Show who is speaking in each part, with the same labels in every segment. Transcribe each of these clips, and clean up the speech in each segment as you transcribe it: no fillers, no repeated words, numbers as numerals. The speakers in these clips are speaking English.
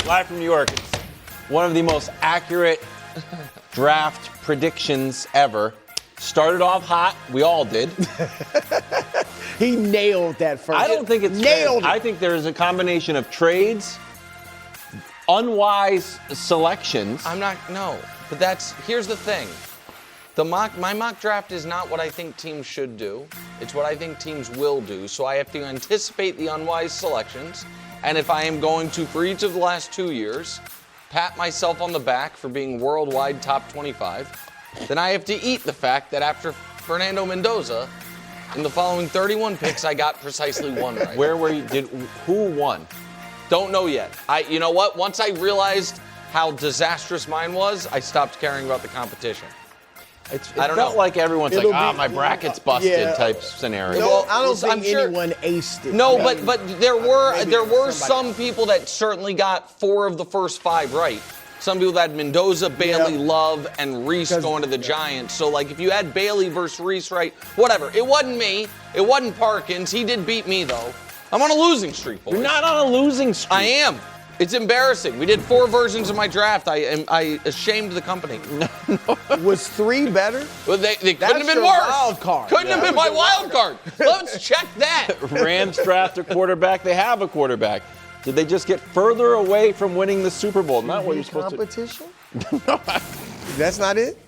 Speaker 1: live from New York. It's one of the most accurate draft predictions ever. Started off hot. We all did.
Speaker 2: He nailed that first.
Speaker 1: I don't think it's
Speaker 2: nailed
Speaker 1: fair.
Speaker 2: it.
Speaker 1: I think there is a combination of trades, unwise selections.
Speaker 3: But here's the thing. My mock draft is not what I think teams should do. It's what I think teams will do. So I have to anticipate the unwise selections. And if I am going to, for each of the last 2 years, pat myself on the back for being worldwide top 25, then I have to eat the fact that after Fernando Mendoza, in the following 31 picks, I got precisely one right.
Speaker 1: Where were you? Who won?
Speaker 3: Don't know yet. You know what? Once I realized how disastrous mine was, I stopped caring about the competition.
Speaker 1: It
Speaker 3: I don't
Speaker 1: felt
Speaker 3: know.
Speaker 1: like everyone's
Speaker 2: It'll
Speaker 1: like,
Speaker 2: be-
Speaker 1: my bracket's busted
Speaker 2: yeah.
Speaker 1: type scenario.
Speaker 2: No, I don't
Speaker 3: I'm
Speaker 2: think
Speaker 3: sure-
Speaker 2: anyone aced it.
Speaker 3: No,
Speaker 2: I mean,
Speaker 3: but there were
Speaker 2: maybe
Speaker 3: some
Speaker 2: somebody-
Speaker 3: people that certainly got 4 of the first 5 right. Some people that had Mendoza, Bailey,
Speaker 2: Yeah.
Speaker 3: Love, and Reese
Speaker 2: 'Cause-
Speaker 3: going to the Giants. So, like, if you had Bailey versus Reese right, whatever. It wasn't me. It wasn't Parkins. He did beat me, though. I'm on a losing streak, boys.
Speaker 1: You're not on a losing streak.
Speaker 3: I am. It's embarrassing. We did 4 versions of my draft. I ashamed the company.
Speaker 2: Was 3 better?
Speaker 3: Well, they couldn't
Speaker 2: That's
Speaker 3: have been
Speaker 2: your
Speaker 3: worse.
Speaker 2: wild card.
Speaker 3: Couldn't have
Speaker 2: Yeah.
Speaker 3: been my wild card. Let's check that.
Speaker 1: Rams draft a quarterback. They have a quarterback. Did they just get further away from winning the Super Bowl? Not what you're supposed to.
Speaker 2: Competition? That's not it?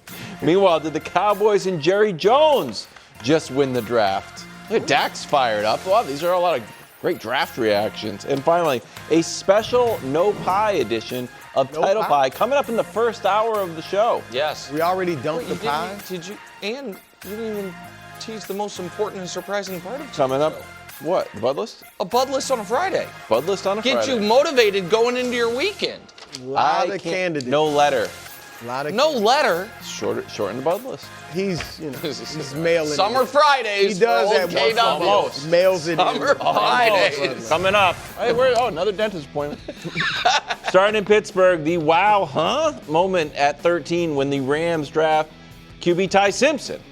Speaker 1: Meanwhile, did the Cowboys and Jerry Jones just win the draft? Look at Dak's fired up. Wow, these are a lot of great draft reactions. And finally, a special no pie edition of
Speaker 2: No
Speaker 1: Title
Speaker 2: pie?
Speaker 1: Pie coming up in the first hour of the show.
Speaker 3: Yes.
Speaker 2: We already dumped the
Speaker 3: You
Speaker 2: pie?
Speaker 3: didn't, did you? And you didn't even tease the most important and surprising part of
Speaker 1: Coming
Speaker 3: today's
Speaker 1: up,
Speaker 3: show.
Speaker 1: what? The Bud List?
Speaker 3: A Bud List on a Friday.
Speaker 1: Bud List on a
Speaker 3: Get
Speaker 1: Friday.
Speaker 3: you motivated going into your weekend.
Speaker 2: Lot
Speaker 1: I
Speaker 2: of
Speaker 1: can't-
Speaker 2: candidates.
Speaker 1: No letter.
Speaker 2: Lot of
Speaker 3: No letter.
Speaker 1: Shorten the Bud List.
Speaker 2: He's, he's mailing
Speaker 3: Summer
Speaker 2: it.
Speaker 3: Fridays.
Speaker 2: He does
Speaker 3: for
Speaker 2: that
Speaker 3: old
Speaker 2: once a
Speaker 3: KW.
Speaker 1: Almost.
Speaker 2: Mails it
Speaker 3: Summer
Speaker 2: in.
Speaker 3: Fridays.
Speaker 1: Coming up. Hey, another dentist appointment. Starting in Pittsburgh, the moment at 13 when the Rams draft QB Ty Simpson.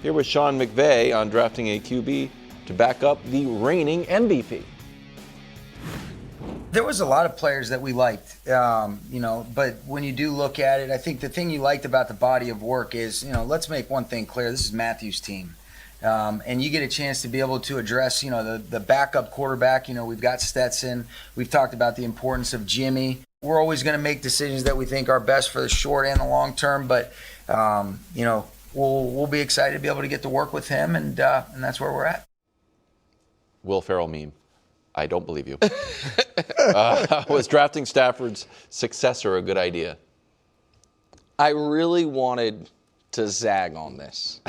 Speaker 1: Here was Sean McVay on drafting a QB to back up the reigning MVP.
Speaker 4: There was a lot of players that we liked, but when you do look at it, I think the thing you liked about the body of work is, let's make one thing clear. This is Matthew's team. And you get a chance to be able to address, the backup quarterback. We've got Stetson. We've talked about the importance of Jimmy. We're always going to make decisions that we think are best for the short and the long term, but, we'll be excited to be able to get to work with him, and that's where we're at.
Speaker 1: Will Ferrell meme. I don't believe you. Was drafting Stafford's successor a good idea?
Speaker 3: I really wanted to zag on this.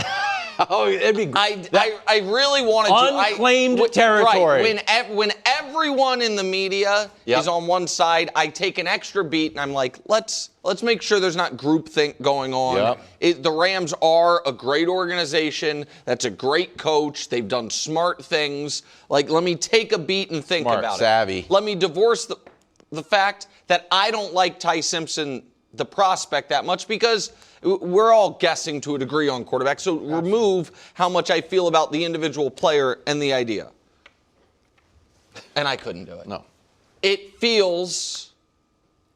Speaker 1: Oh, it'd be
Speaker 3: I really wanted to.
Speaker 1: Unclaimed territory.
Speaker 3: Right. When everyone in the media is on one side, I take an extra beat and I'm like, let's make sure there's not groupthink going on.
Speaker 1: Yep.
Speaker 3: The Rams are a great organization. That's a great coach. They've done smart things. Like, let me take a beat and think about
Speaker 1: savvy.
Speaker 3: it. Let me divorce the fact that I don't like Ty Simpson, the prospect, that much, because we're all guessing to a degree on quarterback. So remove how much I feel about the individual player and the idea. And I couldn't do it.
Speaker 1: No.
Speaker 3: It feels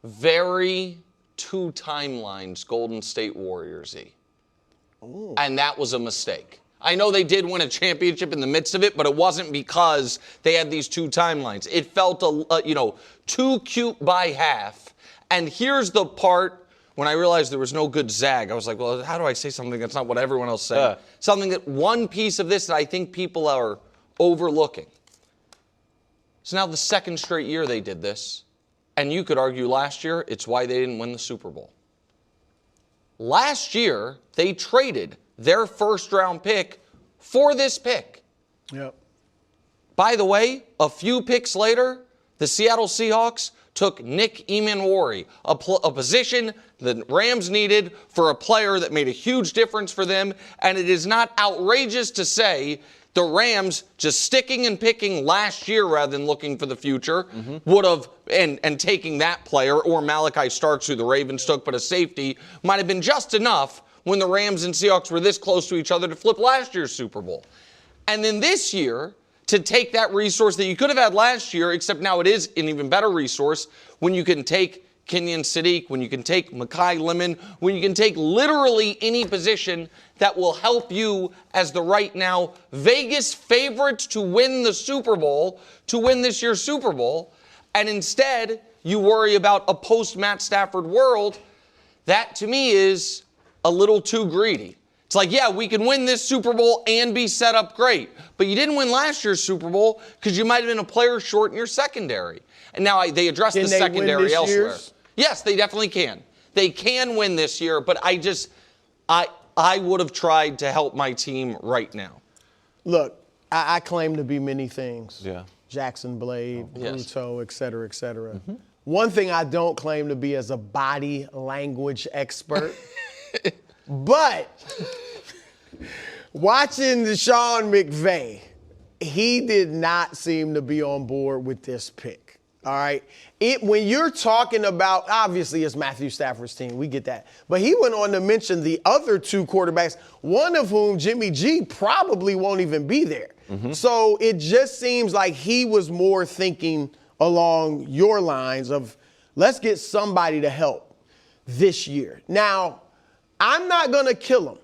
Speaker 3: very 2 timelines Golden State Warriors-y. And that was a mistake. I know they did win a championship in the midst of it, but it wasn't because they had these 2 timelines. It felt, too cute by half. And here's the part when I realized there was no good zag. I was like, well, how do I say something that's not what everyone else said? Something that one piece of this that I think people are overlooking. It's now the 2nd straight year they did this. And you could argue last year it's why they didn't win the Super Bowl. Last year, they traded their 1st-round pick for this pick.
Speaker 2: Yep.
Speaker 3: By the way, a few picks later, the Seattle Seahawks took Nick Emanwari, a position the Rams needed for a player that made a huge difference for them, and it is not outrageous to say the Rams just sticking and picking last year rather than looking for the future would have, and taking that player, or Malachi Starks, who the Ravens took, but a safety, might have been just enough when the Rams and Seahawks were this close to each other to flip last year's Super Bowl. And then this year, to take that resource that you could have had last year, except now it is an even better resource when you can take Kenyon Sadiq, when you can take Makai Lemon, when you can take literally any position that will help you as the right now Vegas favorites to win the Super Bowl, to win this year's Super Bowl, and instead you worry about a post-Matt Stafford world. That to me is a little too greedy. It's like, yeah, we can win this Super Bowl and be set up great, but you didn't win last year's Super Bowl because you might have been a player short in your secondary. And now they address the secondary elsewhere. Yes, they definitely can. They can win this year, but I would have tried to help my team right now.
Speaker 2: Look, I claim to be many things.
Speaker 1: Yeah.
Speaker 2: Jackson Blade,
Speaker 3: Yes.
Speaker 2: Bruto, et cetera, et cetera. One thing I don't claim to be as a body language expert, but watching Sean McVay, he did not seem to be on board with this pick. All right. When you're talking about, obviously it's Matthew Stafford's team, we get that. But he went on to mention the other two quarterbacks, one of whom, Jimmy G, probably won't even be there. So it just seems like he was more thinking along your lines of, let's get somebody to help this year. Now, I'm not going to kill him.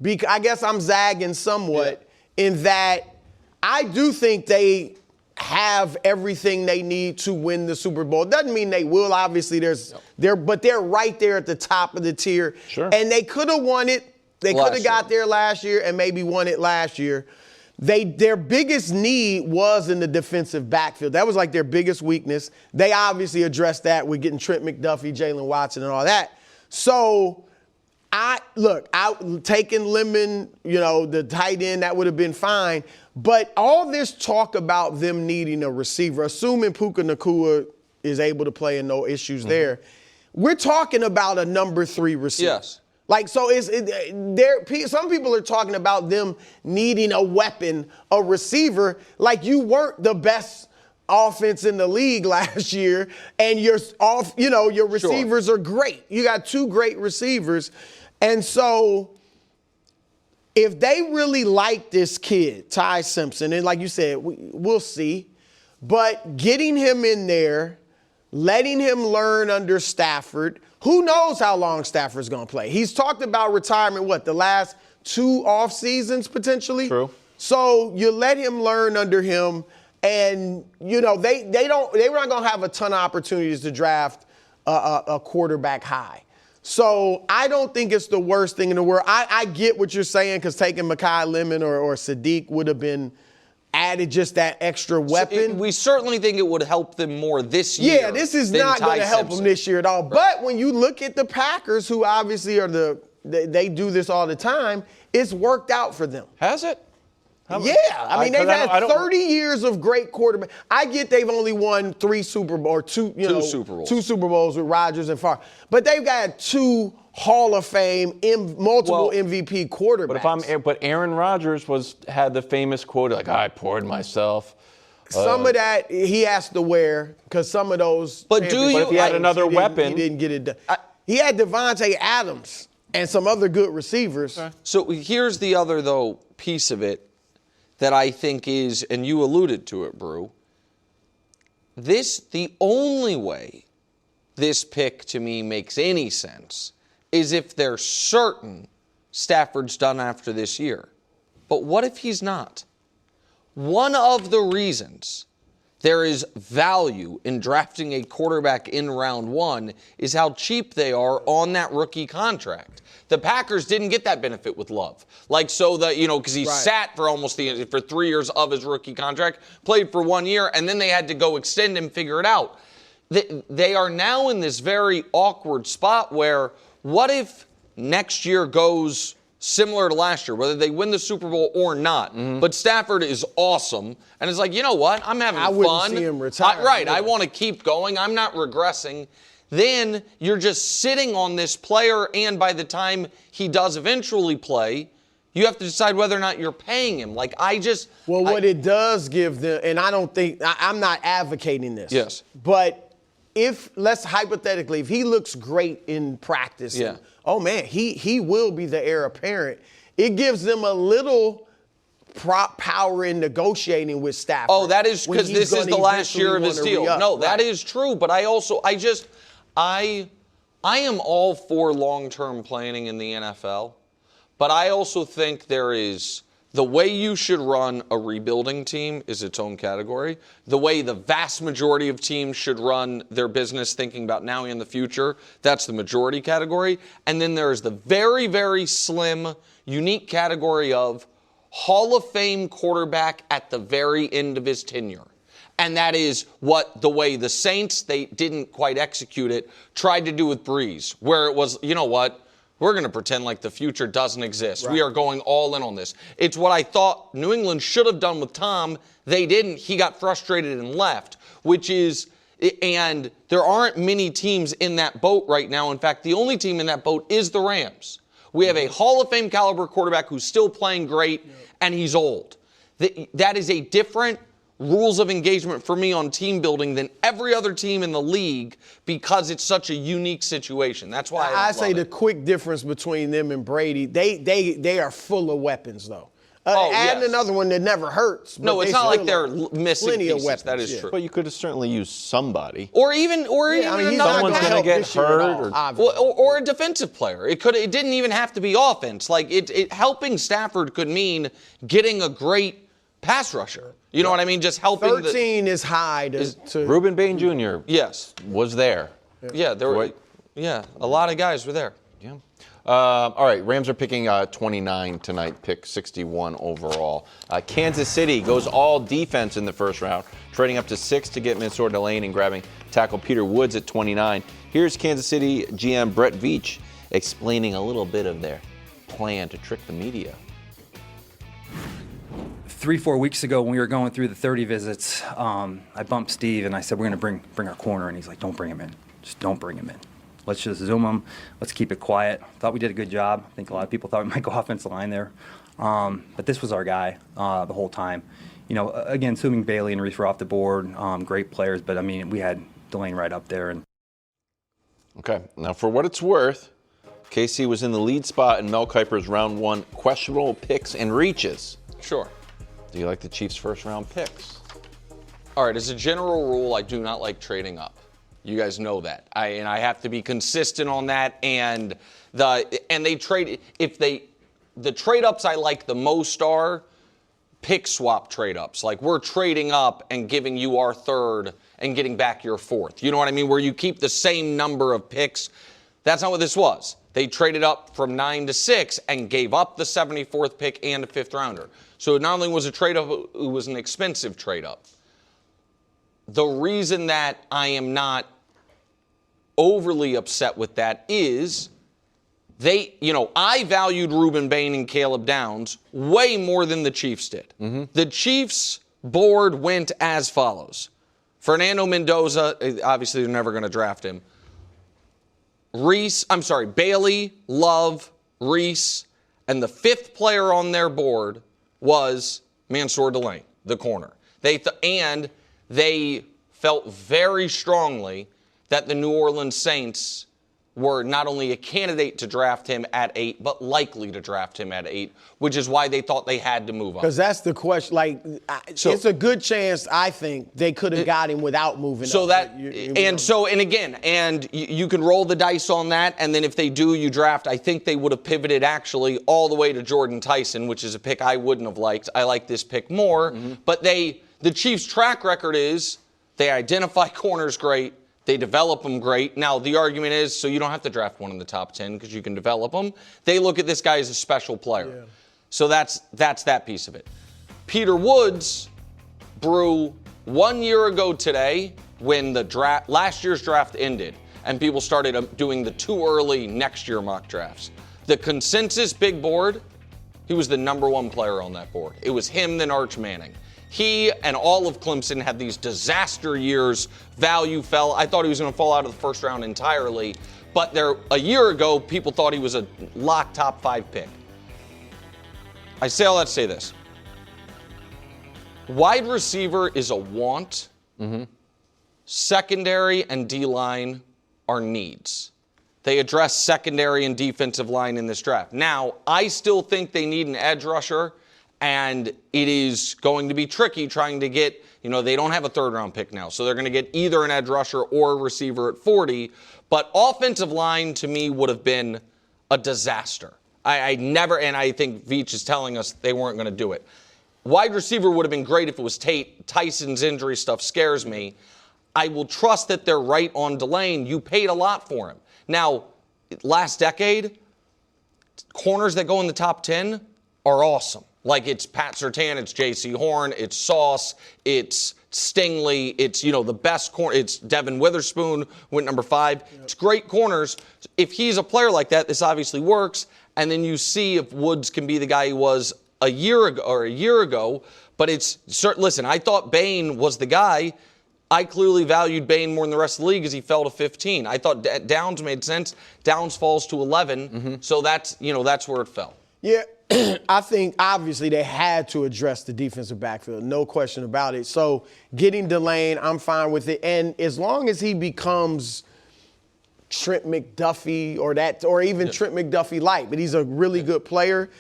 Speaker 2: Because I guess I'm zagging somewhat in that I do think they have everything they need to win the Super Bowl. Doesn't mean they will. Obviously, but they're right there at the top of the tier.
Speaker 1: Sure.
Speaker 2: And they could have won it. They could have got there last year and maybe won it last year. Their biggest need was in the defensive backfield. That was like their biggest weakness. They obviously addressed that with getting Trent McDuffie, Jalen Watson, and all that. So taking Lemon, the tight end, that would have been fine. But all this talk about them needing a receiver, assuming Puka Nacua is able to play and no issues there, we're talking about a number 3 receiver.
Speaker 3: Yes.
Speaker 2: Some people are talking about them needing a weapon, a receiver, like you weren't the best offense in the league last year, and your receivers are great. You got 2 great receivers. And so if they really like this kid, Ty Simpson, and like you said, we'll see, but getting him in there, letting him learn under Stafford, who knows how long Stafford's going to play? He's talked about retirement, the last 2 off seasons potentially?
Speaker 1: True.
Speaker 2: So you let him learn under him, and, they were not going to have a ton of opportunities to draft a quarterback high. So I don't think it's the worst thing in the world. I get what you're saying, because taking Makai Lemon or Sadiq would have been added just that extra weapon.
Speaker 3: We certainly think it would help them more this year.
Speaker 2: Yeah, this is not going to help them this year at all. Right. But when you look at the Packers, who obviously they do this all the time, it's worked out for them.
Speaker 1: Has it?
Speaker 2: Yeah, they've had 30 years of great quarterback. I get they've only won 3 Super Bowls, or 2
Speaker 3: Super Bowls.
Speaker 2: 2 Super Bowls with Rodgers and Favre, but they've got 2 Hall of Fame, multiple MVP quarterbacks.
Speaker 1: But Aaron Rodgers had the famous quote like, "I poured myself."
Speaker 2: Some of that he has to wear, because some of those.
Speaker 3: But
Speaker 1: if he had another weapon,
Speaker 2: he didn't get it done. He had Devontae Adams and some other good receivers.
Speaker 1: Okay.
Speaker 3: So here's the other piece of it that I think is, and you alluded to it, Brew. The only way this pick to me makes any sense is if they're certain Stafford's done after this year. But what if he's not? One of the reasons there is value in drafting a quarterback in round 1 is how cheap they are on that rookie contract. The Packers didn't get that benefit with Love. Because he sat for for 3 years of his rookie contract, played for 1 year, and then they had to go extend and figure it out. They are now in this very awkward spot where, what if next year goes similar to last year, whether they win the Super Bowl or not, but Stafford is awesome, and it's like, you know what, I'm having fun.
Speaker 2: I wouldn't see him retire.
Speaker 3: I want to keep going. I'm not regressing. Then you're just sitting on this player, and by the time he does eventually play, you have to decide whether or not you're paying him. What
Speaker 2: it does give them, and I'm not advocating this.
Speaker 3: Yes.
Speaker 2: But let's hypothetically, if he looks great in practice, oh man, he will be the heir apparent. It gives them a little power in negotiating with Stafford.
Speaker 3: Oh, that is
Speaker 2: when
Speaker 3: because
Speaker 2: he's
Speaker 3: this is
Speaker 2: gonna
Speaker 3: the last year of his
Speaker 2: eventually
Speaker 3: deal.
Speaker 2: wanna
Speaker 3: No,
Speaker 2: re-up.
Speaker 3: that
Speaker 2: Right.
Speaker 3: is true. But I am all for long-term planning in the NFL. But I also think there is the way you should run a rebuilding team is its own category. The way the vast majority of teams should run their business thinking about now and the future, that's the majority category. And then there's the very, very slim, unique category of Hall of Fame quarterback at the very end of his tenure. And that is what the way the Saints, they didn't quite execute it, tried to do with Breeze, where it was, you know what? We're going to pretend like the future doesn't exist. Right. We are going all in on this. It's what I thought New England should have done with Tom. They didn't. He got frustrated and left, and there aren't many teams in that boat right now. In fact, the only team in that boat is the Rams. We have a Hall of Fame caliber quarterback who's still playing great, and he's old. That is a different rules of engagement for me on team building than every other team in the league because it's such a unique situation. That's why I
Speaker 2: say the quick difference between them and Brady, they are full of weapons though. Adding another one that never hurts.
Speaker 3: No, it's not like they're missing
Speaker 2: plenty
Speaker 3: pieces.
Speaker 2: Of weapons.
Speaker 3: That is true.
Speaker 1: But you could have certainly used somebody.
Speaker 3: Or even
Speaker 1: someone's going to get hurt,
Speaker 3: or a defensive player. It didn't even have to be offense. Like helping Stafford could mean getting a great pass rusher. You know what I mean? Just helping.
Speaker 2: 13 is high to
Speaker 1: Reuben Bain Jr.
Speaker 3: Yes,
Speaker 1: was there.
Speaker 3: Yeah, there were. Yeah, a lot of guys were there.
Speaker 1: Yeah. All right, Rams are picking 29 tonight, pick 61 overall. Kansas City goes all defense in the first round, trading up to 6 to get Mansour Delane and grabbing tackle Peter Woods at 29. Here's Kansas City GM Brett Veach explaining a little bit of their plan to trick the media.
Speaker 5: 3-4 weeks ago when we were going through the 30 visits, I bumped Steve and I said, we're going to bring our corner. And he's like, don't bring him in. Just don't bring him in. Let's just zoom him. Let's keep it quiet. Thought we did a good job. I think a lot of people thought we might go offensive line there. But this was our guy the whole time. You know, again, assuming Bailey and Reese were off the board, great players. But, I mean, we had Delane right up there.
Speaker 1: Okay. Now, for what it's worth, KC was in the lead spot in Mel Kiper's round 1 questionable picks and reaches.
Speaker 3: Sure.
Speaker 1: Do you like the Chiefs' first-round picks?
Speaker 3: All right, as a general rule, I do not like trading up. You guys know that. I have to be consistent on that. And they trade the trade ups I like the most are pick swap trade ups. Like we're trading up and giving you our third and getting back your fourth. You know what I mean? Where you keep the same number of picks. That's not what this was. They traded up from 9 to 6 and gave up the 74th pick and a 5th rounder. So it not only was a trade-up, it was an expensive trade-up. The reason that I am not overly upset with that is I valued Reuben Bain and Caleb Downs way more than the Chiefs did. Mm-hmm. The Chiefs board went as follows. Fernando Mendoza, obviously they're never going to draft him. Bailey, Love, Reese, and the 5th player on their board was Mansour Delane, the corner. They felt very strongly that the New Orleans Saints were not only a candidate to draft him at 8, but likely to draft him at 8, which is why they thought they had to move on.
Speaker 2: Because that's the question. It's a good chance, I think, they could have got him without moving up.
Speaker 3: You can roll the dice on that, and then if they do, you draft. I think they would have pivoted actually all the way to Jordan Tyson, which is a pick I wouldn't have liked. I like this pick more. Mm-hmm. But the Chiefs' track record is they identify corners great. They develop them great. Now, the argument is, so you don't have to draft one in the top 10 because you can develop them. They look at this guy as a special player. Yeah. So that's that piece of it. Peter Woods brew 1 year ago today when the last year's draft ended and people started doing the too early next year mock drafts. The consensus big board, he was the number 1 player on that board. It was him, then Arch Manning. He and all of Clemson had these disaster years. Value fell. I thought he was going to fall out of the first round entirely. But a year ago, people thought he was a lock top 5 pick. I say all that to say this. Wide receiver is a want. Mm-hmm. Secondary and D-line are needs. They address secondary and defensive line in this draft. Now, I still think they need an edge rusher. And it is going to be tricky trying to get, they don't have a third-round pick now, so they're going to get either an edge rusher or a receiver at 40. But offensive line, to me, would have been a disaster. I never, and I think Veach is telling us they weren't going to do it. Wide receiver would have been great if it was Tate. Tyson's injury stuff scares me. I will trust that they're right on Delane. You paid a lot for him. Now, last decade, corners that go in the top 10 are awesome. Like it's Pat Surtain, it's J.C. Horn, it's Sauce, it's Stingley, it's, the best corner. It's Devin Witherspoon, went number 5. Yep. It's great corners. If he's a player like that, this obviously works. And then you see if Woods can be the guy he was a year ago. But listen, I thought Bain was the guy. I clearly valued Bain more than the rest of the league as he fell to 15. I thought Downs made sense. Downs falls to 11. Mm-hmm. So that's where it fell.
Speaker 2: Yeah. I think obviously they had to address the defensive backfield, no question about it. So getting Delane, I'm fine with it. And as long as he becomes Trent McDuffie or even Trent McDuffie light, but he's a really good player,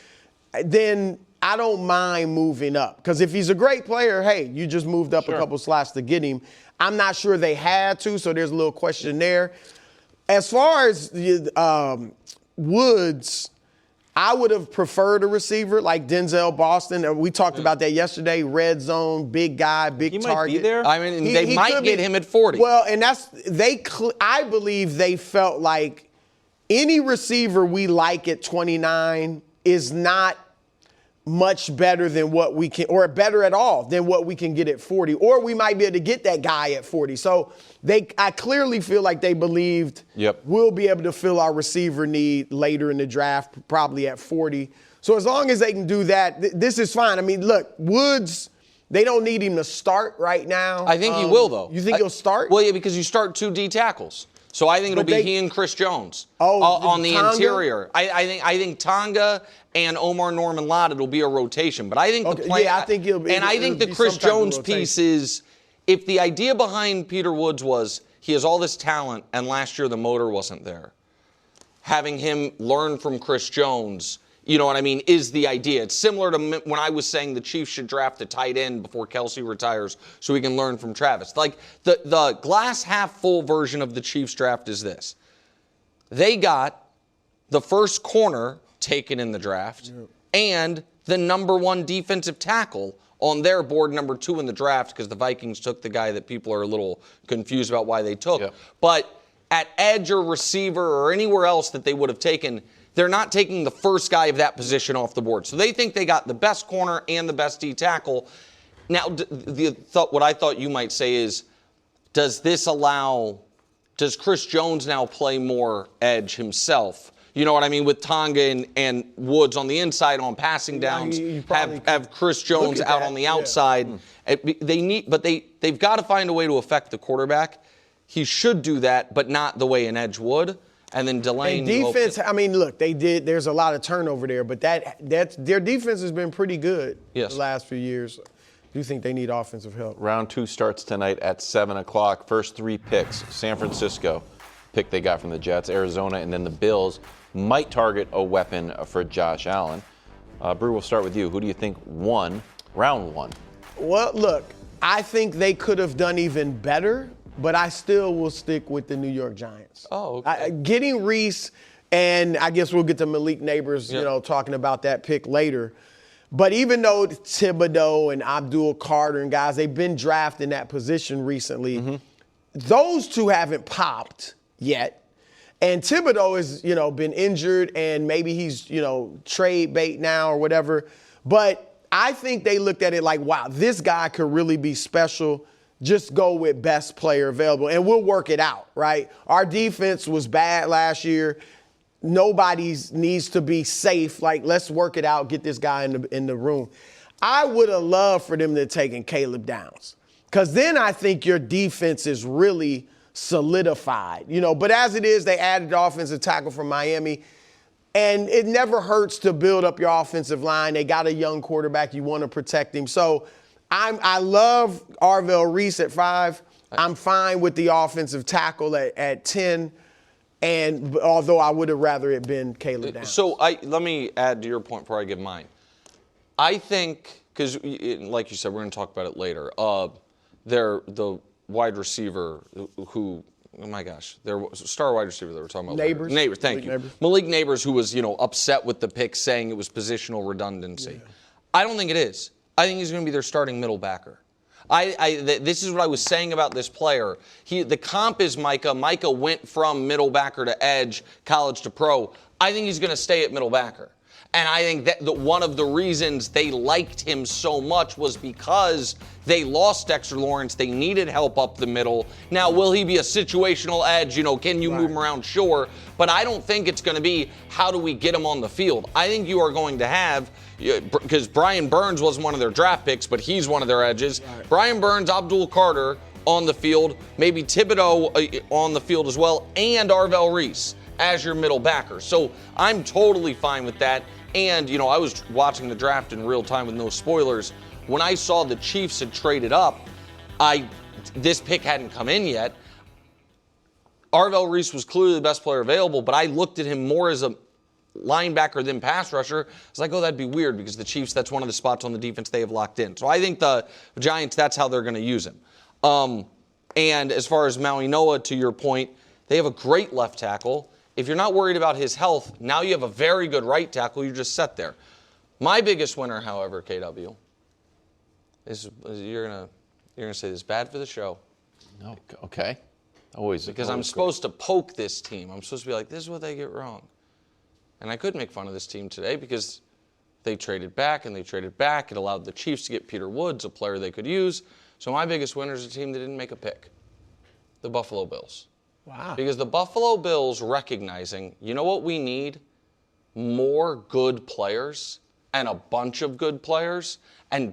Speaker 2: then I don't mind moving up. Because if he's a great player, hey, you just moved up a couple slots to get him. I'm not sure they had to, so there's a little question there. As far as Woods, I would have preferred a receiver like Denzel Boston. We talked about that yesterday. Red zone, big guy, big
Speaker 1: he
Speaker 2: target.
Speaker 1: Might be there.
Speaker 3: I mean, they might get him at 40.
Speaker 2: Well, and I believe they felt like any receiver we like at 29 is not much better than what we can, or better at all than what we can get at 40. Or we might be able to get that guy at 40. So I clearly feel like they believed we'll be able to fill our receiver need later in the draft, probably at 40. So as long as they can do that, this is fine. I mean, look, Woods, they don't need him to start right now.
Speaker 3: I think he will, though.
Speaker 2: You think he'll start?
Speaker 3: Well, yeah, because you start 2 D tackles. So I think it'll be he and Chris Jones on the
Speaker 2: Tonga?
Speaker 3: interior. I think Tonga and Omar Norman Lott, it'll be a rotation. But I think the plan.
Speaker 2: Yeah, I think it'll be.
Speaker 3: And I think the Chris Jones piece is, if the idea behind Peter Woods was he has all this talent and last year the motor wasn't there, having him learn from Chris Jones, you know what I mean, is the idea. It's similar to when I was saying the Chiefs should draft a tight end before Kelsey retires so we can learn from Travis. Like the glass half full version of the Chiefs draft is this. They got the first corner taken in the draft and the number 1 defensive tackle on their board, number 2 in the draft, because the Vikings took the guy that people are a little confused about why they took. Yep. But at edge or receiver or anywhere else that they would have taken, they're not taking the first guy of that position off the board. So they think they got the best corner and the best D tackle. Now, what I thought you might say is, does Chris Jones now play more edge himself? You know what I mean? With Tonga and Woods on the inside on passing downs, have Chris Jones out on the outside. Yeah. They've got to find a way to affect the quarterback. He should do that, but not the way an edge would. And then Delane.
Speaker 2: Defense, I mean, look, there's a lot of turnover there, but their defense has been pretty good the last few years. Do you think they need offensive help?
Speaker 1: Round 2 starts tonight at 7 o'clock. First 3 picks. San Francisco, pick they got from the Jets. Arizona, and then the Bills might target a weapon for Josh Allen. Brew, we'll start with you. Who do you think won round 1?
Speaker 2: Well, look, I think they could have done even better, but I still will stick with the New York Giants.
Speaker 3: Oh, okay.
Speaker 2: Getting Reese, and I guess we'll get to Malik Nabers, talking about that pick later. But even though Thibodeau and Abdul Carter and guys, they've been drafted in that position recently, those two haven't popped yet. And Thibodeau has, been injured, and maybe he's, trade bait now or whatever. But I think they looked at it like, wow, this guy could really be special. Just go with best player available, and we'll work it out, right? Our defense was bad last year. Nobody needs to be safe. Like, let's work it out, get this guy in the room. I would have loved for them to have taken Caleb Downs, because then I think your defense is really solidified, But as it is, they added the offensive tackle from Miami, and it never hurts to build up your offensive line. They got a young quarterback. You want to protect him. So I love Arvell Reese at 5. I'm fine with the offensive tackle at 10. And although I would have rather it been Caleb Downs.
Speaker 3: So let me add to your point before I give mine. I think, because like you said, we're going to talk about it later. The wide receiver who, oh my gosh, their star wide receiver that we're talking about.
Speaker 2: Nabers.
Speaker 3: Nabers, thank you. Malik Nabers, who was, upset with the pick, saying it was positional redundancy. Yeah. I don't think it is. I think he's going to be their starting middle backer. This is what I was saying about this player. The comp is Micah. Micah went from middle backer to edge, college to pro. I think he's going to stay at middle backer. And I think that one of the reasons they liked him so much was because they lost Dexter Lawrence. They needed help up the middle. Now, will he be a situational edge? Can you move him around? Sure. But I don't think it's going to be how do we get him on the field. I think you are going to have, because Brian Burns wasn't one of their draft picks, but he's one of their edges. Right. Brian Burns, Abdul Carter on the field, maybe Thibodeau on the field as well, and Arvell Reese as your middle backer. So I'm totally fine with that. And, I was watching the draft in real time with no spoilers. When I saw the Chiefs had traded up, this pick hadn't come in yet. Arvell Reese was clearly the best player available, but I looked at him more as a linebacker than pass rusher. I was like, that'd be weird because the Chiefs, that's one of the spots on the defense they have locked in. So I think the Giants, that's how they're going to use him. And as far as Mauigoa, to your point, they have a great left tackle. If you're not worried about his health, now you have a very good right tackle. You're just set there. My biggest winner, however, KW, is you're gonna say this is bad for the show.
Speaker 1: No, okay. Always.
Speaker 3: Because I'm supposed to poke this team. I'm supposed to be like, this is what they get wrong. And I could make fun of this team today because they traded back and they traded back. It allowed the Chiefs to get Peter Woods, a player they could use. So my biggest winner is a team that didn't make a pick, the Buffalo Bills.
Speaker 2: Wow.
Speaker 3: Because the Buffalo Bills recognizing, you know what we need? More good players and a bunch of good players and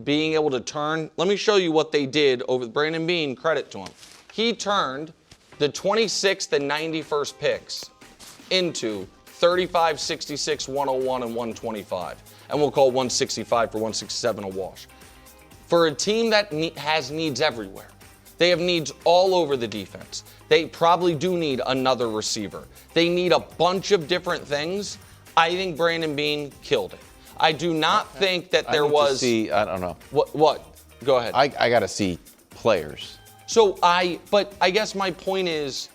Speaker 3: being able to turn. Let me show you what they did over Brandon Beane, credit to him. He turned the 26th and 91st picks into 35, 66, 101, and 125. And we'll call 165 for 167 a wash. For a team that has needs everywhere. They have needs all over the defense. They probably do need another receiver. They need a bunch of different things. I think Brandon Beane killed it. I do not think that there was.
Speaker 1: I don't know.
Speaker 3: What? Go ahead.
Speaker 1: I got to see players.
Speaker 3: But I guess my point is,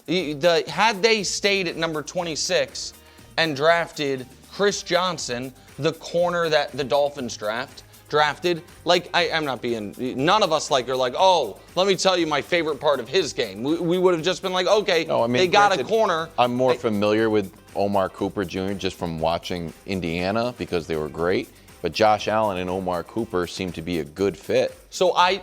Speaker 3: had they stayed at number 26 and drafted Chris Johnson, the corner that the Dolphins drafted, I'm not being, none of us are like, oh, let me tell you my favorite part of his game. We would have just been like, okay, they got a corner.
Speaker 1: I'm more familiar with Omar Cooper Jr. just from watching Indiana because they were great. But Josh Allen and Omar Cooper seem to be a good fit. I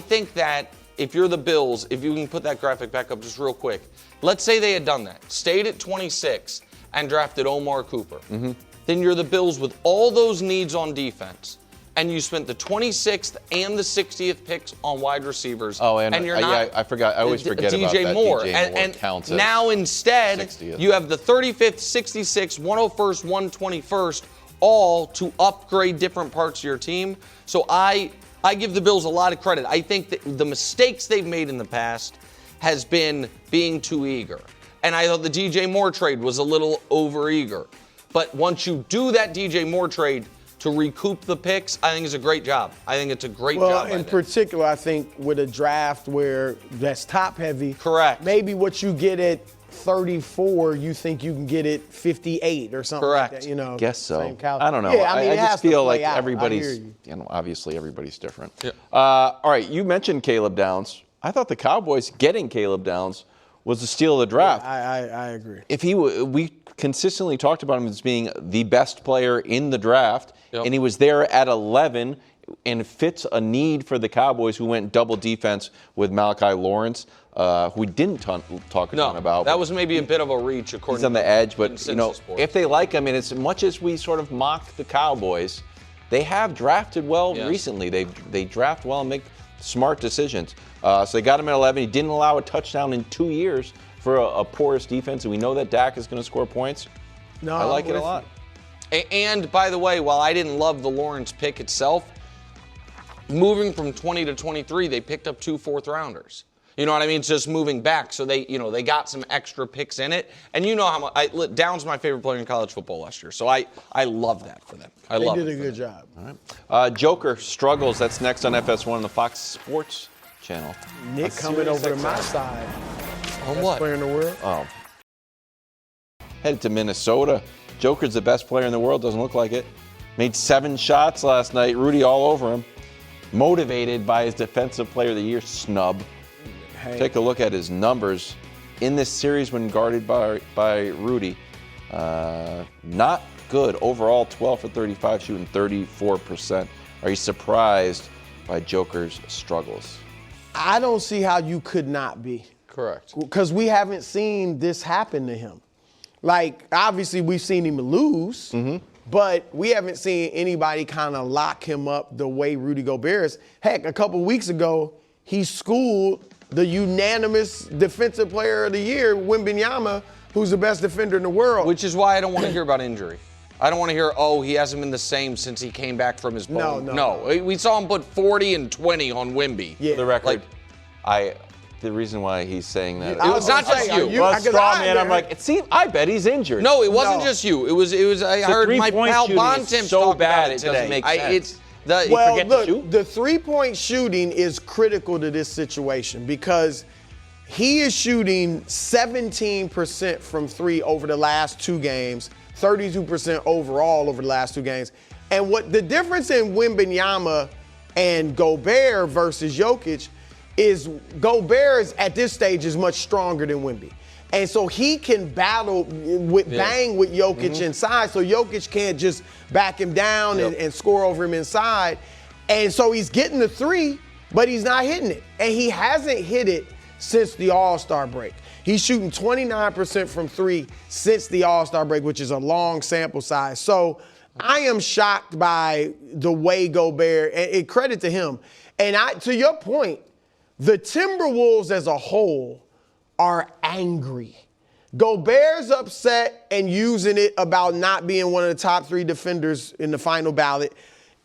Speaker 1: think that if you're the Bills, if you can put that graphic back up just real quick, let's say they had done that, stayed at 26 and drafted Omar Cooper. Mm-hmm. Then you're the Bills with all those needs on defense, and you spent the 26th and the 60th picks on wide receivers. Oh, and you're not. I forgot. I always forget
Speaker 3: DJ
Speaker 1: about that.
Speaker 3: Moore.
Speaker 1: DJ Moore counts as
Speaker 3: now instead,
Speaker 1: 60th.
Speaker 3: You have the 35th, 66th, 101st, 121st, all to upgrade different parts of your team. So I give the Bills a lot of credit. I think that the mistakes they've made in the past has been being too eager. And I thought the DJ Moore trade was a little over-eager. But once you do that DJ Moore trade to recoup the picks, I think it's a great job. I think it's a great job.
Speaker 2: Well, in particular, I think with a draft where that's top-heavy.
Speaker 3: Correct.
Speaker 2: Maybe what you get at 34, you think you can get it 58 or something
Speaker 3: Correct.
Speaker 2: like that.
Speaker 1: Guess so.
Speaker 2: I
Speaker 1: don't know.
Speaker 2: Yeah, I
Speaker 1: just feel like
Speaker 2: everybody's,
Speaker 1: obviously everybody's different.
Speaker 3: Yeah.
Speaker 1: All right, you mentioned Caleb Downs. I thought the Cowboys getting Caleb Downs was the steal of the draft.
Speaker 2: Yeah, I agree.
Speaker 1: If we consistently talked about him as being the best player in the draft, and he was there at 11 and fits a need for the Cowboys who went double defense with Makai Lemon, who we didn't talk a ton about.
Speaker 3: That was maybe a bit of a reach according
Speaker 1: he's on the edge, but
Speaker 3: Sport.
Speaker 1: if they like him, and as much as we sort of mock the Cowboys, they have drafted well recently. They draft well and make smart decisions. So they got him at 11. He didn't allow a touchdown in 2 years for a porous defense, and we know that Dak is going to score points.
Speaker 2: No,
Speaker 1: I like it a lot.
Speaker 3: And by the way, while I didn't love the Lawrence pick itself, moving from 20 to 23, they picked up 2 fourth-rounders. You know what I mean? It's just moving back. So they got some extra picks in it. And you know how much Downs my favorite player in college football last year. So I love that for them.
Speaker 2: They did a good job.
Speaker 1: All right. Joker struggles. That's next on FS1 on the Fox Sports channel.
Speaker 2: Nick coming over to my side.
Speaker 3: On
Speaker 2: Best
Speaker 3: what?
Speaker 2: player in the world.
Speaker 1: Oh. Headed to Minnesota. Joker's the best player in the world. Doesn't look like it. Made 7 shots last night. Rudy all over him. Motivated by his Defensive Player of the Year snub.
Speaker 2: Hey.
Speaker 1: Take a look at his numbers in this series when guarded by Rudy. Not good. Overall, 12 for 35, shooting 34%. Are you surprised by Joker's struggles?
Speaker 2: I don't see how you could not be.
Speaker 3: Correct.
Speaker 2: Because we haven't seen this happen to him. Like, obviously, we've seen him lose, but we haven't seen anybody kind of lock him up the way Rudy Gobert is. Heck, a couple weeks ago, he schooled the unanimous Defensive Player of the Year, Wembanyama, who's the best defender in the world.
Speaker 3: Which is why I don't want to hear about injury. I don't want to hear, he hasn't been the same since he came back from his bone. No. We saw him put 40 and 20 on Wemby.
Speaker 2: Yeah.
Speaker 1: For the record, the reason why he's saying that.
Speaker 3: It was not just you.
Speaker 1: Well, straw man, I'm like, I bet he's injured.
Speaker 3: No, it wasn't just you. It was. I heard my pal Bontemps
Speaker 1: so
Speaker 3: talk
Speaker 1: bad
Speaker 3: about it
Speaker 1: it
Speaker 3: today.
Speaker 1: doesn't make sense.
Speaker 2: Well,
Speaker 1: forget to
Speaker 2: look,
Speaker 1: shoot?
Speaker 2: the three-point shooting is critical to this situation because he is shooting 17% from 3 over the last 2 games, 32% overall over the last 2 games. And what the difference in Wembanyama and Gobert versus Jokic is Gobert is, at this stage is much stronger than Wemby. And so he can battle bang with Jokic inside, so Jokic can't just back him down and score over him inside. And so he's getting the 3, but he's not hitting it. And he hasn't hit it since the All-Star break. He's shooting 29% from 3 since the All-Star break, which is a long sample size. So I am shocked by the way Gobert, and credit to him. And to your point, the Timberwolves as a whole are angry. Gobert's upset and using it about not being one of the top 3 defenders in the final ballot.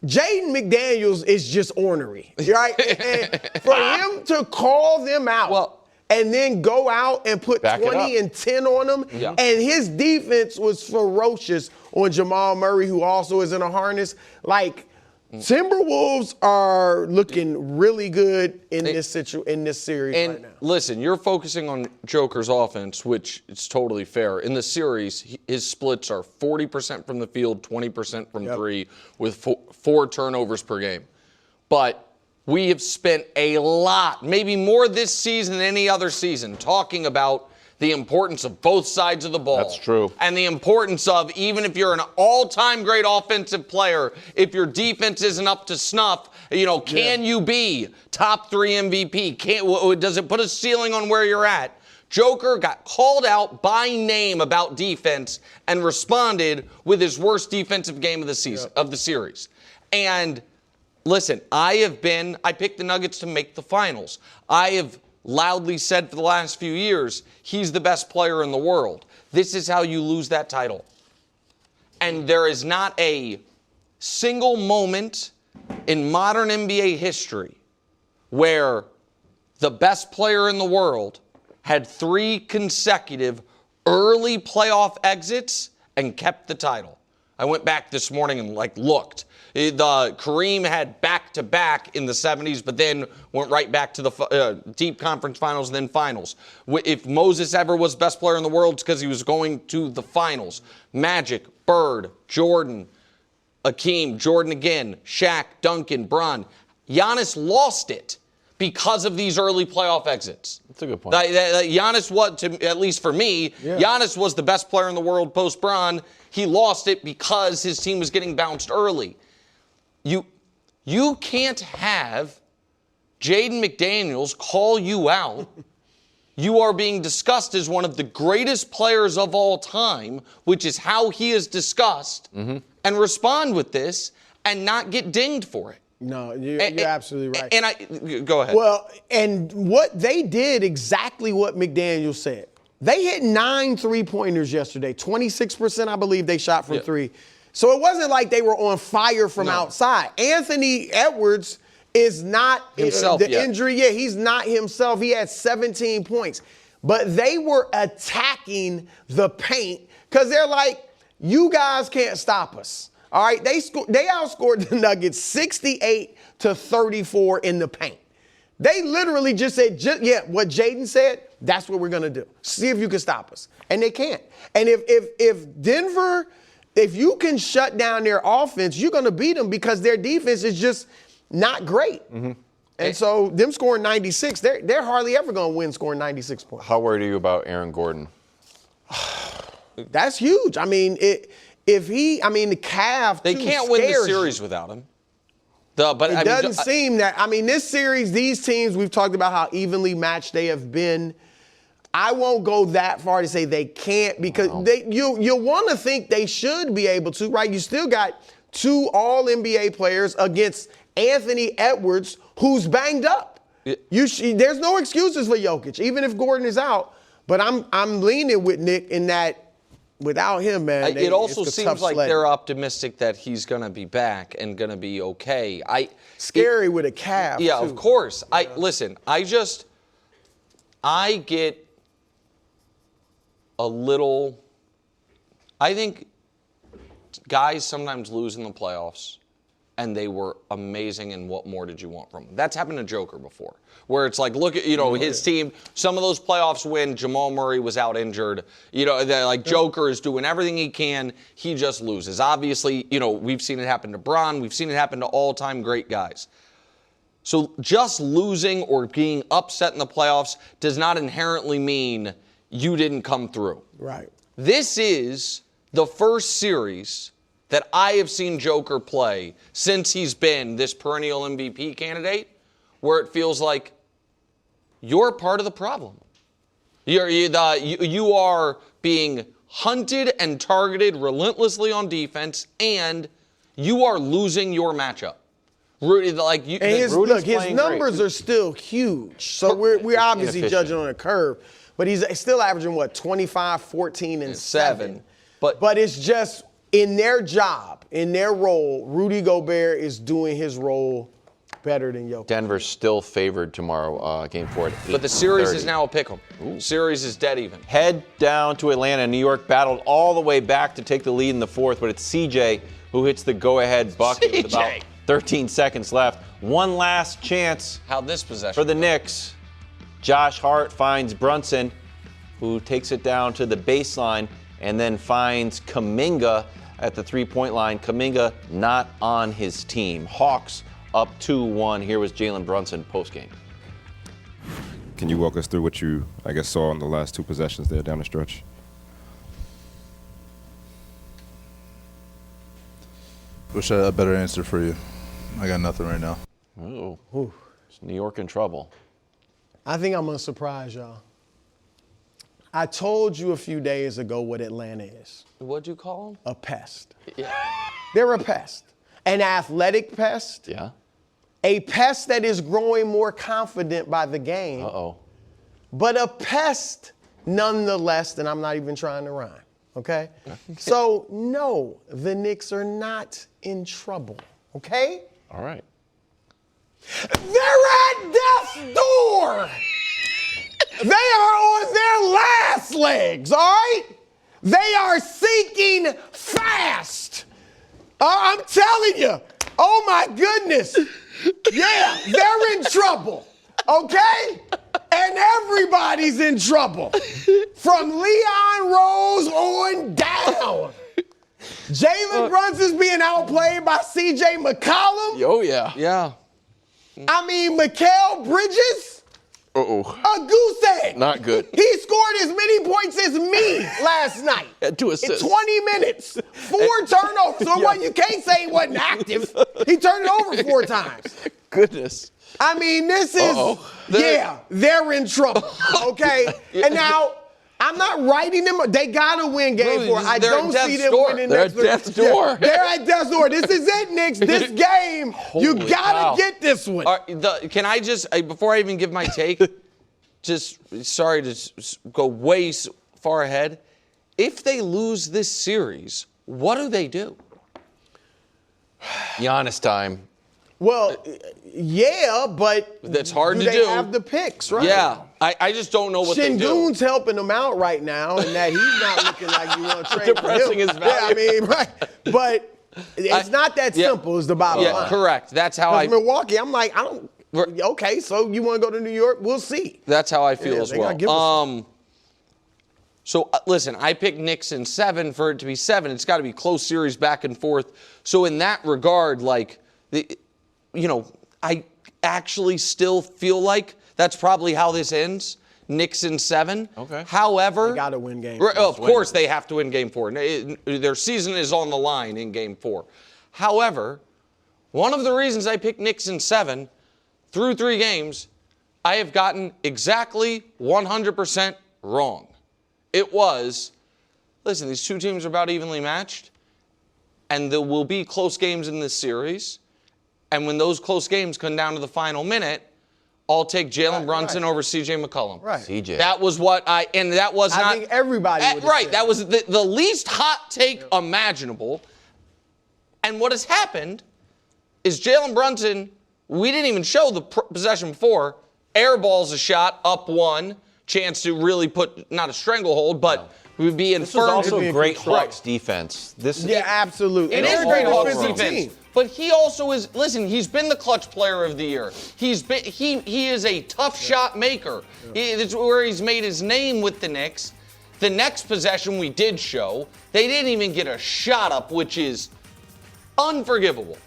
Speaker 2: Jaden McDaniels is just ornery, right? And for him to call them out and then go out and put 20 and 10 on them, and his defense was ferocious on Jamal Murray, who also is in a harness. Like, Timberwolves are looking really good in this series right now.
Speaker 3: Listen, you're focusing on Joker's offense, which is totally fair. In the series, his splits are 40% from the field, 20% from 3, with 4 turnovers per game. But we have spent a lot, maybe more this season than any other season, talking about the importance of both sides of the ball.
Speaker 1: That's true.
Speaker 3: And the importance of, even if you're an all-time great offensive player, if your defense isn't up to snuff, can you be top 3 MVP? Does it put a ceiling on where you're at? Joker got called out by name about defense and responded with his worst defensive game of the season, of the series. And listen, I picked the Nuggets to make the finals. I have loudly said for the last few years, he's the best player in the world. This is how you lose that title. And there is not a single moment in modern NBA history where the best player in the world had 3 consecutive early playoff exits and kept the title. I went back this morning and looked. Kareem had back-to-back in the 70s, but then went right back to the deep conference finals and then finals. If Moses ever was best player in the world, it's because he was going to the finals. Magic, Bird, Jordan, Akeem, Jordan again, Shaq, Duncan, Bron. Giannis lost it because of these early playoff exits.
Speaker 1: That's a good point.
Speaker 3: Giannis was, at least for me, Giannis was the best player in the world post-Bron. He lost it because his team was getting bounced early. You can't have Jaden McDaniels call you out. You are being discussed as one of the greatest players of all time, which is how he is discussed, and respond with this and not get dinged for it.
Speaker 2: No, you're absolutely right.
Speaker 3: And go ahead.
Speaker 2: Well, and what they did exactly what McDaniel said. They hit 9 3-pointers yesterday. 26%, I believe, they shot from 3. So it wasn't like they were on fire from outside. Anthony Edwards is not
Speaker 3: Himself
Speaker 2: the
Speaker 3: yet.
Speaker 2: injury. Yeah, he's not himself. He had 17 points. But they were attacking the paint because they're like, you guys can't stop us. All right, they outscored the Nuggets 68-34 in the paint. They literally just said, what Jaden said, that's what we're going to do. See if you can stop us. And they can't. And if Denver, if you can shut down their offense, you're going to beat them because their defense is just not great. Mm-hmm. And so them scoring 96, they're hardly ever going to win scoring 96 points.
Speaker 1: How worried are you about Aaron Gordon?
Speaker 2: That's huge. I mean, the calf
Speaker 3: They can't win the series without him.
Speaker 2: It doesn't seem that. I mean, this series, these teams, we've talked about how evenly matched they have been. I won't go that far to say they can't because you want to think they should be able to, right? You still got 2 All-NBA players against Anthony Edwards, who's banged up. There's no excuses for Jokic, even if Gordon is out. But I'm leaning with Nick in that without him, man.
Speaker 3: It also seems like they're optimistic that he's going to be back and going to be okay.
Speaker 2: Scary with a calf.
Speaker 3: Yeah,
Speaker 2: too.
Speaker 3: of course. Listen, I get a little. I think guys sometimes lose in the playoffs, and they were amazing, and what more did you want from them? That's happened to Joker before, where it's like, look at, his team, some of those playoffs when Jamal Murray was out injured, Joker is doing everything he can, he just loses. Obviously, we've seen it happen to Bron, we've seen it happen to all-time great guys. So just losing or being upset in the playoffs does not inherently mean you didn't come through.
Speaker 2: Right.
Speaker 3: This is the first series that I have seen Joker play since he's been this perennial MVP candidate, where it feels like you're part of the problem. You are being hunted and targeted relentlessly on defense, and you are losing your matchup.
Speaker 2: His numbers are still huge. So we're obviously judging on a curve. But he's still averaging, 25, 14, and 7. But it's just in their job, in their role, Rudy Gobert is doing his role better than Jokic.
Speaker 1: Denver's still favored tomorrow, game 4 at 8:30.
Speaker 3: But the series is now a pick'em. Series is dead even.
Speaker 1: Head down to Atlanta. New York battled all the way back to take the lead in the 4th, but it's CJ who hits the go-ahead bucket with about 13 seconds left. One last chance
Speaker 3: How'd this possession
Speaker 1: for the Knicks. Josh Hart finds Brunson, who takes it down to the baseline and then finds Kuminga at the three-point line. Kuminga not on his team. Hawks up 2-1. Here was Jalen Brunson postgame.
Speaker 6: Can you walk us through what you, saw in the last 2 possessions there down the stretch?
Speaker 7: Wish I had a better answer for you. I got nothing right now.
Speaker 1: Oh, it's New York in trouble.
Speaker 2: I think I'm going to surprise y'all. I told you a few days ago what Atlanta is.
Speaker 3: What'd you call them?
Speaker 2: A pest.
Speaker 3: Yeah.
Speaker 2: They're a pest. An athletic pest.
Speaker 1: Yeah.
Speaker 2: A pest that is growing more confident by the game.
Speaker 1: Uh-oh.
Speaker 2: But a pest nonetheless, and I'm not even trying to rhyme, okay? So, no, the Knicks are not in trouble, okay?
Speaker 1: All right.
Speaker 2: They're at death's door. They are on their last legs, all right? They are sinking fast. I'm telling you. Oh, my goodness. Yeah, they're in trouble, okay? And everybody's in trouble. From Leon Rose on down. Jalen Brunson's being outplayed by C.J. McCollum.
Speaker 1: Oh, yeah.
Speaker 3: Yeah.
Speaker 2: I mean, Mikal Bridges.
Speaker 1: Uh-oh.
Speaker 2: A goose egg.
Speaker 1: Not good.
Speaker 2: He scored as many points as me last night.
Speaker 1: Had 2 assists.
Speaker 2: In 20 minutes. 4 turnovers. So what, you can't say he wasn't active. He turned it over 4 times.
Speaker 1: Goodness.
Speaker 2: I mean, this is, they're in trouble, okay? And now, I'm not writing them. They got to win game 4. I don't see them winning
Speaker 1: they're
Speaker 2: next week.
Speaker 1: They're at death's door.
Speaker 2: Yeah, they're at death's door. This is it, Knicks. This game, you got to get this one.
Speaker 3: Can I just, before I even give my take, sorry to go way far ahead. If they lose this series, what do they do?
Speaker 1: Giannis time.
Speaker 2: Well, yeah, but
Speaker 3: That's hard
Speaker 2: do
Speaker 3: to
Speaker 2: they
Speaker 3: do.
Speaker 2: have the picks, right?
Speaker 3: Yeah, I just don't know what they do.
Speaker 2: Shingun's helping him out right now, and that he's not looking like you want to trade
Speaker 1: Depressing
Speaker 2: him.
Speaker 1: his value.
Speaker 2: Yeah, I mean, right. But it's not that simple is the bottom
Speaker 3: Yeah,
Speaker 2: line.
Speaker 3: correct. That's how I.
Speaker 2: Milwaukee, I'm like, I don't. Okay, so you want to go to New York? We'll see.
Speaker 3: That's how I feel
Speaker 2: Yeah,
Speaker 3: as
Speaker 2: they gotta give
Speaker 3: well.
Speaker 2: us
Speaker 3: So listen, I picked Knicks in 7 for it to be 7. It's got to be close series back and forth. So in that regard, like, I actually still feel like that's probably how this ends. Knicks in 7.
Speaker 1: Okay.
Speaker 3: However,
Speaker 2: They got to win game.
Speaker 3: Of course, they have to win Game 4. Their season is on the line in Game 4. However, one of the reasons I picked Knicks in 7 through 3 games, I have gotten exactly 100% wrong. It was, listen, these two teams are about evenly matched, and there will be close games in this series. And when those close games come down to the final minute, I'll take Jalen Brunson over C.J. McCollum.
Speaker 2: Right.
Speaker 1: CJ.
Speaker 3: That was what I
Speaker 2: think everybody would have
Speaker 3: right.
Speaker 2: said.
Speaker 3: That was the least hot take imaginable. And what has happened is Jalen Brunson, we didn't even show the possession before, airballs a shot, up 1, chance to really put, not a stranglehold, but would be in
Speaker 1: This was
Speaker 3: firm.
Speaker 1: also great
Speaker 3: Right.
Speaker 1: Hawks defense. This
Speaker 2: Yeah, absolutely.
Speaker 3: It
Speaker 2: And
Speaker 3: is
Speaker 2: they're a
Speaker 3: great Hawks
Speaker 2: defensive
Speaker 3: defense.
Speaker 2: team.
Speaker 3: But he also is, listen, he's been the clutch player of the year. He is a tough shot maker. It's where he's made his name with the Knicks. The next possession we did show, they didn't even get a shot up, which is unforgivable.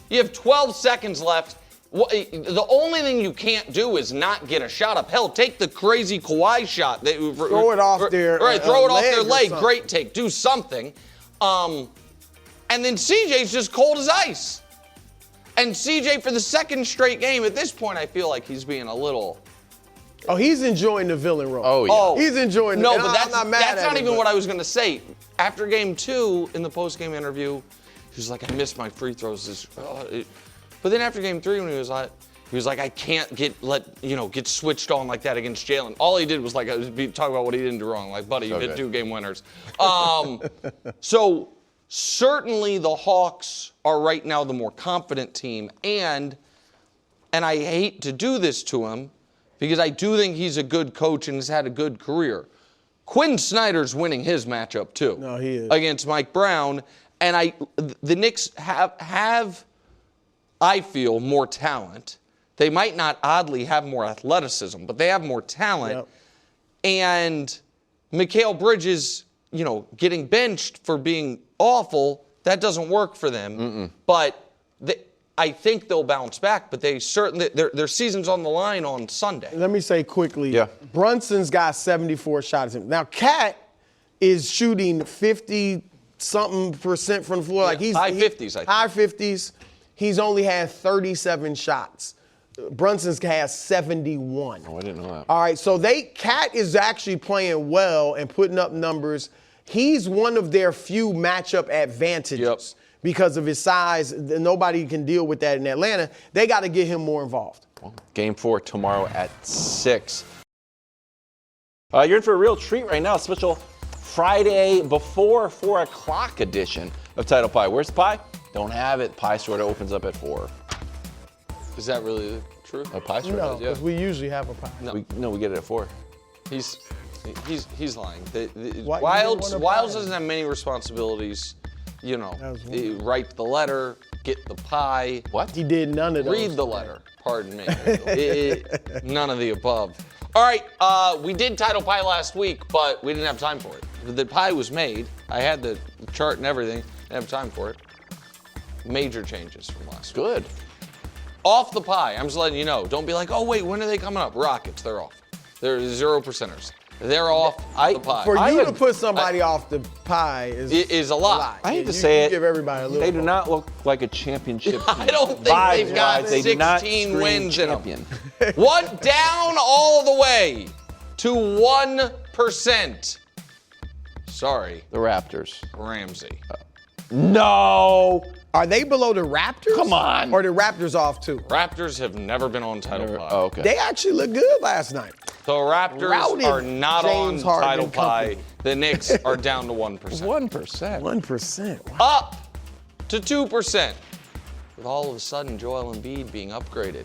Speaker 3: You have 12 seconds left. The only thing you can't do is not get a shot up. Hell, take the crazy Kawhi shot.
Speaker 2: Throw it off their
Speaker 3: right, throw it off their
Speaker 2: or
Speaker 3: leg.
Speaker 2: something.
Speaker 3: Great take. Do something. And then CJ's just cold as ice. And CJ for the second straight game, at this point, I feel like he's being a little.
Speaker 2: Oh, he's enjoying the villain role.
Speaker 1: Oh, yeah.
Speaker 3: Oh,
Speaker 2: He's enjoying it.
Speaker 3: No,
Speaker 2: And
Speaker 3: but
Speaker 2: I'm not mad
Speaker 3: that's
Speaker 2: at
Speaker 3: not
Speaker 2: him,
Speaker 3: even
Speaker 2: but-
Speaker 3: what I was going to say. After game 2, in the post-game interview, he was like, I missed my free throws. But then after game 3, when he was like, I can't get switched on like that against Jalen. All he did was talk about what he didn't do wrong. Like, buddy, you hit 2 game winners. So certainly the Hawks are right now the more confident team, and I hate to do this to him because I do think he's a good coach and has had a good career. Quinn Snyder's winning his matchup too.
Speaker 2: No, he is.
Speaker 3: Against Mike Brown, and the Knicks have I feel more talent. They might not oddly have more athleticism, but they have more talent.
Speaker 2: Yep.
Speaker 3: And Mikal Bridges, getting benched for being awful, that doesn't work for them. But I think they'll bounce back, but they certainly their season's on the line on Sunday.
Speaker 2: Let me say quickly,
Speaker 1: Yeah.
Speaker 2: Brunson's got 74 shots. Now, Cat is shooting 50-something% from the floor. Like he's
Speaker 3: high 50s, I think.
Speaker 2: High 50s. He's only had 37 shots. Brunson's has 71.
Speaker 1: Oh, I didn't know that.
Speaker 2: All right, so Cat is actually playing well and putting up numbers. He's one of their few matchup advantages.
Speaker 3: Yep.
Speaker 2: Because of his size. Nobody can deal with that in Atlanta. They got to get him more involved.
Speaker 1: Game 4 tomorrow at 6. You're in for a real treat right now. Special Friday before 4 o'clock edition of Title Pie. Where's the pie? Don't have it. Pie sort of opens up at 4.
Speaker 3: Is that really true?
Speaker 1: A pie sort
Speaker 2: No,
Speaker 1: of does,
Speaker 2: because we usually have a pie.
Speaker 3: No.
Speaker 1: we get it at 4.
Speaker 3: He's lying.
Speaker 2: What?
Speaker 3: Wilds
Speaker 2: You didn't want a pie?
Speaker 3: doesn't have many responsibilities.
Speaker 2: was one.
Speaker 3: Write the letter, get the pie.
Speaker 1: What?
Speaker 2: He did none of those.
Speaker 3: Read the letter. Pardon me. None of the above. All right, we did Title Pie last week, but we didn't have time for it. The pie was made. I had the chart and everything. Didn't have time for it. Major changes from last week.
Speaker 1: Good.
Speaker 3: Off the pie. I'm just letting you know. Don't be like, oh, wait, when are they coming up? Rockets, they're off. They're 0%ers. They're off the pie.
Speaker 2: For
Speaker 1: I
Speaker 2: you
Speaker 1: would-
Speaker 2: to put somebody off the pie is
Speaker 3: a lot.
Speaker 1: I hate to
Speaker 2: You
Speaker 1: say it.
Speaker 2: Give everybody a little.
Speaker 1: They do not look like a championship team.
Speaker 3: I don't think they've got
Speaker 1: Vibes-wise, they do not
Speaker 3: 16
Speaker 1: scream
Speaker 3: wins in them.
Speaker 1: champion.
Speaker 3: What down all the way to 1%? Sorry,
Speaker 1: The Raptors.
Speaker 3: Ramsey.
Speaker 1: No.
Speaker 2: Are they below the Raptors?
Speaker 1: Come on.
Speaker 2: Or the Raptors off too?
Speaker 3: Raptors have never been on Title Pie.
Speaker 1: Oh, okay.
Speaker 2: They actually look good last night.
Speaker 3: The Raptors
Speaker 2: Routed
Speaker 3: are not
Speaker 2: James
Speaker 3: on
Speaker 2: Harden
Speaker 3: Title
Speaker 2: and
Speaker 3: Pie.
Speaker 2: company.
Speaker 3: The Knicks are down to 1%.
Speaker 1: 1%.
Speaker 2: 1%. Wow.
Speaker 3: Up to 2%. with all of a sudden Joel Embiid being upgraded.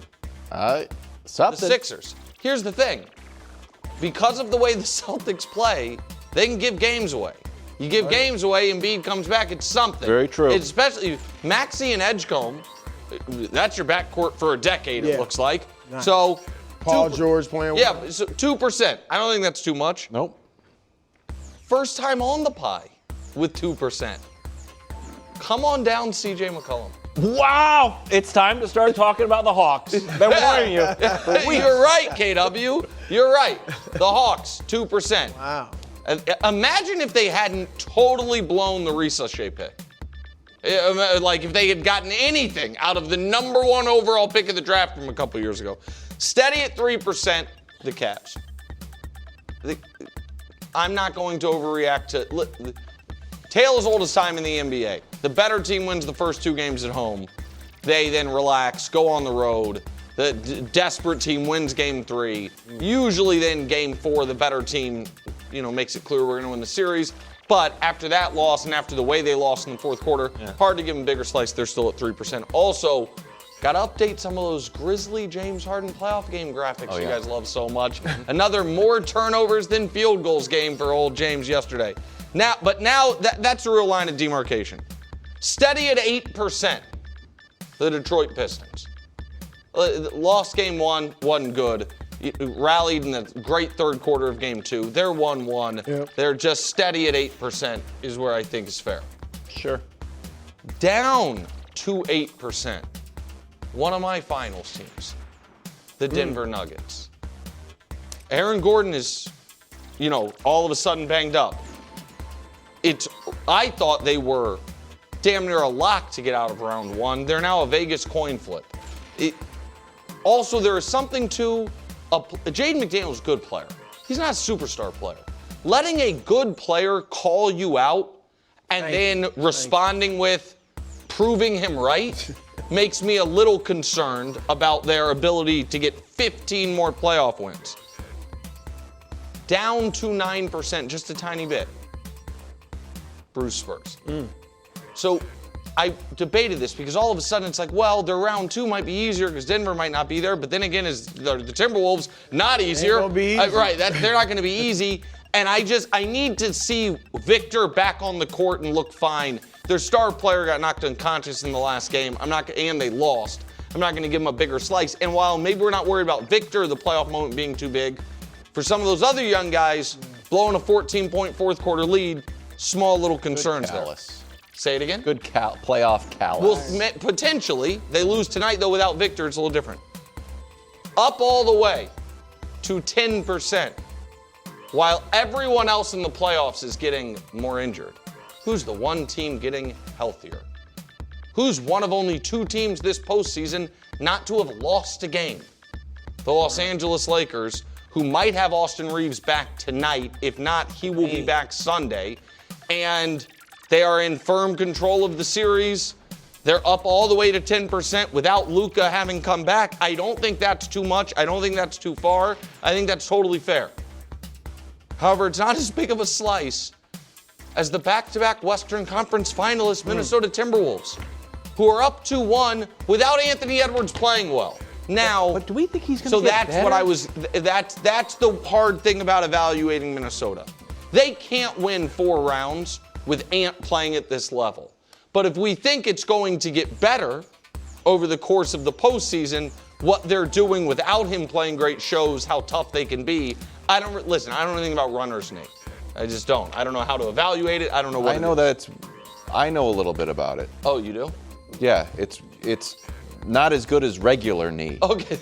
Speaker 3: The
Speaker 1: Something.
Speaker 3: Sixers. Here's the thing. Because of the way the Celtics play, they can give games away. You give games away, Embiid comes back, it's something.
Speaker 1: Very true.
Speaker 3: It's especially Maxey and Edgecombe, that's your backcourt for a decade, it looks like.
Speaker 2: Nice.
Speaker 3: So
Speaker 2: Paul George playing well.
Speaker 3: Yeah, so 2%. I don't think that's too much.
Speaker 1: Nope.
Speaker 3: First time on the pie with 2%. Come on down, CJ McCollum.
Speaker 1: Wow! It's time to start talking about the Hawks. Been warning you.
Speaker 3: You're right, KW. You're right. The Hawks, 2%.
Speaker 2: Wow.
Speaker 3: Imagine if they hadn't totally blown the Reese pick. Like if they had gotten anything out of the number 1 overall pick of the draft from a couple years ago. Steady at 3%, the Cavs. I'm not going to overreact to. Tale as old as time in the NBA. The better team wins the first 2 games at home. They then relax, go on the road. The desperate team wins game 3. Usually then game 4, the better team, makes it clear we're going to win the series. But after that loss and after the way they lost in the fourth quarter, hard to give them a bigger slice. They're still at 3%. Also, got to update some of those Grizzly James Harden playoff game graphics you guys love so much. Another more turnovers than field goals game for old James yesterday. Now that's a real line of demarcation. Steady at 8%, the Detroit Pistons. Lost game 1, wasn't good. Rallied in the great third quarter of game 2. They're 1-1. Yep. They're just steady at 8% is where I think is fair.
Speaker 1: Sure.
Speaker 3: Down to 8%. One of my finals teams, the Denver Nuggets. Aaron Gordon is, all of a sudden banged up. I thought they were damn near a lock to get out of round 1. They're now a Vegas coin flip. Also, there is something to Jaden McDaniels, good player. He's not a superstar player. Letting a good player call you out and then responding with proving him right makes me a little concerned about their ability to get 15 more playoff wins. Down to 9%, just a tiny bit. Bruce Spurs. So I debated this because all of a sudden it's like, well, their round 2 might be easier because Denver might not be there, but then again, is the Timberwolves not easier?
Speaker 2: Ain't gonna be easy.
Speaker 3: Right, they're not going to be easy. And I need to see Victor back on the court and look fine. Their star player got knocked unconscious in the last game. And they lost. I'm not going to give them a bigger slice. And while maybe we're not worried about Victor, the playoff moment being too big, for some of those other young guys, blowing a 14-point fourth quarter lead, small little concerns there. Say it again?
Speaker 1: Good playoff callous.
Speaker 3: Well, potentially. They lose tonight, though, without Victor. It's a little different. Up all the way to 10%, while everyone else in the playoffs is getting more injured. Who's the one team getting healthier? Who's one of only 2 teams this postseason not to have lost a game? The Los Angeles Lakers, who might have Austin Reeves back tonight. If not, he will be back Sunday. And they are in firm control of the series. They're up all the way to 10% without Luka having come back. I don't think that's too much. I don't think that's too far. I think that's totally fair. However, it's not as big of a slice as the back-to-back Western Conference finalists, Minnesota Timberwolves, who are up 2-1 without Anthony Edwards playing well. Now,
Speaker 1: but do we think he's going to
Speaker 3: so
Speaker 1: get
Speaker 3: that's
Speaker 1: better?
Speaker 3: what I was. That's the hard thing about evaluating Minnesota. They can't win 4 rounds with Ant playing at this level. But if we think it's going to get better over the course of the postseason, what they're doing without him playing great shows how tough they can be. I don't know anything about runners, Nate. I just don't. I don't know how to evaluate it. I don't know what
Speaker 1: I know a little bit about it.
Speaker 3: Oh, you do?
Speaker 1: Yeah, it's not as good as regular knee.
Speaker 3: Okay.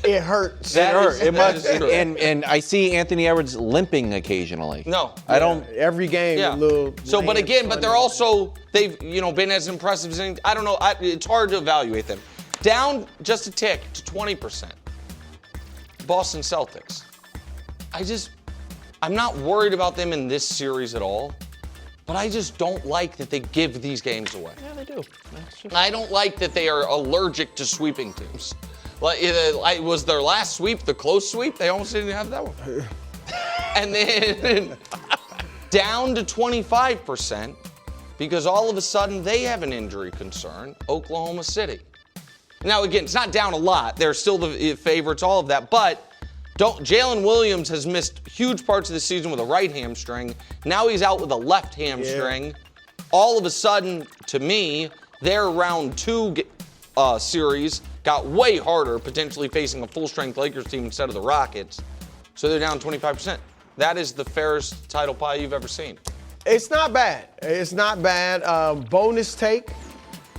Speaker 2: It hurts.
Speaker 1: It must.
Speaker 3: that is true.
Speaker 1: And I see Anthony Edwards limping occasionally.
Speaker 3: No.
Speaker 1: I don't.
Speaker 2: Every game,
Speaker 3: Yeah.
Speaker 2: a little.
Speaker 3: So, but
Speaker 2: hands
Speaker 3: again, but
Speaker 2: funny.
Speaker 3: they're also, they've, been as impressive as anything. I don't know. It's hard to evaluate them. Down just a tick to 20%. Boston Celtics. I'm not worried about them in this series at all, but I just don't like that they give these games away.
Speaker 1: Yeah, they do.
Speaker 3: I don't like that they are allergic to sweeping teams. Like, was their last sweep the close sweep? They almost didn't have that one. And then down to 25%, because all of a sudden they have an injury concern, Oklahoma City. Now, again, it's not down a lot. They're still the favorites, all of that. But Jalen Williams has missed huge parts of the season with a right hamstring. Now he's out with a left hamstring. Yeah. All of a sudden, to me, their round 2 series got way harder, potentially facing a full-strength Lakers team instead of the Rockets. So they're down 25%. That is the fairest title pie you've ever seen.
Speaker 2: It's not bad. It's not bad. Bonus take.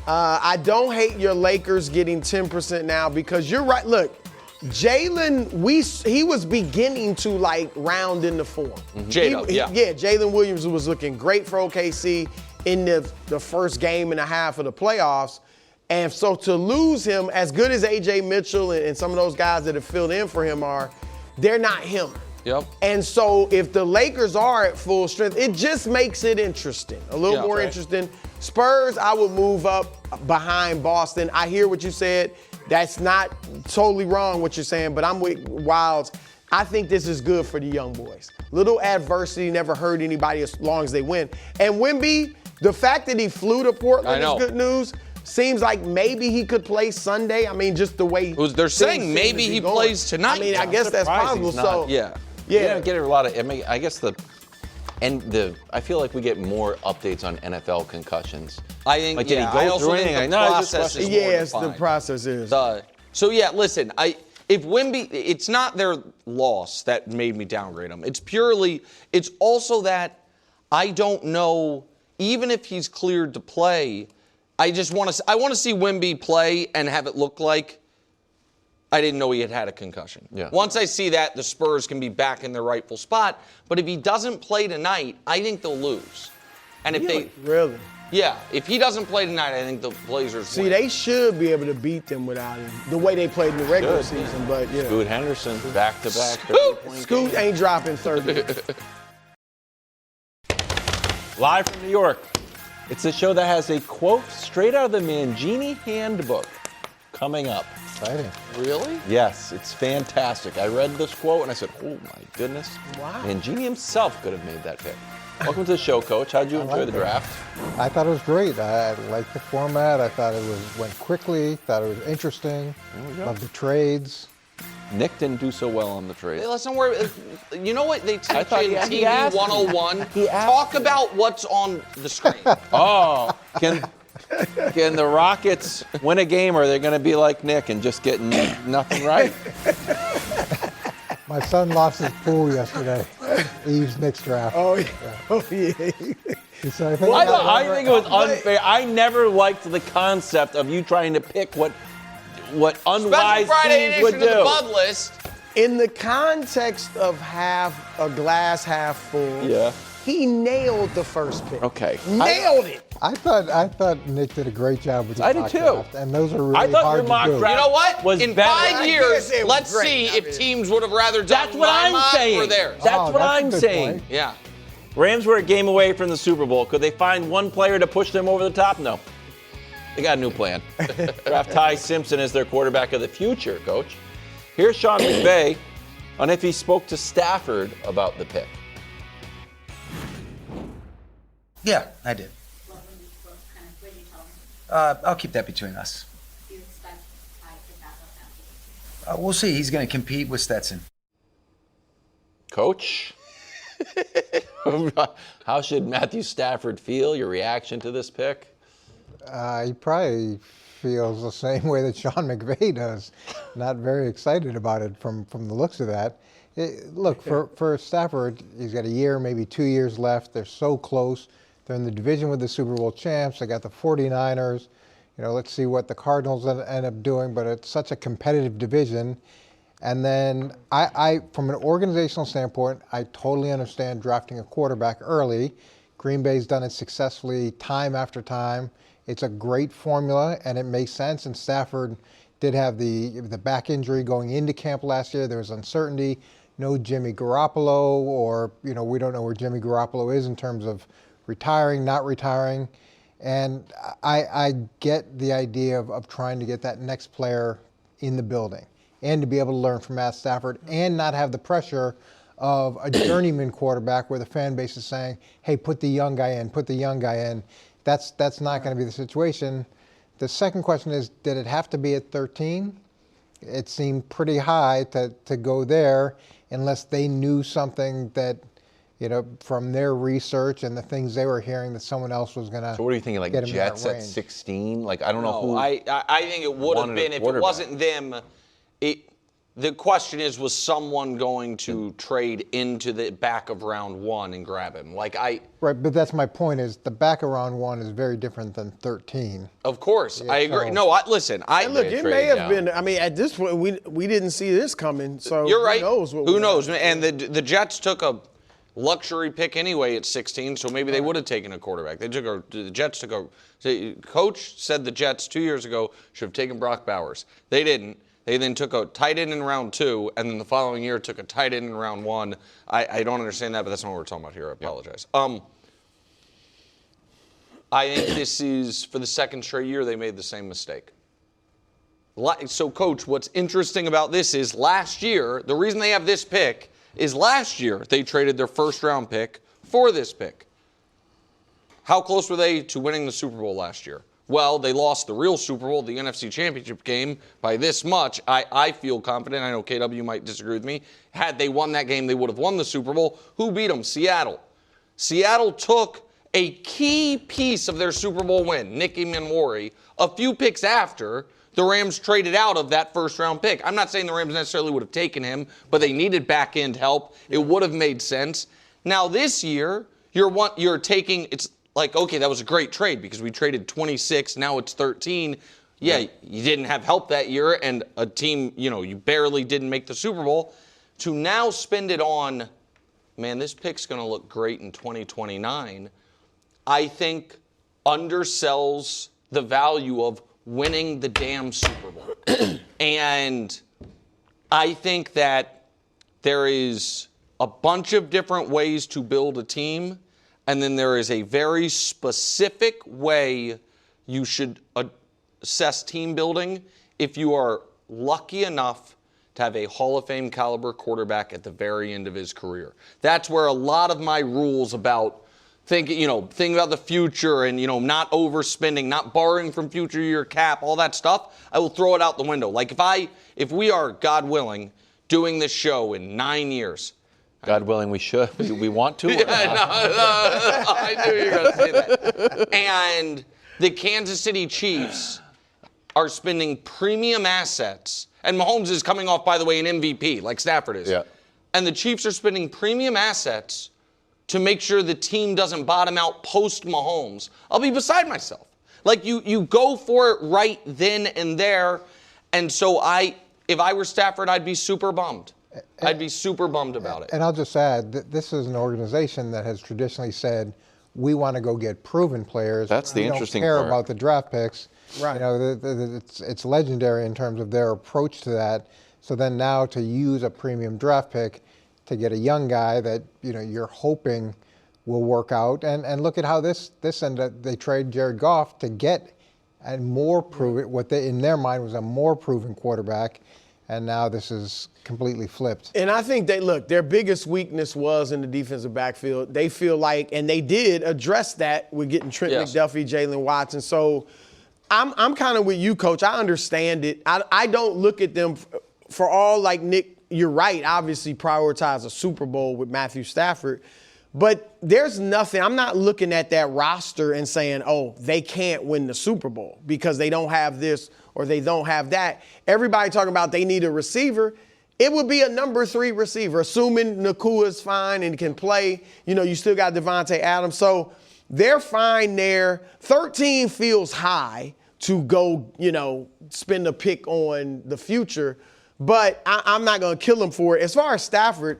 Speaker 2: I don't hate your Lakers getting 10% now because you're right. Look, Jalen, he was beginning to like round into form.
Speaker 3: Yeah,
Speaker 2: Jalen Williams was looking great for OKC in the first game and a half of the playoffs. And so to lose him, as good as A.J. Mitchell and some of those guys that have filled in for him are, they're not him.
Speaker 3: Yep.
Speaker 2: And so if the Lakers are at full strength, it just makes it interesting, a little more interesting. Spurs, I would move up behind Boston. I hear what you said. That's not totally wrong what you're saying, but I'm with Wilds. I think this is good for the young boys. Little adversity never hurt anybody as long as they win. And Wemby, the fact that he flew to Portland is good news. Seems like maybe he could play Sunday. I mean, just the way
Speaker 3: they're saying maybe he plays tonight.
Speaker 2: I mean, I guess that's possible. So
Speaker 1: yeah. You don't get a lot of. I mean, I guess I feel like we get more updates on NFL concussions.
Speaker 3: I think.
Speaker 1: Like, did he go through anything?
Speaker 3: The process is more defined.
Speaker 2: The process is.
Speaker 3: So yeah, listen. If Wemby, it's not their loss that made me downgrade him. It's also that I don't know. Even if he's cleared to play, I want to see Wemby play and have it look like I didn't know he had a concussion.
Speaker 1: Yeah.
Speaker 3: Once I see that, the Spurs can be back in their rightful spot. But if he doesn't play tonight, I think they'll lose. And if
Speaker 2: Really?
Speaker 3: Yeah, if he doesn't play tonight, I think the Blazers
Speaker 2: See,
Speaker 3: win.
Speaker 2: they should be able to beat them without him, the way they played in the regular season. But yeah.
Speaker 1: Scoot Henderson, back-to-back.
Speaker 2: Scoot ain't dropping 30.
Speaker 1: Live from New York. It's a show that has a quote straight out of the Mangini Handbook coming up.
Speaker 8: Exciting.
Speaker 3: Really?
Speaker 1: Yes, it's fantastic. I read this quote and I said, oh my goodness.
Speaker 2: Wow.
Speaker 1: Mangini himself could have made that pick. Welcome to the show, Coach. How'd you enjoy the draft?
Speaker 8: I thought it was great. I liked the format. I thought it went quickly. Thought it was interesting. Loved the trades.
Speaker 1: Nick didn't do so well on the trade.
Speaker 3: Hey, let's not worry. You know what they teach in TV
Speaker 1: asked me.
Speaker 3: 101? Talk about what's on the screen.
Speaker 1: Oh, can the Rockets win a game, or are they going to be like Nick and just get nothing right?
Speaker 8: My son lost his pool yesterday. Eve's Knicks draft.
Speaker 2: Oh, yeah. Oh, yeah.
Speaker 8: He said,
Speaker 1: I think it was unfair. I never liked the concept of you trying to pick what unwise
Speaker 3: Special Friday
Speaker 1: teams would
Speaker 3: edition of the
Speaker 1: do.
Speaker 3: Bud List.
Speaker 2: In the context of a glass half full, he nailed the first pick.
Speaker 1: Okay.
Speaker 2: Nailed it.
Speaker 8: I thought Nick did a great job with his
Speaker 1: I did
Speaker 8: mock
Speaker 1: too.
Speaker 8: draft, and those are really
Speaker 1: I thought
Speaker 8: hard
Speaker 1: your mock
Speaker 8: to do.
Speaker 1: draft
Speaker 3: You know what?
Speaker 1: was
Speaker 3: In
Speaker 1: better.
Speaker 3: 5 years,
Speaker 2: it was
Speaker 3: let's
Speaker 2: great.
Speaker 3: see
Speaker 2: I
Speaker 3: if
Speaker 2: mean-
Speaker 3: teams would have rather done
Speaker 1: That's what
Speaker 3: my
Speaker 1: I'm
Speaker 3: mock
Speaker 1: saying.
Speaker 3: or theirs.
Speaker 1: That's
Speaker 8: Oh,
Speaker 1: what
Speaker 8: that's a
Speaker 1: I'm
Speaker 8: good
Speaker 1: saying.
Speaker 8: point.
Speaker 3: Yeah.
Speaker 1: Rams were a game away from the Super Bowl. Could they find one player to push them over the top? No. They got a new plan. Draft Ty Simpson as their quarterback of the future, Coach. Here's Sean McVay on if he spoke to Stafford about the pick.
Speaker 4: Yeah, I did.
Speaker 9: What when you spoke, kind of, what did you tell him?
Speaker 4: I'll keep that between us.
Speaker 9: Do you expect Ty to back up that?
Speaker 4: We'll see. He's going to compete with Stetson.
Speaker 1: Coach? How should Matthew Stafford feel? Your reaction to this pick?
Speaker 8: He probably feels the same way that Sean McVay does. Not very excited about it from the looks of that. Look, for Stafford, he's got a year, maybe 2 years left. They're so close. They're in the division with the Super Bowl champs. They got the 49ers. Let's see what the Cardinals end up doing, but it's such a competitive division. And then I from an organizational standpoint, I totally understand drafting a quarterback early. Green Bay's done it successfully time after time. It's a great formula, and it makes sense. And Stafford did have the back injury going into camp last year. There was uncertainty. No Jimmy Garoppolo, or we don't know where Jimmy Garoppolo is in terms of retiring, not retiring. And I get the idea of trying to get that next player in the building and to be able to learn from Matt Stafford and not have the pressure of a journeyman quarterback where the fan base is saying, hey, put the young guy in, put the young guy in. That's not going to be the situation. The second question is, did it have to be at 13? It seemed pretty high to go there unless they knew something that, from their research and the things they were hearing that someone else was going to.
Speaker 1: So what are you thinking, like
Speaker 8: get him in that
Speaker 1: Jets at
Speaker 8: range.
Speaker 1: 16? Like, I don't know who.
Speaker 3: I think it would have
Speaker 1: wanted a
Speaker 3: been if it
Speaker 1: quarterback.
Speaker 3: wasn't them. The question is, was someone going to trade into the back of round 1 and grab him?
Speaker 8: Right, but that's my point is the back of round 1 is very different than 13.
Speaker 3: Of course,
Speaker 8: Yeah,
Speaker 3: I agree.
Speaker 8: so-
Speaker 3: No, listen,
Speaker 2: Look, it may have been. I mean, at this point, we didn't see this coming. So
Speaker 3: You're right.
Speaker 2: Who knows?
Speaker 3: Who knows? And the Jets took a luxury pick anyway at 16, so maybe they would have taken a quarterback. The Jets took a. Coach said the Jets 2 years ago should have taken Brock Bowers. They didn't. They then took a tight end in round 2, and then the following year took a tight end in round 1. I don't understand that, but that's not what we're talking about here. I apologize. I think this is, for the second straight year, they made the same mistake. So, Coach, what's interesting about this is last year, the reason they have this pick is last year they traded their first-round pick for this pick. How close were they to winning the Super Bowl last year? Well, they lost the real Super Bowl, the NFC Championship game, by this much. I feel confident. I know KW might disagree with me. Had they won that game, they would have won the Super Bowl. Who beat them? Seattle. Seattle took a key piece of their Super Bowl win, Nicky Manwari, a few picks after the Rams traded out of that first-round pick. I'm not saying the Rams necessarily would have taken him, but they needed back-end help. It would have made sense. Now, this year, you're taking – it's like, okay, that was a great trade because we traded 26, now it's 13. Yeah, you didn't have help that year, and a team, you barely didn't make the Super Bowl. To now spend it on, man, this pick's going to look great in 2029, I think undersells the value of winning the damn Super Bowl. And I think that there is a bunch of different ways to build a team, and then there is a very specific way you should assess team building if you are lucky enough to have a Hall of Fame caliber quarterback at the very end of his career. That's where a lot of my rules about thinking about the future and, not overspending, not borrowing from future year cap, all that stuff, I will throw it out the window. Like if we are, God willing, doing this show in 9 years.
Speaker 1: God willing, we should. We want to.
Speaker 3: No, I knew you were going to say that. And the Kansas City Chiefs are spending premium assets. And Mahomes is coming off, by the way, an MVP, like Stafford is.
Speaker 1: Yeah.
Speaker 3: And the Chiefs are spending premium assets to make sure the team doesn't bottom out post-Mahomes. I'll be beside myself. Like, you go for it right then and there. And so if I were Stafford, I'd be super bummed. I'd be super bummed about it.
Speaker 8: And I'll just add that this is an organization that has traditionally said, we want to go get proven players.
Speaker 1: That's the interesting
Speaker 8: part. We don't care
Speaker 1: part.
Speaker 8: about the draft picks.
Speaker 2: Right.
Speaker 8: It's legendary in terms of their approach to that. So then now to use a premium draft pick to get a young guy that you're hoping will work out, and look at how this ended. They trade Jared Goff to get a more proven, what they in their mind was a more proven quarterback, and now this is completely flipped.
Speaker 2: And I think their biggest weakness was in the defensive backfield. They feel like, and they did address that with getting Trent McDuffie, Jalen Watson. So I'm kind of with you, Coach. I understand it. I don't look at them for all, like Nick, you're right, obviously prioritize a Super Bowl with Matthew Stafford. But there's nothing, I'm not looking at that roster and saying, oh, they can't win the Super Bowl because they don't have this or they don't have that. Everybody talking about they need a receiver. It would be a number 3 receiver, assuming Nakua is fine and can play. You still got Devontae Adams. So they're fine there. 13 feels high to go, spend a pick on the future. But I'm not going to kill him for it. As far as Stafford,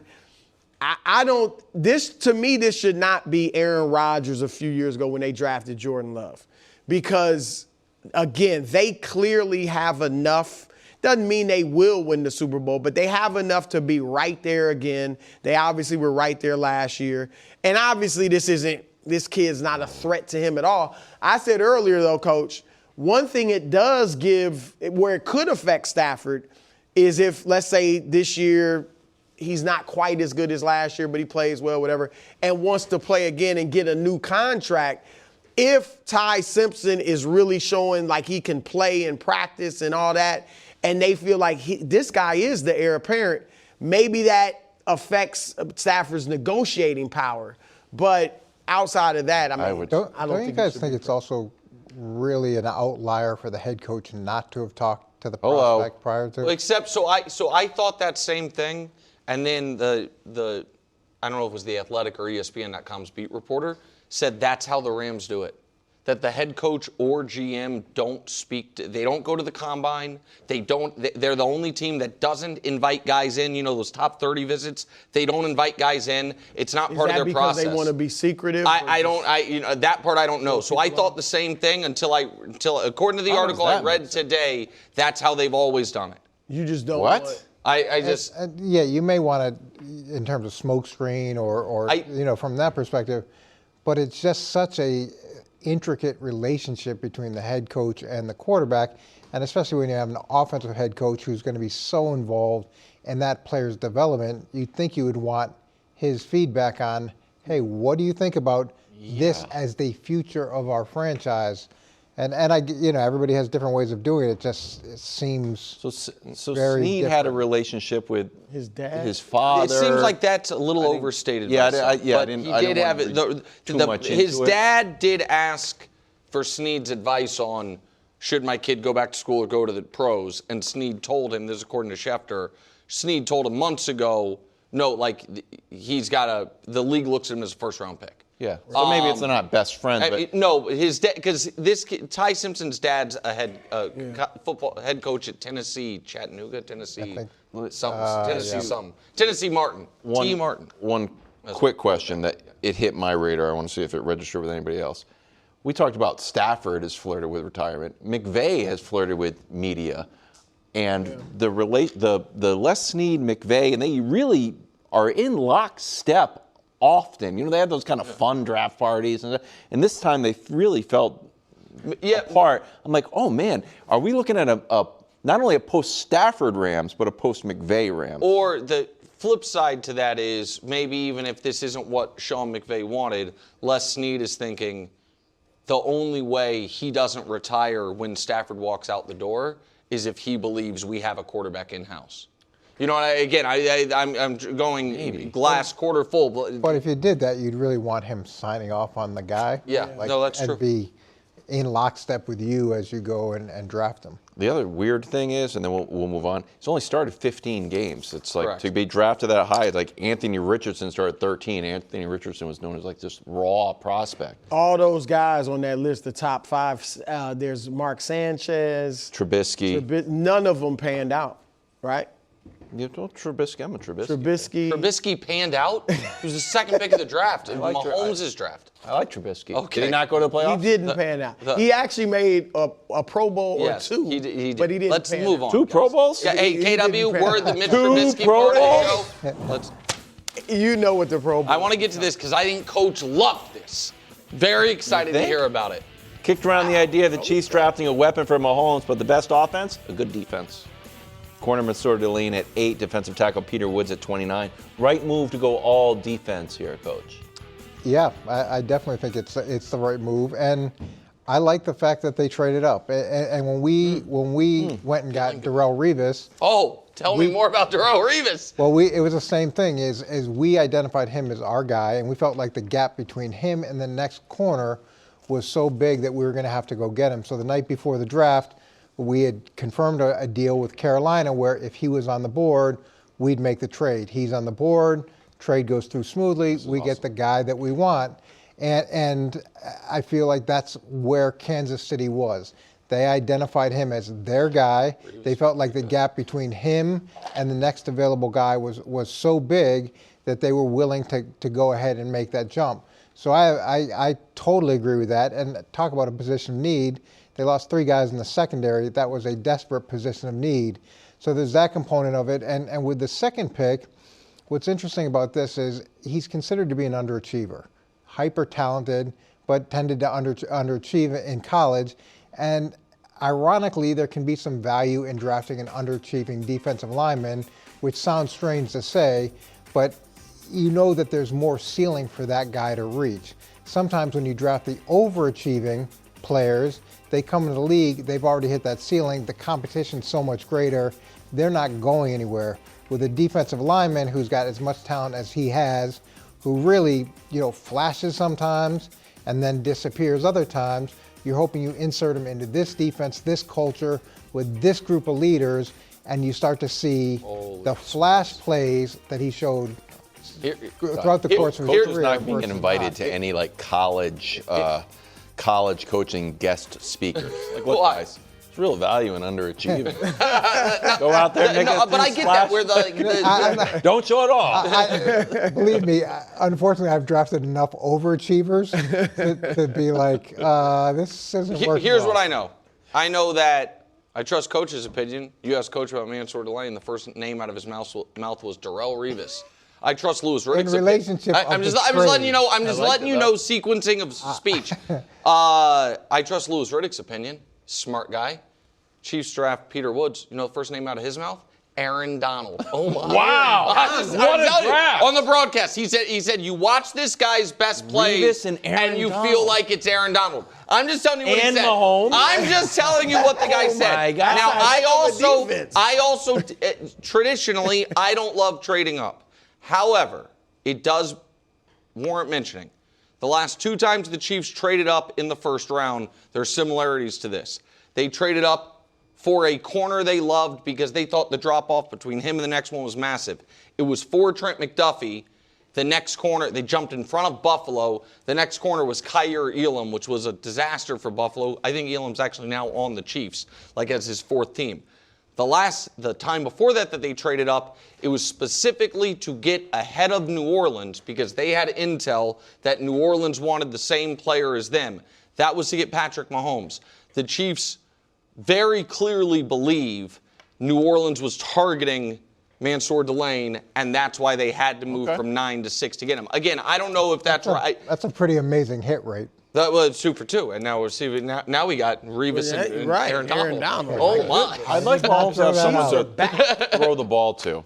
Speaker 2: to me, this should not be Aaron Rodgers a few years ago when they drafted Jordan Love. Because, again, they clearly have enough. Doesn't mean they will win the Super Bowl, but they have enough to be right there again. They obviously were right there last year. And obviously this kid's not a threat to him at all. I said earlier, though, Coach, one thing it does give, where it could affect Stafford, is if, let's say, this year he's not quite as good as last year, but he plays well, whatever, and wants to play again and get a new contract. If Ty Simpson is really showing like he can play and practice and all that, and they feel like this guy is the heir apparent, maybe that affects Stafford's negotiating power. But outside of that, I mean,
Speaker 8: don't you guys think it's also really an outlier for the head coach not to have talked to the prospect prior to?
Speaker 3: Except, so I thought that same thing, and then the I don't know if it was the Athletic or ESPN.com's beat reporter said that's how the Rams do it. That the head coach or GM don't they don't go to the combine. They're the only team that doesn't invite guys in, those top 30 visits. They don't invite guys in. It's not part of their process.
Speaker 2: Because they want to be secretive?
Speaker 3: That part I don't know. So I thought the same thing until according to the article I read today, that's how they've always done it.
Speaker 2: You just don't
Speaker 1: What?
Speaker 2: want
Speaker 8: Yeah, you may want to, in terms of smoke screen or from that perspective, but it's just such a intricate relationship between the head coach and the quarterback, and especially when you have an offensive head coach who's going to be so involved in that player's development, you'd think you would want his feedback on, hey, what do you think about this as the future of our franchise? And everybody has different ways of doing it. It seems
Speaker 1: so
Speaker 8: very
Speaker 1: Snead
Speaker 8: different.
Speaker 1: had a relationship with
Speaker 2: his dad,
Speaker 1: his father.
Speaker 3: It seems like that's a little overstated.
Speaker 1: Yeah,
Speaker 3: but he did have his dad did ask for Snead's advice on should my kid go back to school or go to the pros, and Snead told him, this is according to Schefter, Snead told him months ago, no, the league looks at him as a first-round pick.
Speaker 1: Yeah, so maybe it's not best friends, but
Speaker 3: no, his dad, because this kid, Ty Simpson's dad's a football head coach at Tennessee, Chattanooga, Tennessee, Tennessee Martin, T. Martin.
Speaker 1: One quick question that it hit my radar. I want to see if it registered with anybody else. We talked about Stafford has flirted with retirement. McVay has flirted with media, and the Les Snead, McVay, and they really are in lockstep. Often, they had those kind of fun draft parties, and this time they really felt apart. I'm like, oh man, are we looking at not only a post-Stafford Rams, but a post-McVay Rams?
Speaker 3: Or the flip side to that is maybe even if this isn't what Sean McVay wanted, Les Snead is thinking the only way he doesn't retire when Stafford walks out the door is if he believes we have a quarterback in-house. I'm going glass quarter full.
Speaker 8: But if you did that, you'd really want him signing off on the guy.
Speaker 3: Yeah, that's true.
Speaker 8: And be in lockstep with you as you go and draft him.
Speaker 1: The other weird thing is, and then we'll move on, he's only started 15 games. It's like
Speaker 3: Correct.
Speaker 1: To be drafted that high, like Anthony Richardson started 13. Anthony Richardson was known as this raw prospect.
Speaker 2: all those guys on that list, the top 5. There's Mark Sanchez,
Speaker 1: Trubisky.
Speaker 2: None of them panned out, right?
Speaker 1: Yeah, Trubisky. I'm a Trubisky.
Speaker 3: Trubisky panned out. He was the second pick of the draft in Mahomes' draft.
Speaker 1: I like Trubisky.
Speaker 3: Okay.
Speaker 1: Did he not go to the playoffs?
Speaker 2: He didn't pan out. He actually made a Pro Bowl or two,
Speaker 3: he did.
Speaker 2: but he didn't.
Speaker 3: Let's
Speaker 2: pan
Speaker 3: move
Speaker 2: out.
Speaker 3: on.
Speaker 1: 2 Pro Bowls?
Speaker 3: Yeah, hey,
Speaker 2: He
Speaker 3: KW,
Speaker 2: didn't pan
Speaker 3: we're
Speaker 2: out.
Speaker 3: the Mitch
Speaker 1: 2
Speaker 3: Trubisky
Speaker 1: Pro
Speaker 3: part of the
Speaker 1: Bowls?
Speaker 3: show.
Speaker 2: You know what the Pro Bowl.
Speaker 3: I want to get to this because I think Coach loved this. Very excited to hear about it.
Speaker 1: Kicked around the idea of the Chiefs drafting a weapon for Mahomes, but the best offense, a good defense. Corner Masur Deline at 8, defensive tackle Peter Woods at 29. Right move to go all defense here, Coach.
Speaker 8: Yeah, I definitely think it's the right move, and I like the fact that they traded up. And when we went and got Darrelle Revis.
Speaker 3: Oh, tell me more about Darrelle Revis.
Speaker 8: Well, it was the same thing. Is we identified him as our guy, and we felt like the gap between him and the next corner was so big that we were going to have to go get him. So the night before the draft, we had confirmed a deal with Carolina where if he was on the board, we'd make the trade. He's on the board, trade goes through smoothly, we get the guy that we want. And I feel like that's where Kansas City was. They identified him as their guy. They felt like the gap between him and the next available guy was so big that they were willing to go ahead and make that jump. So I totally agree with that. And talk about a position of need. They lost 3 guys in the secondary. That was a desperate position of need. So there's that component of it. And with the second pick, what's interesting about this is he's considered to be an underachiever. Hyper talented, but tended to underachieve in college. And ironically, there can be some value in drafting an underachieving defensive lineman which sounds strange to say, but you know that there's more ceiling for that guy to reach. Sometimes when you draft the overachieving players, they come into the league, they've already hit that ceiling, the competition's so much greater, they're not going anywhere. With a defensive lineman who's got as much talent as he has, who really, flashes sometimes and then disappears other times, you're hoping you insert him into this defense, this culture, with this group of leaders, and you start to see the flash plays that he showed throughout the course of his
Speaker 1: Coach
Speaker 8: career.
Speaker 1: is not being
Speaker 8: versus
Speaker 1: invited
Speaker 8: not.
Speaker 1: to any college coaching guest speakers. Like what
Speaker 3: Why?
Speaker 1: guys? There's real value in underachieving. Go out there, and make
Speaker 3: No,
Speaker 1: a
Speaker 3: but I get that. Where
Speaker 1: don't show it off.
Speaker 8: Believe me, unfortunately, I've drafted enough overachievers to be like, this isn't working.
Speaker 3: Here's
Speaker 8: well.
Speaker 3: what I know. I know that I trust Coach's opinion. You asked Coach about Mansour Delane. The first name out of his mouth was Darrell Revis. I trust Louis Riddick's
Speaker 8: relationship
Speaker 3: I'm
Speaker 8: of
Speaker 3: just
Speaker 8: the
Speaker 3: letting you know. I'm
Speaker 1: I
Speaker 3: just
Speaker 1: like
Speaker 3: letting
Speaker 1: it,
Speaker 3: you
Speaker 1: though.
Speaker 3: know sequencing of speech. I trust Louis Riddick's opinion. Smart guy. Chiefs draft Peter Woods. You know the first name out of his mouth? Aaron Donald. Oh my!
Speaker 1: Wow!
Speaker 3: I'm
Speaker 1: What a
Speaker 3: telling you,
Speaker 1: draft!
Speaker 3: on the broadcast, he said you watch this guy's best plays
Speaker 1: Revis and Aaron
Speaker 3: you
Speaker 1: Donald.
Speaker 3: feel like it's Aaron Donald. I'm just telling you what
Speaker 1: And
Speaker 3: he said.
Speaker 1: Mahomes.
Speaker 3: I'm just telling you what the guy said.
Speaker 1: my God.
Speaker 3: Now
Speaker 2: Defense.
Speaker 3: I also traditionally I don't love trading up. However, it does warrant mentioning. The last 2 times the Chiefs traded up in the first round, there are similarities to this. They traded up for a corner they loved because they thought the drop-off between him and the next one was massive. It was for Trent McDuffie. The next corner, they jumped in front of Buffalo. The next corner was Kyer Elam, which was a disaster for Buffalo. I think Elam's actually now on the Chiefs, like as his 4th team. The time before that they traded up, it was specifically to get ahead of New Orleans because they had intel that New Orleans wanted the same player as them. That was to get Patrick Mahomes. The Chiefs very clearly believe New Orleans was targeting Mansour Delane, and that's why they had to move from 9 to 6 to get him. Again, I don't know if that's right.
Speaker 8: That's a pretty amazing hit rate.
Speaker 3: That was 2 for 2, and now we're seeing. Now we got Revis and
Speaker 2: Right,
Speaker 3: Aaron
Speaker 2: Aaron
Speaker 3: Donald.
Speaker 2: Donald.
Speaker 3: Oh my!
Speaker 1: I'd like Mahomes to have
Speaker 8: Throw that
Speaker 1: someone to throw the ball to.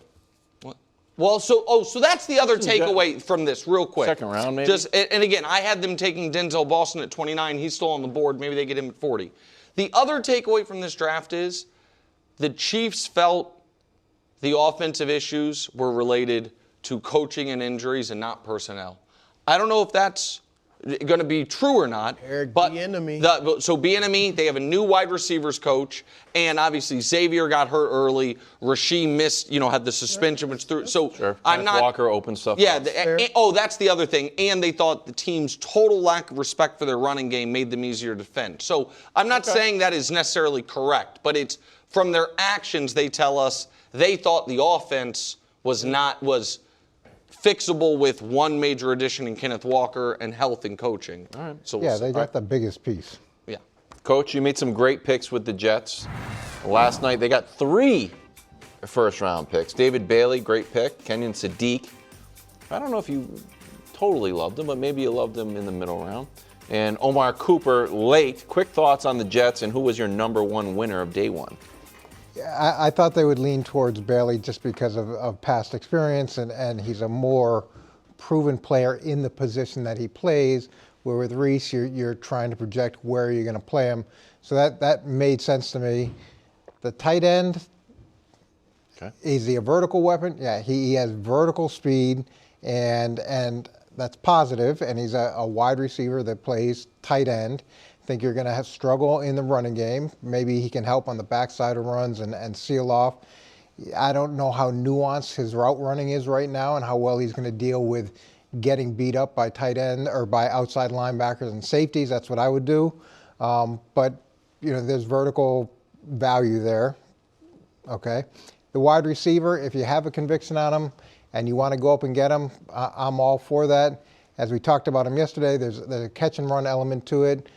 Speaker 3: Well, so that's the other takeaway from this, real quick.
Speaker 1: Second round, maybe?
Speaker 3: And again, I had them taking Denzel Boston at 29. He's still on the board. Maybe they get him at 40. The other takeaway from this draft is the Chiefs felt the offensive issues were related to coaching and injuries and not personnel. I don't know if that's going to be true or not.
Speaker 2: Eric
Speaker 3: but
Speaker 2: Bieniemy.
Speaker 3: So Bieniemy, they have a new wide receivers coach, and obviously Xavier got hurt early. Rasheem missed, had the suspension, which threw. So
Speaker 1: Sure.
Speaker 3: I'm
Speaker 1: Kenneth
Speaker 3: not.
Speaker 1: Walker opened stuff
Speaker 3: Yeah.
Speaker 1: up.
Speaker 3: That's the other thing. And they thought the team's total lack of respect for their running game made them easier to defend. So I'm not saying that is necessarily correct, but it's from their actions. They tell us they thought the offense was fixable with one major addition in Kenneth Walker and health and coaching. All right. So
Speaker 8: Yeah, they got the biggest piece.
Speaker 3: Yeah.
Speaker 1: Coach, you made some great picks with the Jets. Last night they got 3 first-round picks. David Bailey, great pick. Kenyon Sadiq. I don't know if you totally loved him, but maybe you loved him in the middle round. And Omar Cooper, late. Quick thoughts on the Jets and who was your number 1 winner of day 1?
Speaker 8: I thought they would lean towards Bailey just because of past experience, and he's a more proven player in the position that he plays, where with Reese, you're trying to project where you're going to play him. So that made sense to me. The tight end, is he a vertical weapon? Yeah, he has vertical speed, and that's positive, and he's a wide receiver that plays tight end. I think you're going to struggle in the running game. Maybe he can help on the backside of runs and seal off. I don't know how nuanced his route running is right now and how well he's going to deal with getting beat up by tight end or by outside linebackers and safeties. That's what I would do. But, there's vertical value there. Okay. The wide receiver, if you have a conviction on him and you want to go up and get him, I'm all for that. As we talked about him yesterday, there's a catch and run element to it.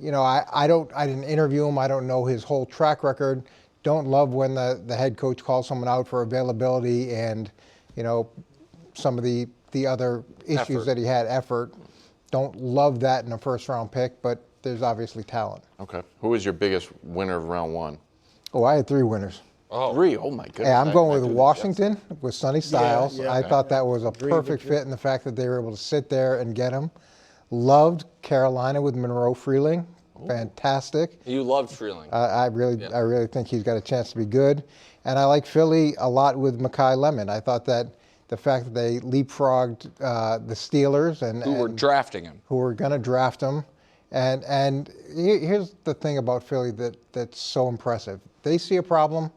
Speaker 8: I didn't interview him. I don't know his whole track record. Don't love when the head coach calls someone out for availability and, some of the other issues that he had, effort. Don't love that in a first-round pick, but there's obviously talent.
Speaker 1: Okay. Who was your biggest winner of round 1?
Speaker 8: Oh, I had 3 winners.
Speaker 1: 3. Oh, my goodness.
Speaker 8: Yeah, I'm going with
Speaker 1: do the
Speaker 8: Washington with Sonny Styles.
Speaker 2: yeah.
Speaker 8: I thought that was a perfect fit in the fact that they were able to sit there and get him. Loved Carolina with Monroe Freeling. Fantastic.
Speaker 3: You loved Freeling.
Speaker 8: I really think he's got a chance to be good. And I like Philly a lot with Makai Lemon. I thought that the fact that they leapfrogged the Steelers and
Speaker 3: who were drafting him.
Speaker 8: who were going to draft him. And here's the thing about Philly that's so impressive. They see a problem,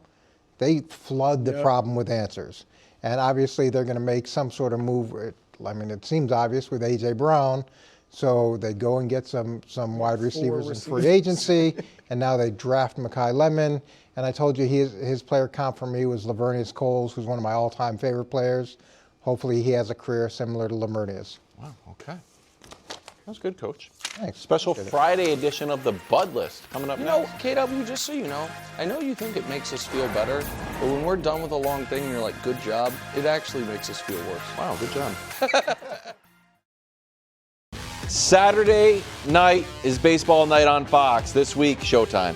Speaker 8: they flood the problem with answers. And obviously they're going to make some sort of move. I mean, it seems obvious with A.J. Brown. So they go and get some wide receivers in free agency, and now they draft Makai Lemon. And I told you his player comp for me was Lavernius Coles, who's one of my all-time favorite players. Hopefully he has a career similar to Lavernius.
Speaker 1: Wow, okay. That was good, Coach.
Speaker 8: Thanks.
Speaker 1: Special Friday edition of the Bud List coming up
Speaker 3: You know,
Speaker 1: next.
Speaker 3: KW, just so you know, I know you think it makes us feel better, but when we're done with a long thing and you're like, good job, it actually makes us feel worse.
Speaker 1: Wow, good job. Saturday night is baseball night on Fox. This week, Showtime.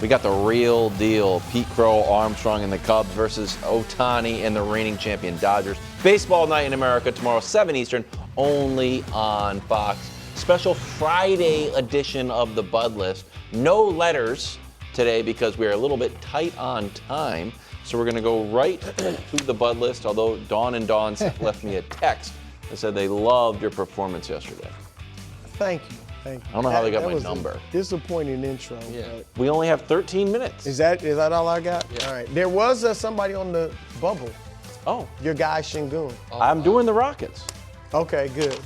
Speaker 1: We got the real deal. Pete Crow, Armstrong, and the Cubs versus Ohtani and the reigning champion Dodgers. Baseball night in America tomorrow, 7 Eastern, only on Fox. Special Friday edition of the Bud List. No letters today because we are a little bit tight on time. So we're going to go right to the Bud List, although Dawn and Dawn left me a text that said they loved your performance yesterday.
Speaker 2: Thank you. Thank you.
Speaker 1: I don't know how they got
Speaker 2: That
Speaker 1: my
Speaker 2: was a
Speaker 1: number.
Speaker 2: Disappointing intro.
Speaker 3: Yeah.
Speaker 2: but-
Speaker 1: We only have 13 minutes.
Speaker 2: Is that all I got? Yeah. All right. There was somebody on the bubble.
Speaker 1: Oh,
Speaker 2: Your guy Shingun.
Speaker 1: I'm doing the Rockets.
Speaker 2: Okay, good.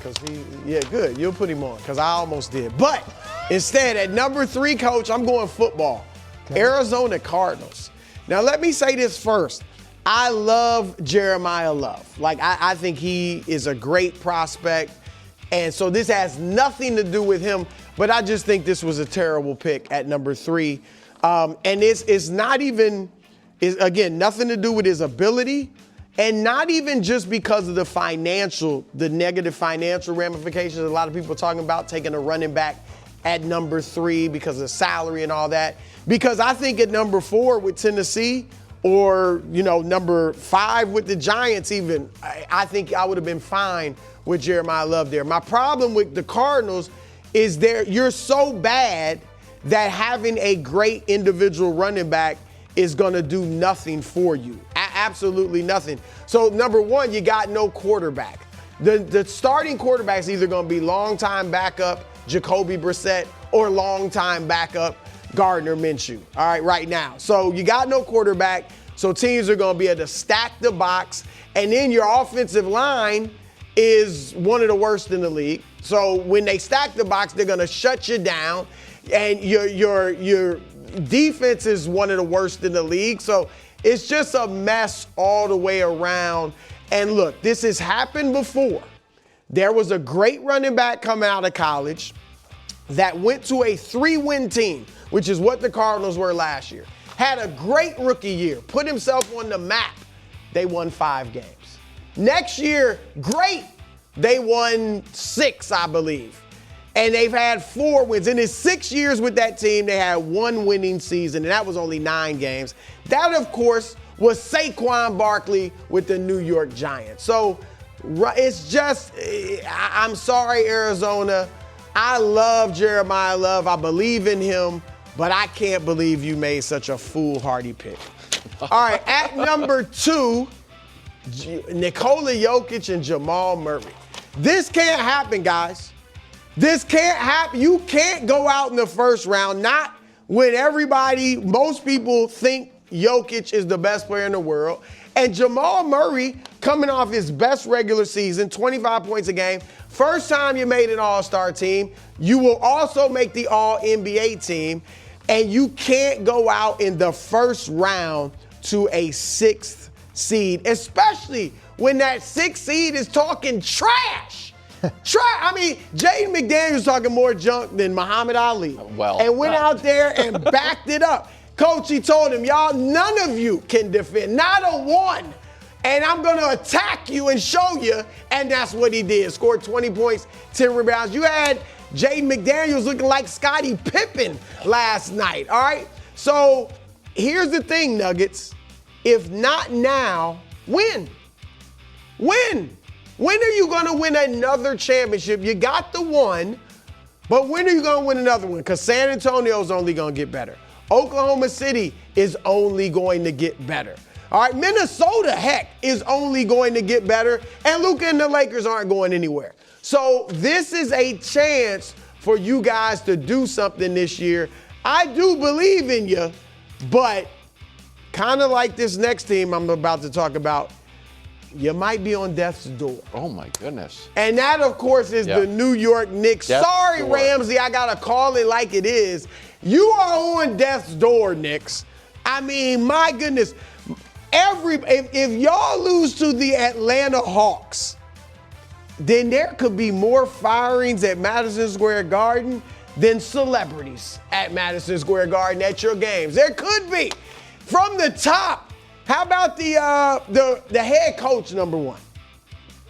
Speaker 2: Good. You'll put him on, because I almost did. But instead, at number 3, Coach, I'm going football. Arizona Cardinals. Now, let me say this first. I love Jeremiah Love. Like, I think he is a great prospect. And so this has nothing to do with him, but I just think this was a terrible pick at number 3. And it's not even, again, nothing to do with his ability. And not even just because of the negative financial ramifications a lot of people are talking about, taking a running back at number 3 because of salary and all that. Because I think at number 4 with Tennessee, or, number 5 with the Giants even, I think I would have been fine with Jeremiah Love there. My problem with the Cardinals is you're so bad that having a great individual running back is going to do nothing for you. Absolutely nothing. So, number 1, you got no quarterback. The starting quarterback is either going to be longtime backup Jacoby Brissett or longtime backup Gardner Minshew, all right, right now. So you got no quarterback, so teams are going to be able to stack the box, and then your offensive line is one of the worst in the league. So when they stack the box, they're going to shut you down, and your defense is one of the worst in the league. So it's just a mess all the way around. And look, this has happened before. There was a great running back coming out of college that went to a 3-win team, which is what the Cardinals were last year. Had a great rookie year, put himself on the map. They won 5 games. Next year, great. They won 6, I believe. And they've had 4 wins. In his 6 years with that team, they had 1 winning season, and that was only 9 games. That, of course, was Saquon Barkley with the New York Giants. So it's just, I'm sorry, Arizona. I love Jeremiah Love. I believe in him, but I can't believe you made such a foolhardy pick. All right, at number 2, Nikola Jokic and Jamal Murray. This can't happen, guys. This can't happen. You can't go out in the first round, not when most people think Jokic is the best player in the world. And Jamal Murray, coming off his best regular season, 25 points a game, first time you made an all-star team, you will also make the all-NBA team, and you can't go out in the first round to a 6th seed, especially when that 6th seed is talking trash. I mean, Jaden McDaniels talking more junk than Muhammad Ali. And went out there and backed it up. Coach, he told him, y'all, none of you can defend, not a one. And I'm going to attack you and show you. And that's what he did. Scored 20 points, 10 rebounds. You had Jaden McDaniels looking like Scottie Pippen last night, all right? So here's the thing, Nuggets. If not now, when? When? When are you going to win another championship? You got the one, but when are you going to win another one? Because San Antonio's only going to get better. Oklahoma City is only going to get better. All right, Minnesota, heck, is only going to get better, and Luka and the Lakers aren't going anywhere. So this is a chance for you guys to do something this year. I do believe in you, but kind of like this next team I'm about to talk about, you might be on death's door.
Speaker 1: Oh, my goodness.
Speaker 2: And that, of course, is the New York Knicks.
Speaker 1: Death's
Speaker 2: Sorry,
Speaker 1: door.
Speaker 2: Ramsey, I got to call it like it is. You are on death's door, Knicks. I mean, my goodness. If y'all lose to the Atlanta Hawks, then there could be more firings at Madison Square Garden than celebrities at Madison Square Garden at your games. There could be. From the top, how about the head coach, number one,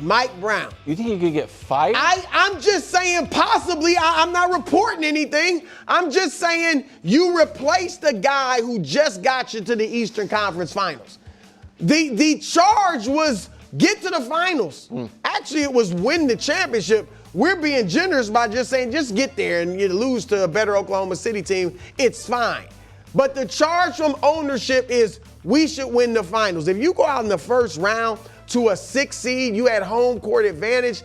Speaker 2: Mike Brown?
Speaker 1: You think you could get fired?
Speaker 2: I'm just saying possibly. I'm not reporting anything. I'm just saying you replaced the guy who just got you to the Eastern Conference Finals. The charge was get to the finals. Actually, it was win the championship. We're being generous by just saying just get there and you lose to a better Oklahoma City team. It's fine. But the charge from ownership is we should win the finals. If you go out in the first round to a 6 seed, you had home court advantage.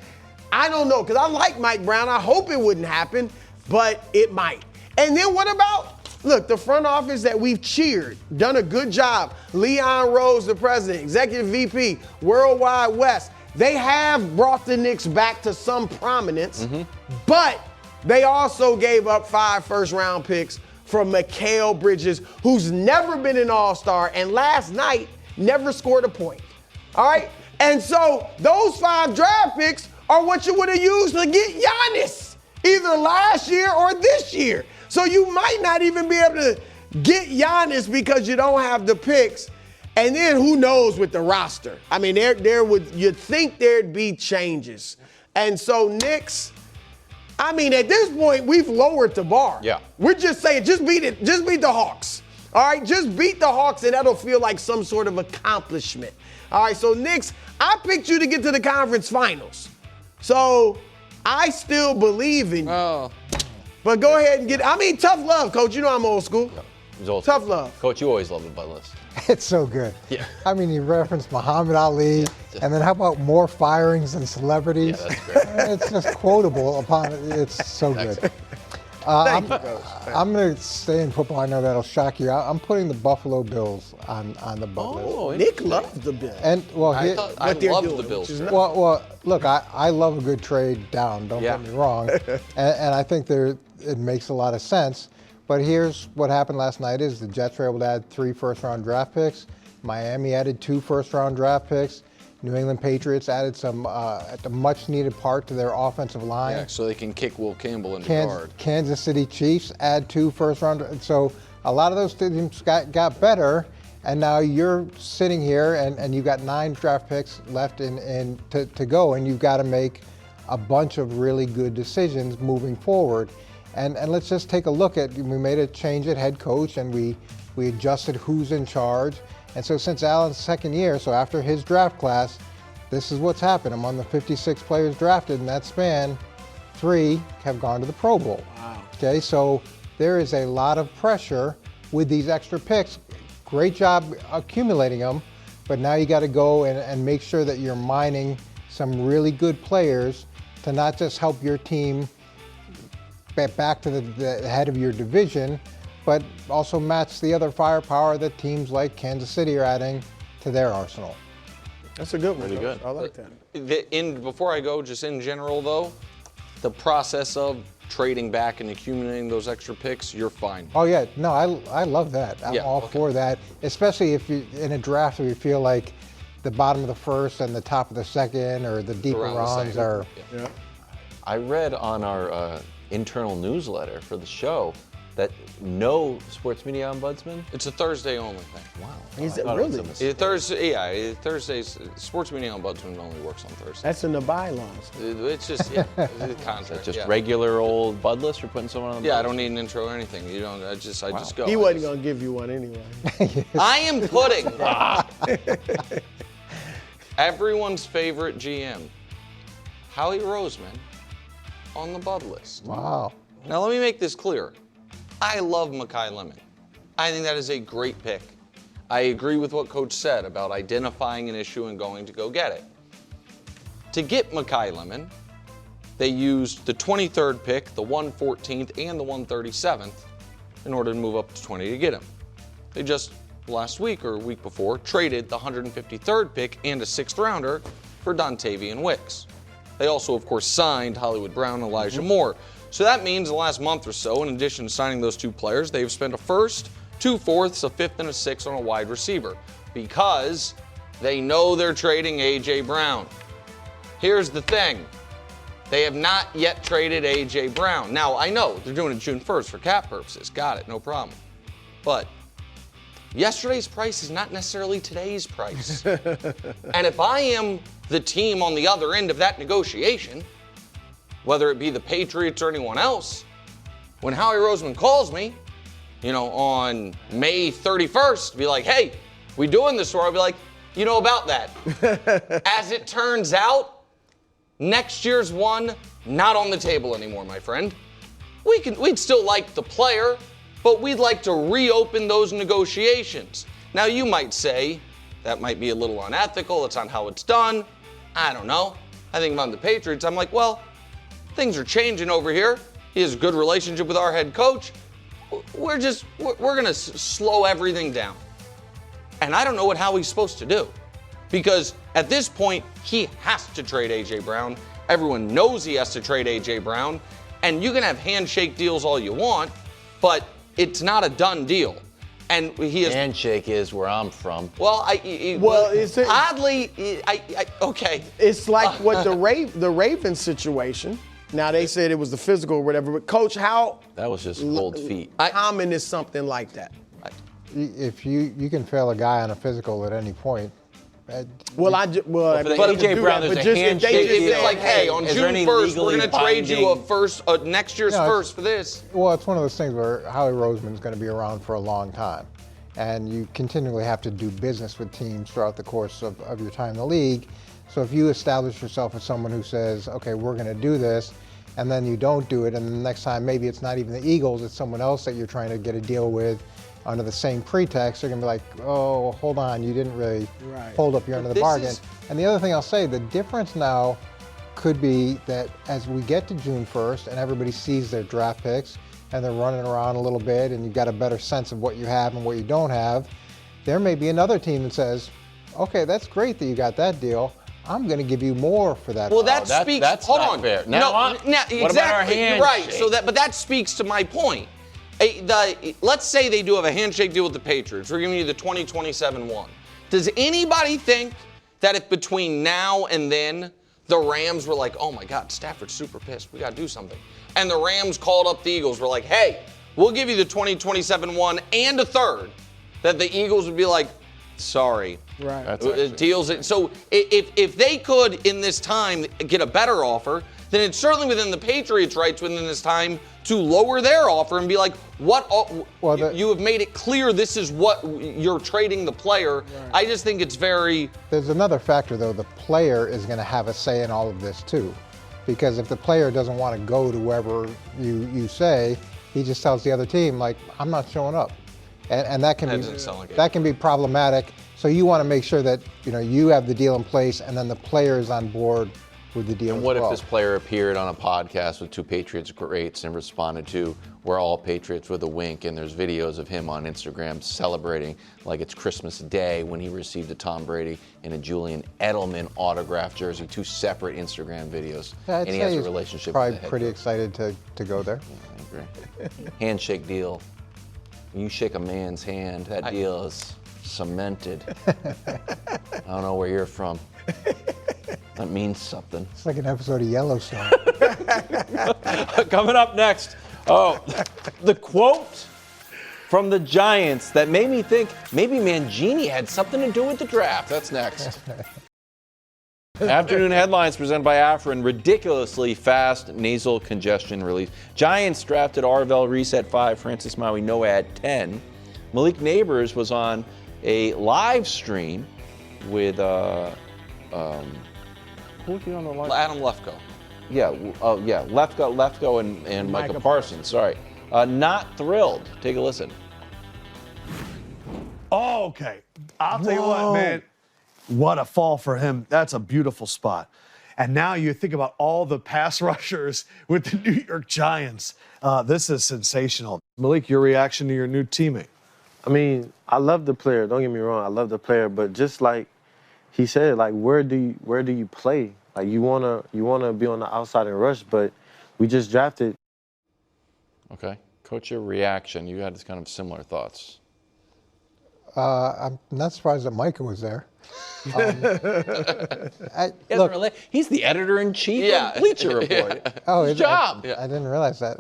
Speaker 2: I don't know, because I like Mike Brown. I hope it wouldn't happen, but it might. And then what about, look, the front office that we've cheered, done a good job. Leon Rose, the president, executive VP, Worldwide West. They have brought the Knicks back to some prominence, but they also gave up 5 first-round picks from Mikal Bridges, who's never been an all-star, and last night never scored a point. All right? And so those 5 draft picks are what you would have used to get Giannis, either last year or this year. So you might not even be able to get Giannis because you don't have the picks. And then who knows with the roster? I mean, you'd think there'd be changes. And so Knicks, I mean, at this point, we've lowered the bar.
Speaker 1: Yeah.
Speaker 2: We're just saying, just beat the Hawks. All right, just beat the Hawks, and that'll feel like some sort of accomplishment. All right, so Knicks, I picked you to get to the conference finals. So I still believe in you.
Speaker 3: Oh.
Speaker 2: But go ahead and tough love, Coach. You know I'm old school.
Speaker 1: He's old
Speaker 2: Tough
Speaker 1: school.
Speaker 2: love.
Speaker 1: Coach, you always love the butt list.
Speaker 8: It's so good.
Speaker 1: Yeah.
Speaker 8: I mean, you referenced Muhammad Ali, and then how about more firings than celebrities?
Speaker 1: Yeah, that's great.
Speaker 8: It's just quotable upon it. It's so good.
Speaker 2: Thank you, Coach.
Speaker 8: I'm going to stay in football. I know that'll shock you. I'm putting the Buffalo Bills on the butt list.
Speaker 2: Oh, Nick loves the Bills.
Speaker 8: And well,
Speaker 3: I
Speaker 2: they're
Speaker 3: love
Speaker 2: doing,
Speaker 3: the Bills.
Speaker 2: which is
Speaker 3: trade.
Speaker 8: well, look, I love a good trade down. Don't get me wrong, and I think it makes a lot of sense. But here's what happened last night: is the Jets were able to add 3 first-round draft picks. Miami added 2 first-round draft picks. New England Patriots added some at the much-needed part to their offensive line.
Speaker 3: Yeah, so they can kick Will Campbell in the guard.
Speaker 8: Kansas City Chiefs add 2 first-round. So a lot of those teams got better, and now you're sitting here and you've got 9 draft picks left to go, and you've got to make a bunch of really good decisions moving forward. And let's just take a look at, we made a change at head coach, and we adjusted who's in charge. And so since Allen's second year, so after his draft class, this is what's happened. Among the 56 players drafted in that span, 3 have gone to the Pro Bowl. Wow. Okay, so there is a lot of pressure with these extra picks. Great job accumulating them, but now you got to go and make sure that you're mining some really good players to not just help your team back to the head of your division, but also match the other firepower that teams like Kansas City are adding to their arsenal.
Speaker 2: That's a good one.
Speaker 1: Pretty good.
Speaker 2: I like that.
Speaker 3: Before I go, just in general though, the process of trading back and accumulating those extra picks, you're fine.
Speaker 8: Oh yeah, no, I love that. I'm all for that, especially if you in a draft where you feel like the bottom of the first and the top of the second or the deeper
Speaker 3: Around the
Speaker 8: rounds
Speaker 3: same.
Speaker 8: are.
Speaker 2: Yeah.
Speaker 1: I read on our internal newsletter for the show that no sports media ombudsman?
Speaker 3: It's a Thursday only thing.
Speaker 1: Wow.
Speaker 2: Is
Speaker 1: I
Speaker 2: it
Speaker 1: thought
Speaker 2: really?
Speaker 1: was a mistake.
Speaker 3: Thursdays, sports media ombudsman only works on Thursdays.
Speaker 2: That's in the bylaws.
Speaker 3: It's just, yeah, it's a contract.
Speaker 1: Just
Speaker 3: yeah.
Speaker 1: regular old bud list for putting someone on the
Speaker 3: Yeah, I
Speaker 1: bud
Speaker 3: don't
Speaker 1: list?
Speaker 3: need an intro or anything. You don't, I just go.
Speaker 2: He wasn't going to give you one anyway.
Speaker 3: I am putting everyone's favorite GM, Howie Roseman, on the bud list.
Speaker 8: Wow.
Speaker 3: Now, let me make this clear. I love Makai Lemon. I think that is a great pick. I agree with what Coach said about identifying an issue and going to go get it. To get Makai Lemon, they used the 23rd pick, the 114th, and the 137th in order to move up to 20 to get him. They just, last week or a week before, traded the 153rd pick and a 6th rounder for Dontavian Wicks. They also, of course, signed Hollywood Brown and Elijah Moore. So that means the last month or so, in addition to signing those two players, they've spent a first, 2 fourths, a fifth, and a sixth on a wide receiver because they know they're trading A.J. Brown. Here's the thing. They have not yet traded A.J. Brown. Now, I know they're doing it June 1st for cap purposes. Got it, no problem. But yesterday's price is not necessarily today's price. And if I am the team on the other end of that negotiation, whether it be the Patriots or anyone else, when Howie Roseman calls me, on May 31st, be like, hey, we doing this, or I'll be like, you know about that. As it turns out, next year's one, not on the table anymore, my friend. We'd still like the player, but we'd like to reopen those negotiations. Now, you might say that might be a little unethical. That's not how it's done. I don't know. I think if I'm the Patriots, I'm like, well, things are changing over here. He has a good relationship with our head coach. We're going to slow everything down. And I don't know what Howie's supposed to do. Because at this point, he has to trade A.J. Brown. Everyone knows he has to trade A.J. Brown. And you can have handshake deals all you want, but it's not a done deal. And he is.
Speaker 1: Handshake is where I'm from.
Speaker 3: Well, oddly, okay.
Speaker 2: It's like what the Ravens situation. Now, they said it was the physical or whatever, but Coach, how
Speaker 1: That was just cold feet.
Speaker 2: common is something like that?
Speaker 8: If you can fail a guy on a physical at any point.
Speaker 2: For the
Speaker 1: A.J. Brown, there's a handshake
Speaker 3: If
Speaker 1: deal.
Speaker 3: it's like, hey, on
Speaker 1: Is there
Speaker 3: June
Speaker 1: any
Speaker 3: 1st, we're
Speaker 1: legally
Speaker 3: going to trade you a
Speaker 1: binding-
Speaker 3: first, next year's
Speaker 8: No,
Speaker 3: first for this.
Speaker 8: Well, it's one of those things where Howie Roseman's going to be around for a long time. And you continually have to do business with teams throughout the course of your time in the league. So if you establish yourself as someone who says, okay, we're going to do this, and then you don't do it, and the next time maybe it's not even the Eagles, it's someone else that you're trying to get a deal with under the same pretext, they're going to be like, oh, hold on, you didn't really hold up your end of the bargain. And the other thing I'll say, the difference now could be that as we get to June 1st and everybody sees their draft picks and they're running around a little bit and you've got a better sense of what you have and what you don't have, there may be another team that says, okay, that's great that you got that deal. I'm going to give you more for that.
Speaker 3: Well, that speaks.
Speaker 1: That's
Speaker 3: hold
Speaker 1: not
Speaker 3: on.
Speaker 1: fair.
Speaker 3: Now,
Speaker 1: What
Speaker 3: exactly.
Speaker 1: about our handshake?
Speaker 3: Right. So but that speaks to my point. Let's say they do have a handshake deal with the Patriots. We're giving you the 2027-1. Does anybody think that if between now and then the Rams were like, oh my God, Stafford's super pissed, we got to do something, and the Rams called up the Eagles, were like, hey, we'll give you the 2027-1 and a third, that the Eagles would be like, sorry.
Speaker 2: Right.
Speaker 1: That's
Speaker 3: Deals it. So if they could in this time get a better offer, then it's certainly within the Patriots' rights within this time to lower their offer and be like, you have made it clear this is what you're trading the player. Right. I just think it's very.
Speaker 8: There's another factor though. The player is going to have a say in all of this too, because if the player doesn't want to go to wherever you say, he just tells the other team like, I'm not showing up, and that can be problematic. So you want to make sure that you have the deal in place, and then the player is on board with the deal.
Speaker 1: And what if this player appeared on a podcast with two Patriots greats and responded to, we're all Patriots with a wink, and there's videos of him on Instagram celebrating like it's Christmas Day when he received a Tom Brady and a Julian Edelman autographed jersey, two separate Instagram videos,
Speaker 8: I'd
Speaker 1: and he
Speaker 8: say
Speaker 1: has a
Speaker 8: he's
Speaker 1: relationship
Speaker 8: probably
Speaker 1: with the head
Speaker 8: pretty
Speaker 1: coach.
Speaker 8: excited to go there.
Speaker 1: Yeah, I agree. Handshake deal. When you shake a man's hand, that deal is cemented. I don't know where you're from. That means something.
Speaker 8: It's like an episode of Yellowstone.
Speaker 1: Coming up next, Oh, the quote from the Giants that made me think maybe Mangini had something to do with the draft. That's next. Afternoon headlines presented by Afrin. Ridiculously fast nasal congestion relief. Giants drafted Arvell, Reese at 5, Francis Mauigoa at 10. Malik Nabers was on a live stream with who was he on the live?
Speaker 3: Adam Lefko.
Speaker 1: Yeah, Lefko and Micah Parsons. Sorry, not thrilled. Take a listen.
Speaker 10: Oh, okay. I'll tell you what, man. What a fall for him. That's a beautiful spot. And now you think about all the pass rushers with the New York Giants. This is sensational. Malik, your reaction to your new teammate?
Speaker 11: I mean, I love the player. Don't get me wrong. I love the player, but just like he said, like where do you play? Like you wanna be on the outside and rush, but we just drafted.
Speaker 1: Okay, Coach, your reaction. You had kind of similar thoughts.
Speaker 8: I'm not surprised that Micah was there.
Speaker 1: Look, he's the editor-in-chief of Bleacher Report.
Speaker 8: Oh,
Speaker 1: his job.
Speaker 8: I didn't realize that.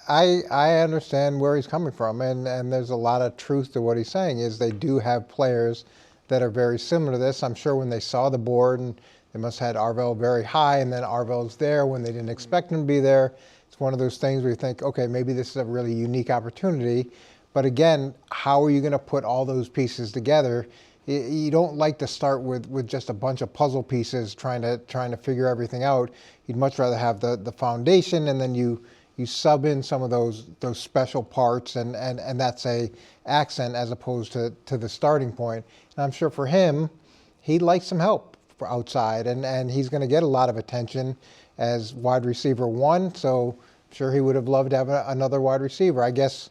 Speaker 8: I understand where he's coming from, and there's a lot of truth to what he's saying. Is they do have players that are very similar to this. I'm sure when they saw the board, and they must have had Arvell very high, and then Arvell's there when they didn't expect him to be there. It's one of those things where you think, okay, maybe this is a really unique opportunity. But again, how are you going to put all those pieces together? You don't like to start with just a bunch of puzzle pieces trying to figure everything out. You'd much rather have the foundation, and then you sub in some of those special parts, and that's a accent as opposed to the starting point. And I'm sure for him, he'd like some help for outside, and he's going to get a lot of attention as wide receiver 1. So I'm sure he would have loved to have another wide receiver. I guess,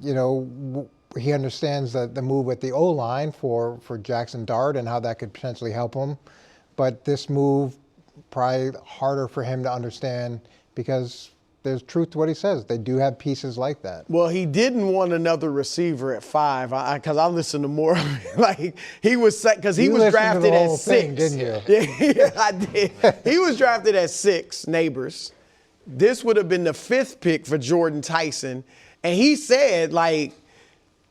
Speaker 8: you know, he understands the move at the O-line for Jackson Dart and how that could potentially help him. But this move, probably harder for him to understand because there's truth to what he says. They do have pieces like that.
Speaker 2: Well, he didn't want another receiver at 5 because I listened to more of it. Like he was because he was drafted at 6,
Speaker 8: didn't you?
Speaker 2: Yeah, I did. He was drafted at 6, Nabers. This would have been the 5th pick for Jordan Tyson. And he said, like,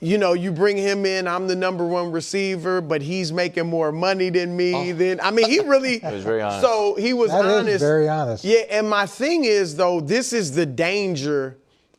Speaker 2: you know, you bring him in, I'm the number 1 receiver, but he's making more money than me. I mean, he really.
Speaker 1: He was very honest.
Speaker 2: So he was honest.
Speaker 8: That is very honest.
Speaker 2: Yeah, and my thing is, though, this is the danger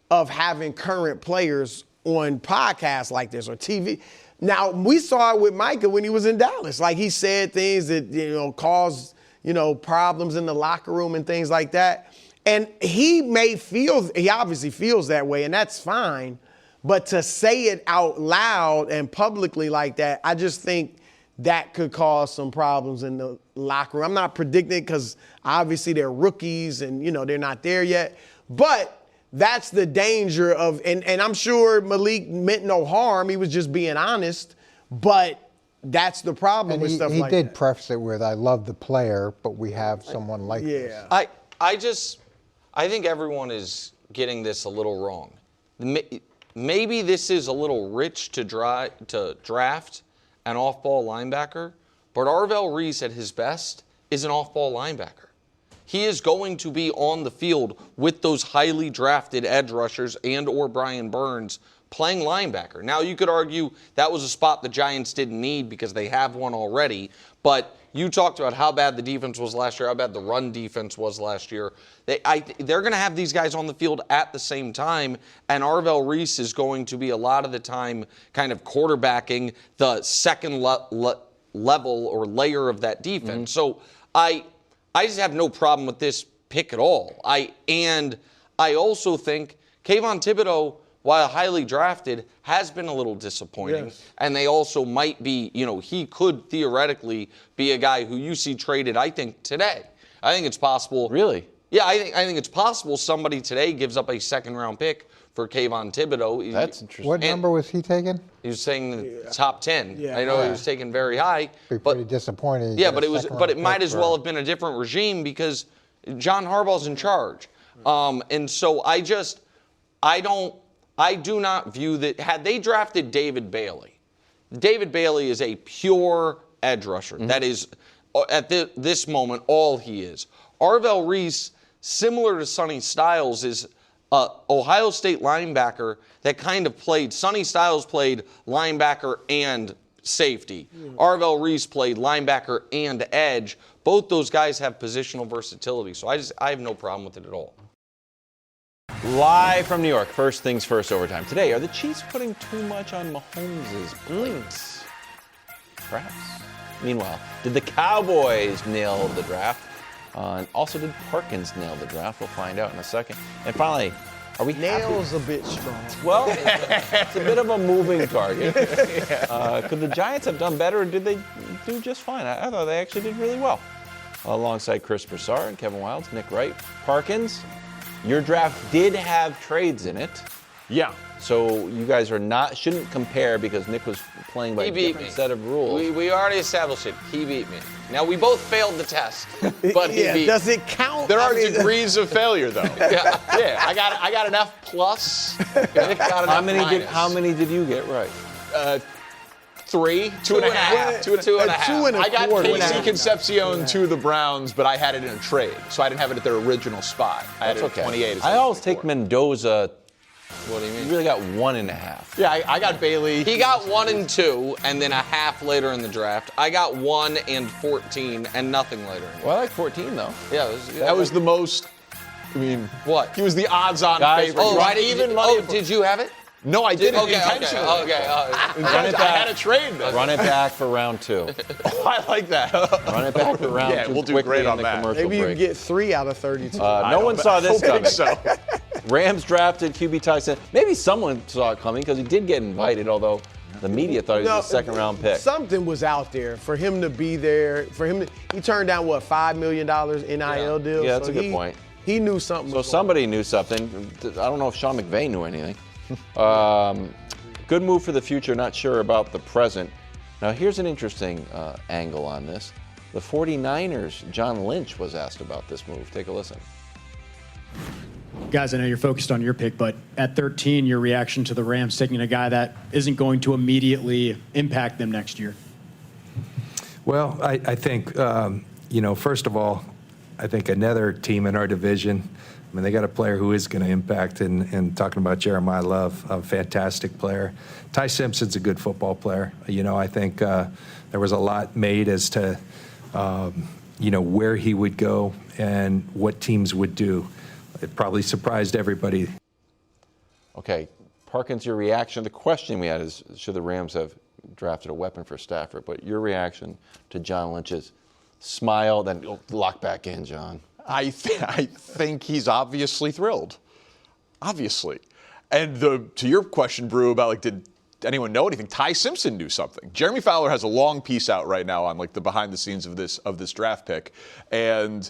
Speaker 2: of having current players on podcasts like this or TV. Now, we saw it with Micah when he was in Dallas. Like, he said things that, you know, caused, you know, problems in the locker room and things like that. And he obviously feels that way, and that's fine. But to say it out loud and publicly like that, I just think that could cause some problems in the locker room. I'm not predicting because obviously they're rookies and, you know, they're not there yet. But that's the danger of, and I'm sure Malik meant no harm. He was just being honest. But that's the problem with stuff like that.
Speaker 8: He did preface it with, I love the player, but we have someone like this.
Speaker 3: I think everyone is getting this a little wrong. Maybe this is a little rich to draft an off-ball linebacker, but Arvell Reese at his best is an off-ball linebacker. He is going to be on the field with those highly drafted edge rushers and or Brian Burns playing linebacker. Now, you could argue that was a spot the Giants didn't need because they have one already, but you talked about how bad the defense was last year, how bad the run defense was last year. They're going to have these guys on the field at the same time, and Arvell Reese is going to be a lot of the time kind of quarterbacking the second level or layer of that defense. So I just have no problem with this pick at all. I also think Kayvon Thibodeau, while highly drafted, has been a little disappointing. Yes. And they also might be, you know, he could theoretically be a guy who you see traded, I think, today. I think it's possible.
Speaker 1: Really?
Speaker 3: Yeah, I think it's possible somebody today gives up a 2nd-round pick for Kayvon Thibodeau.
Speaker 1: That's interesting.
Speaker 8: What number was he taking?
Speaker 3: He was saying the top 10.
Speaker 2: Yeah.
Speaker 3: I know he was taken very high.
Speaker 8: Pretty disappointing.
Speaker 3: Yeah, but it might as well have been a different regime because John Harbaugh's in charge. And so I do not view that. Had they drafted David Bailey is a pure edge rusher. That is, at this moment, all he is. Arvell Reese, similar to Sonny Styles, is Ohio State linebacker that kind of played. Sonny Styles played linebacker and safety. Arvell Reese played linebacker and edge. Both those guys have positional versatility, so I have no problem with it at all.
Speaker 1: Live from New York, first things first overtime. Today, are the Chiefs putting too much on Mahomes' plate? Perhaps. Meanwhile, did the Cowboys nail the draft? And also, did Parkins nail the draft? We'll find out in a second. And finally, are we
Speaker 2: Nail's a bit strong.
Speaker 1: Well, it's a bit of a moving target. Could the Giants have done better, or did they do just fine? I thought they actually did really well. Alongside Chris Broussard and Kevin Wildes, Nick Wright, Parkins, your draft did have trades in it.
Speaker 12: Yeah.
Speaker 1: So you guys shouldn't compare because Nick was playing by a different set of rules.
Speaker 3: We already established it. He beat me. Now, we both failed the test, but he beat me.
Speaker 2: Does it count?
Speaker 12: There are degrees of failure, though.
Speaker 3: Yeah.
Speaker 12: Yeah, I got an F plus.
Speaker 3: Nick got an
Speaker 1: How
Speaker 3: F
Speaker 1: many
Speaker 3: minus.
Speaker 1: did you get right?
Speaker 12: 3, 2.5.
Speaker 3: 2.5.
Speaker 12: I got
Speaker 2: quarter.
Speaker 12: Casey Concepcion to the Browns, but I had it in a trade, so I didn't have it at their original spot. I had
Speaker 1: That's
Speaker 12: it at
Speaker 1: okay.
Speaker 12: 28.
Speaker 1: I always take Mendoza.
Speaker 3: What do you mean?
Speaker 1: You really got 1.5.
Speaker 12: Yeah, I got Bailey.
Speaker 3: He got 1 and 2, and then a half later in the draft. I got 1 and 14, and nothing later.
Speaker 1: Well, I like 14 though.
Speaker 3: Yeah,
Speaker 12: That was the most. I mean,
Speaker 3: what?
Speaker 12: He was the odds-on
Speaker 1: Guys,
Speaker 12: favorite.
Speaker 3: Oh,
Speaker 1: Right,
Speaker 3: right.
Speaker 1: even money
Speaker 3: Did you have it?
Speaker 12: No, I didn't intentionally.
Speaker 3: Okay.
Speaker 12: I had a trade though.
Speaker 1: Run it back for round 2.
Speaker 12: Oh, I like that.
Speaker 1: Run it back for round 2.
Speaker 12: Yeah, we'll do
Speaker 1: quickly
Speaker 12: great
Speaker 1: in
Speaker 12: on
Speaker 1: the
Speaker 12: that.
Speaker 1: commercial
Speaker 2: Maybe you
Speaker 1: break.
Speaker 2: can get 3 out of 32.
Speaker 1: No one saw this coming.
Speaker 12: So.
Speaker 1: Rams drafted QB Ty Simpson. Maybe someone saw it coming because he did get invited, although the media thought he was a second-round pick.
Speaker 2: Something was out there for him to be there. He turned down what, $5 million NIL deal.
Speaker 1: Yeah, that's a good point.
Speaker 2: He knew something.
Speaker 1: So somebody knew something. I don't know if Sean McVay knew anything. Good move for the future. Not sure about the present. Now here's an interesting angle on this. The 49ers, John Lynch was asked about this move. Take a listen.
Speaker 13: Guys, I know you're focused on your pick, but at 13, your reaction to the Rams taking a guy that isn't going to immediately impact them next year?
Speaker 14: Well, I think, first of all, I think another team in our division, I mean, they got a player who is going to impact, and talking about Jeremiah Love, a fantastic player. Ty Simpson's a good football player. I think there was a lot made as to, where he would go and what teams would do. It probably surprised everybody.
Speaker 1: Okay, Parkins, your reaction. The question we had is, should the Rams have drafted a weapon for Stafford? But your reaction to John Lynch's smile, then lock back in, John.
Speaker 12: I think he's obviously thrilled. Obviously. And to your question, Brew, about did anyone know anything? Ty Simpson knew something. Jeremy Fowler has a long piece out right now on the behind the scenes of this draft pick. And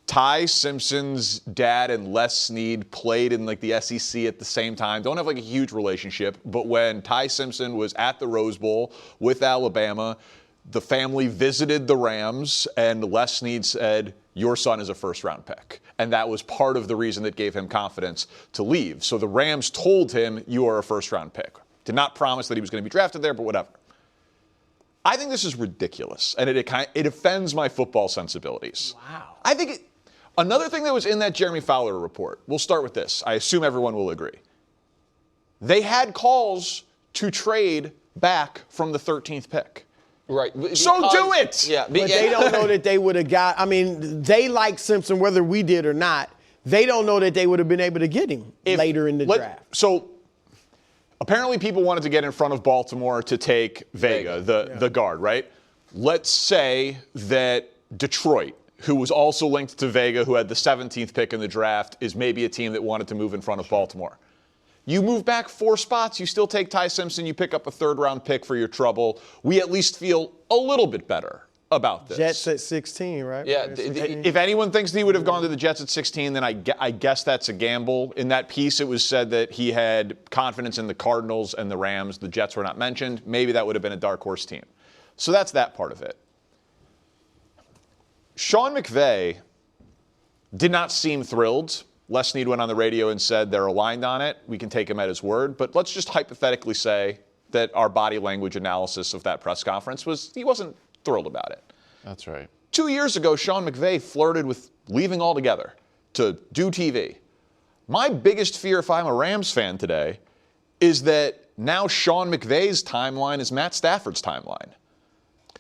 Speaker 12: Ty Simpson's dad and Les Snead played in the SEC at the same time. Don't have a huge relationship, but when Ty Simpson was at the Rose Bowl with Alabama, the family visited the Rams, and Les Snead said, "Your son is a first-round pick." And that was part of the reason that gave him confidence to leave. So the Rams told him, "You are a first-round pick." Did not promise that he was going to be drafted there, but whatever. I think this is ridiculous, and it offends my football sensibilities.
Speaker 2: Wow.
Speaker 12: I think another thing that was in that Jeremy Fowler report, we'll start with this. I assume everyone will agree. They had calls to trade back from the 13th pick.
Speaker 3: Right.
Speaker 12: So do it!
Speaker 3: Yeah.
Speaker 2: But they don't know that they would have got, they like Simpson whether we did or not. They don't know that they would have been able to get him later in the draft.
Speaker 12: So apparently people wanted to get in front of Baltimore to take Vega, the guard, right? Let's say that Detroit, who was also linked to Vega, who had the 17th pick in the draft, is maybe a team that wanted to move in front of Baltimore. You move back 4 spots, you still take Ty Simpson, you pick up a 3rd-round pick for your trouble. We at least feel a little bit better about this.
Speaker 2: Jets at 16, right?
Speaker 3: Yeah.
Speaker 12: If anyone thinks that he would have gone to the Jets at 16, then I guess that's a gamble. In that piece, it was said that he had confidence in the Cardinals and the Rams. The Jets were not mentioned. Maybe that would have been a dark horse team. So that's that part of it. Sean McVay did not seem thrilled. Les Snead went on the radio and said they're aligned on it. We can take him at his word. But let's just hypothetically say that our body language analysis of that press conference was he wasn't thrilled about it.
Speaker 1: That's right.
Speaker 12: 2 years ago, Sean McVay flirted with leaving altogether to do TV. My biggest fear if I'm a Rams fan today is that now Sean McVay's timeline is Matt Stafford's timeline.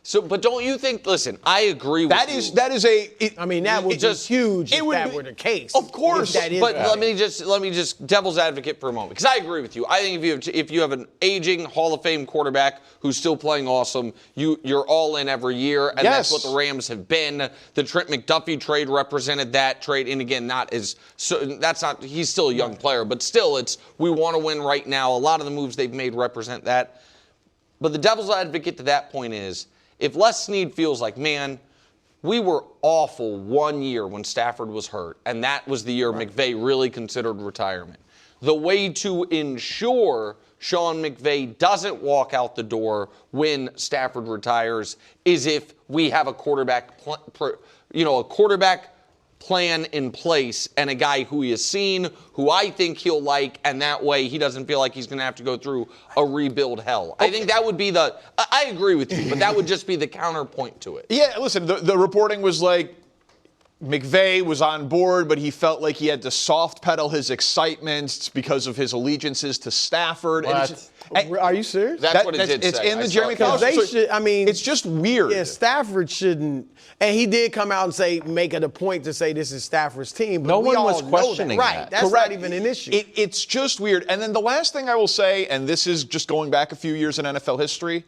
Speaker 3: So, but don't you think? Listen, I agree with you.
Speaker 12: That is a.
Speaker 2: That would be huge if that were the case.
Speaker 12: Of course,
Speaker 3: but let me just devil's advocate for a moment, because I agree with you. I think if you have an aging Hall of Fame quarterback who's still playing awesome, you're all in every year, and that's what the Rams have been. The Trent McDuffie trade represented that trade, and again, he's still a young player, but still, we want to win right now. A lot of the moves they've made represent that. But the devil's advocate to that point is, if Les Snead feels like, man, we were awful 1 year when Stafford was hurt, and that was the year McVay really considered retirement. The way to ensure Sean McVay doesn't walk out the door when Stafford retires is if we have a quarterback plan in place and a guy who he has seen, who I think he'll like, and that way he doesn't feel like he's going to have to go through a rebuild hell. I think that would be I agree with you, but that would just be the counterpoint to it.
Speaker 12: Yeah, listen, the reporting was like McVay was on board, but he felt like he had to soft pedal his excitement because of his allegiances to Stafford.
Speaker 2: Are you serious?
Speaker 3: That's what it did
Speaker 12: It's
Speaker 3: say.
Speaker 12: in the Jeremy Fowler. It's just weird.
Speaker 2: Yeah, Stafford shouldn't. And he did come out and make it a point to say this is Stafford's team. But
Speaker 1: no
Speaker 2: we
Speaker 1: one was
Speaker 2: all know
Speaker 1: questioning
Speaker 2: that. Right.
Speaker 1: that.
Speaker 2: That's
Speaker 12: Correct.
Speaker 2: not even an issue.
Speaker 12: It's just weird. And then the last thing I will say, and this is just going back a few years in NFL history,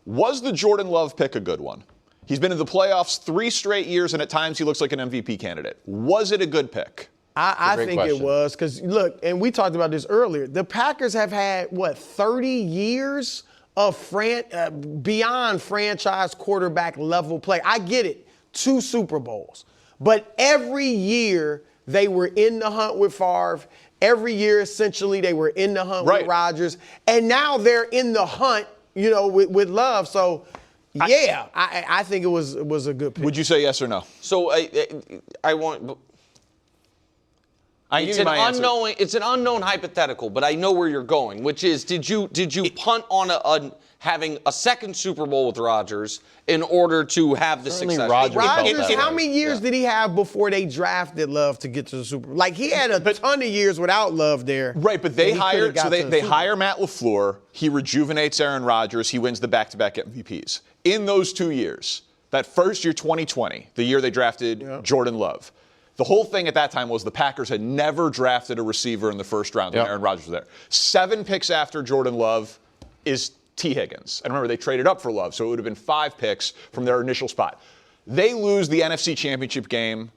Speaker 12: was the Jordan Love pick a good one? He's been in the playoffs 3 straight years, and at times he looks like an MVP candidate. Was it a good pick?
Speaker 2: I think it was because, look, and we talked about this earlier, the Packers have had, 30 years of beyond franchise quarterback level play. I get it, 2 Super Bowls. But every year they were in the hunt with Favre. Every year, essentially, they were in the hunt with Rodgers. And now they're in the hunt, with Love. So, yeah, I think it was a good pick.
Speaker 12: Would you say yes or no?
Speaker 3: So I want.
Speaker 12: It's
Speaker 3: an unknown hypothetical, but I know where you're going, which is did you punt on having a second Super Bowl with Rodgers in order to have the success?
Speaker 2: Rodgers, how many years did he have before they drafted Love to get to the Super Bowl? Like, he had a ton of years without Love there.
Speaker 12: Right, but they hire Matt LaFleur. He rejuvenates Aaron Rodgers. He wins the back-to-back MVPs. In those 2 years, that first year, 2020, the year they drafted Jordan Love, the whole thing at that time was the Packers had never drafted a receiver in the first round when Aaron Rodgers was there. 7 picks after Jordan Love is T. Higgins. And remember, they traded up for Love, so it would have been 5 picks from their initial spot. They lose the NFC Championship game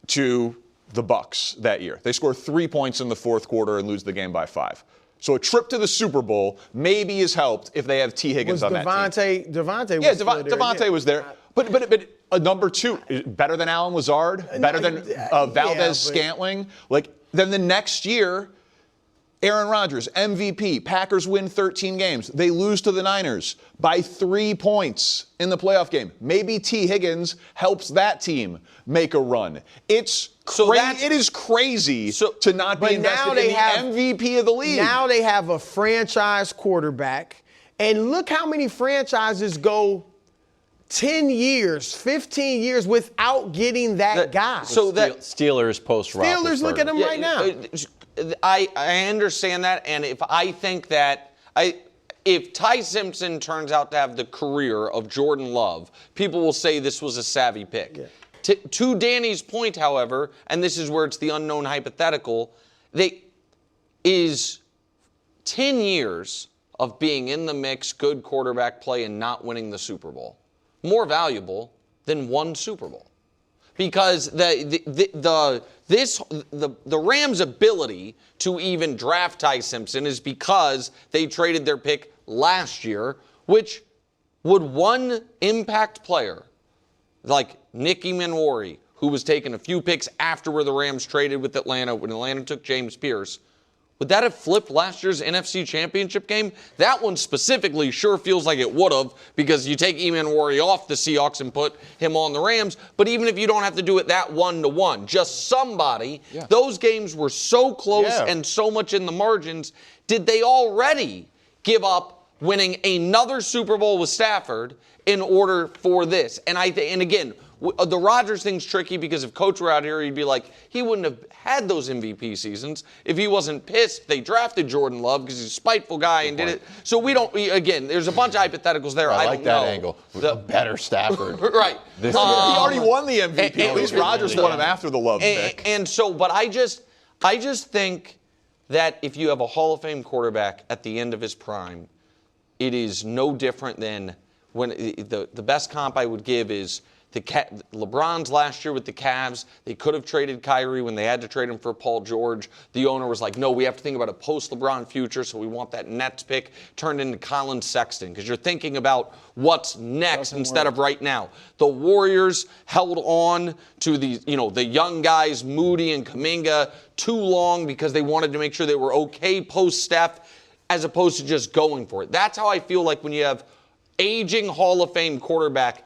Speaker 12: to the Bucs that year. They score 3 points in the fourth quarter and lose the game by 5. So a trip to the Super Bowl maybe is helped if they have T. Higgins on that team. Devontae was there. But a number 2, better than Alan Lazard, better than Valdez-Scantling. Then the next year, Aaron Rodgers, MVP. Packers win 13 games. They lose to the Niners by 3 points in the playoff game. Maybe T. Higgins helps that team make a run. It is crazy to not be invested in the MVP of the league.
Speaker 2: Now they have a franchise quarterback, and look how many franchises go 10 years, 15 years without getting that guy.
Speaker 1: So Steelers post-Roethlisberger.
Speaker 2: Steelers, look at them right now.
Speaker 3: I understand that, and if Ty Simpson turns out to have the career of Jordan Love, people will say this was a savvy pick. Yeah. To Danny's point, however, and this is where it's the unknown hypothetical, is 10 years of being in the mix, good quarterback play, and not winning the Super Bowl more valuable than 1 Super Bowl? Because the Rams' ability to even draft Ty Simpson is because they traded their pick last year, which would one impact player like Nicky Manwari, who was taking a few picks after where the Rams traded with Atlanta when Atlanta took James Pierce, would that have flipped last year's NFC Championship game? That one specifically sure feels like it would have, because you take Manwari off the Seahawks and put him on the Rams. But even if you don't have to do it that 1-to-1, just somebody, those games were so close and so much in the margins. Did they already give up winning another Super Bowl with Stafford in order for this? And again, The Rodgers thing's tricky because if Coach were out here, he'd be like, he wouldn't have had those MVP seasons if he wasn't pissed. They drafted Jordan Love because he's a spiteful guy and did it. So again, there's a bunch of hypotheticals there. I
Speaker 1: like
Speaker 3: don't
Speaker 1: that
Speaker 3: know.
Speaker 1: angle. The better Stafford.
Speaker 3: Right.
Speaker 1: This
Speaker 12: He
Speaker 1: year.
Speaker 12: already won the MVP. At least Rodgers won him after the Love pick.
Speaker 3: And so, but I just think that if you have a Hall of Fame quarterback at the end of his prime, it is no different than when the best comp I would give is LeBron's last year with the Cavs. They could have traded Kyrie when they had to trade him for Paul George. The owner was like, no, we have to think about a post-LeBron future, so we want that Nets pick turned into Colin Sexton because you're thinking about what's next instead of right now. The Warriors held on to the young guys, Moody and Kuminga, too long because they wanted to make sure they were okay post-Steph as opposed to just going for it. That's how I feel like when you have aging Hall of Fame quarterback,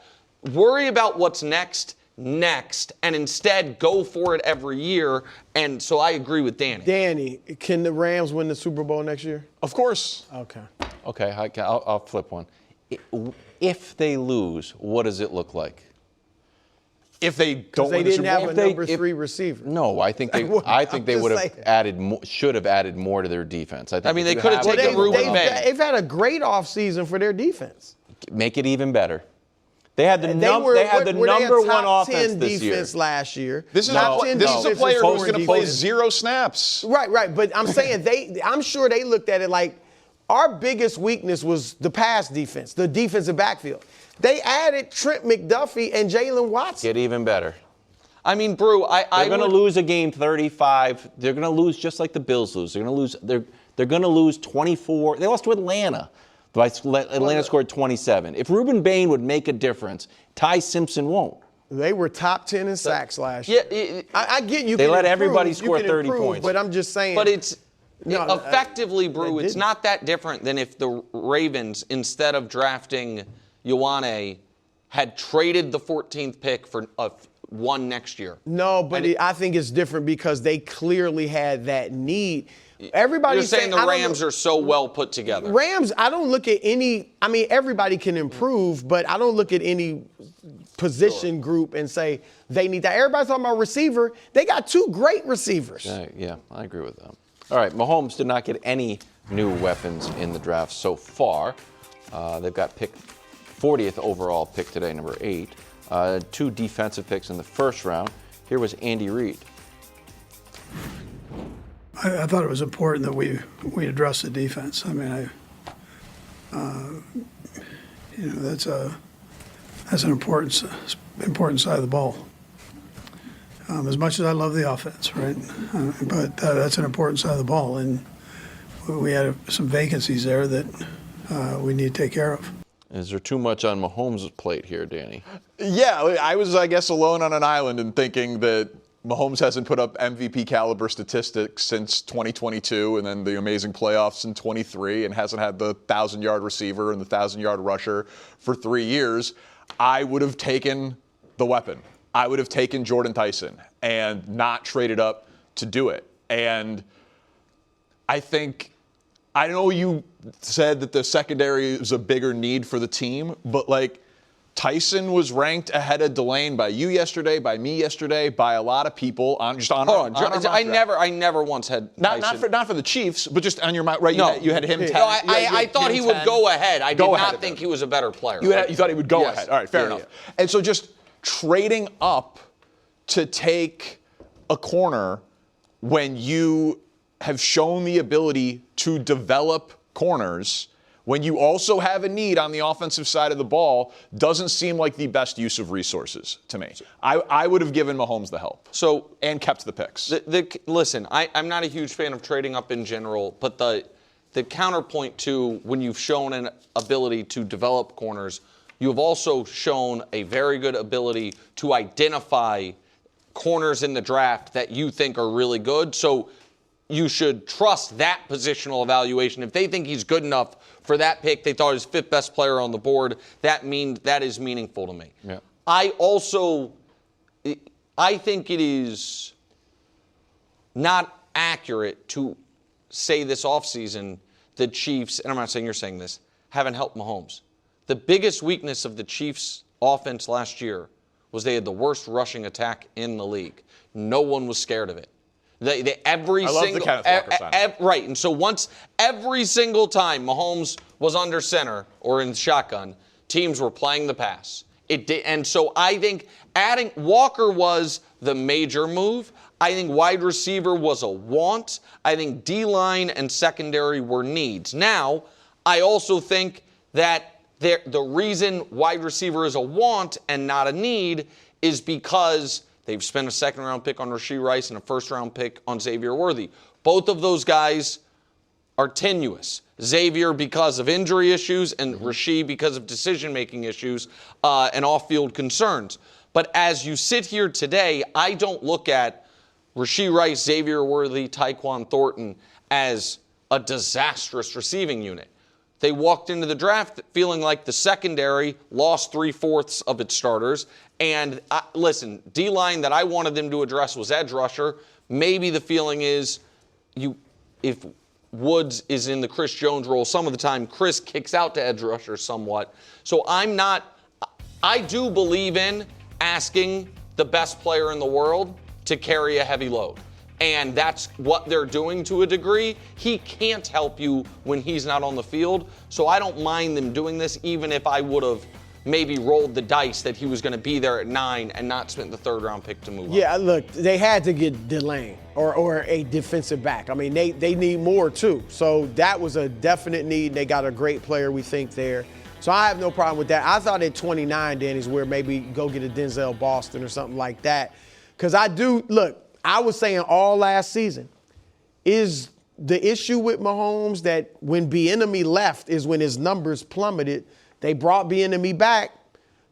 Speaker 3: worry about what's next, and instead go for it every year. And so I agree with Danny.
Speaker 2: Danny, can the Rams win the Super Bowl next year?
Speaker 12: Of course.
Speaker 2: Okay.
Speaker 1: Okay, I'll flip one. If they lose, what does it look like?
Speaker 12: If they don't
Speaker 2: They
Speaker 12: win the
Speaker 2: didn't
Speaker 12: Super
Speaker 2: have
Speaker 12: Bowl,
Speaker 2: a number 3 receiver.
Speaker 1: No, I think they
Speaker 2: I'm
Speaker 1: would
Speaker 2: just
Speaker 1: have
Speaker 2: saying.
Speaker 1: should have added more to their defense. I
Speaker 3: mean, they could have taken Ruben Bay.
Speaker 2: They've had a great offseason for their defense.
Speaker 1: Make it even better. They had the
Speaker 2: They
Speaker 1: number
Speaker 2: were
Speaker 1: one
Speaker 2: top
Speaker 1: offense
Speaker 2: 10
Speaker 1: this year.
Speaker 2: defense last year.
Speaker 12: This is
Speaker 2: Top
Speaker 12: a
Speaker 2: 10
Speaker 12: this is a
Speaker 2: defense
Speaker 12: player who's
Speaker 2: scoring
Speaker 12: going to play
Speaker 2: defense.
Speaker 12: 0 snaps.
Speaker 2: Right. But I'm saying I'm sure they looked at it like our biggest weakness was the pass defense, the defensive backfield. They added Trent McDuffie and Jalen Watson.
Speaker 1: Get even better.
Speaker 3: I mean, Brew,
Speaker 1: They're going to lose a game 35. They're going to lose just like the Bills lose. They're going to lose. They're going to lose 24. They lost to Atlanta. Atlanta scored 27. If Ruben Bain would make a difference, Ty Simpson won't.
Speaker 2: They were top 10 in sacks last year.
Speaker 3: Yeah,
Speaker 2: I get you.
Speaker 1: They
Speaker 2: can
Speaker 1: let
Speaker 2: improve,
Speaker 1: everybody
Speaker 2: you
Speaker 1: score
Speaker 2: can
Speaker 1: 30
Speaker 2: improve,
Speaker 1: points.
Speaker 2: But I'm just saying.
Speaker 3: But it's
Speaker 2: No,
Speaker 3: effectively, Brew,
Speaker 2: they
Speaker 3: it's
Speaker 2: didn't.
Speaker 3: not that different than if the Ravens, instead of drafting Ioane, had traded the 14th pick for one next year.
Speaker 2: No, but I think it's different because they clearly had that need. Everybody's
Speaker 3: You're saying the Rams are so well put together.
Speaker 2: Rams, I don't look at any. I mean, everybody can improve, but I don't look at any position group and say they need that. Everybody's talking about receiver. They got 2 great receivers.
Speaker 1: Yeah, I agree with them. All right, Mahomes did not get any new weapons in the draft so far. They've got pick 40th overall pick today, number 8. 2 defensive picks in the first round. Here was Andy Reid.
Speaker 15: I thought it was important that we address the defense. I mean, that's an important side of the ball. As much as I love the offense, right? But that's an important side of the ball, and we had some vacancies there that we need to take care of.
Speaker 1: Is there too much on Mahomes' plate here, Danny?
Speaker 12: Yeah, I was, I guess, alone on an island in thinking that Mahomes hasn't put up MVP caliber statistics since 2022 and then the amazing playoffs in 23 and hasn't had the 1,000-yard receiver and the 1,000-yard rusher for 3 years. I would have taken the weapon. I would have taken Jordan Tyson and not traded up to do it. And I know you said that the secondary is a bigger need for the team, but Tyson was ranked ahead of Delane by you yesterday, by me yesterday, by a lot of people on our
Speaker 3: Hold on,
Speaker 12: mock
Speaker 3: I
Speaker 12: draft.
Speaker 3: never once had Tyson.
Speaker 12: Not for the Chiefs, but just on your mind, right?
Speaker 3: No,
Speaker 12: you had him 10.
Speaker 3: No, I thought he would go ahead. I did not think he was a better player.
Speaker 12: You thought he would go
Speaker 3: Yes.
Speaker 12: ahead. All right, fair enough.
Speaker 3: Yeah.
Speaker 12: And so just trading up to take a corner when you have shown the ability to develop corners, when you also have a need on the offensive side of the ball, doesn't seem like the best use of resources to me. I would have given Mahomes the help and kept the picks.
Speaker 3: Listen, I'm not a huge fan of trading up in general, but the counterpoint to when you've shown an ability to develop corners, you have also shown a very good ability to identify corners in the draft that you think are really good. So you should trust that positional evaluation. If they think he's good enough for that pick, they thought he was 5th best player on the board, that is meaningful to me.
Speaker 1: Yeah.
Speaker 3: I think it is not accurate to say this offseason the Chiefs, and I'm not saying you're saying this, haven't helped Mahomes. The biggest weakness of the Chiefs' offense last year was they had the worst rushing attack in the league. No one was scared of it. Every
Speaker 12: I love
Speaker 3: single
Speaker 12: the Kenneth Walker sign.
Speaker 3: right, and so every single time Mahomes was under center or in shotgun, teams were playing the pass. And so I think adding Walker was the major move. I think wide receiver was a want. I think D-line and secondary were needs. Now, I also think that the reason wide receiver is a want and not a need is because they've spent a second-round pick on Rashee Rice and a first-round pick on Xavier Worthy. Both of those guys are tenuous. Xavier because of injury issues and Rashee because of decision-making issues and off-field concerns. But as you sit here today, I don't look at Rashee Rice, Xavier Worthy, Tyquan Thornton as a disastrous receiving unit. They walked into the draft feeling like the secondary lost 3/4 of its starters. And listen, D-line that I wanted them to address was edge rusher. Maybe the feeling is if Woods is in the Chris Jones role, some of the time Chris kicks out to edge rusher somewhat. So I do believe in asking the best player in the world to carry a heavy load. And that's what they're doing to a degree. He can't help you when he's not on the field. So I don't mind them doing this, even if I would have maybe rolled the dice that he was going to be there at 9 and not spent the 3rd-round pick to move up.
Speaker 2: Yeah, look, they had to get Delane or a defensive back. I mean, they need more, too. So that was a definite need. They got a great player, we think, there. So I have no problem with that. I thought at 29, Danny's where maybe go get a Denzel Boston or something like that. Because I was saying all last season, is the issue with Mahomes that when Bieniemy left is when his numbers plummeted. They brought Bieniemy back.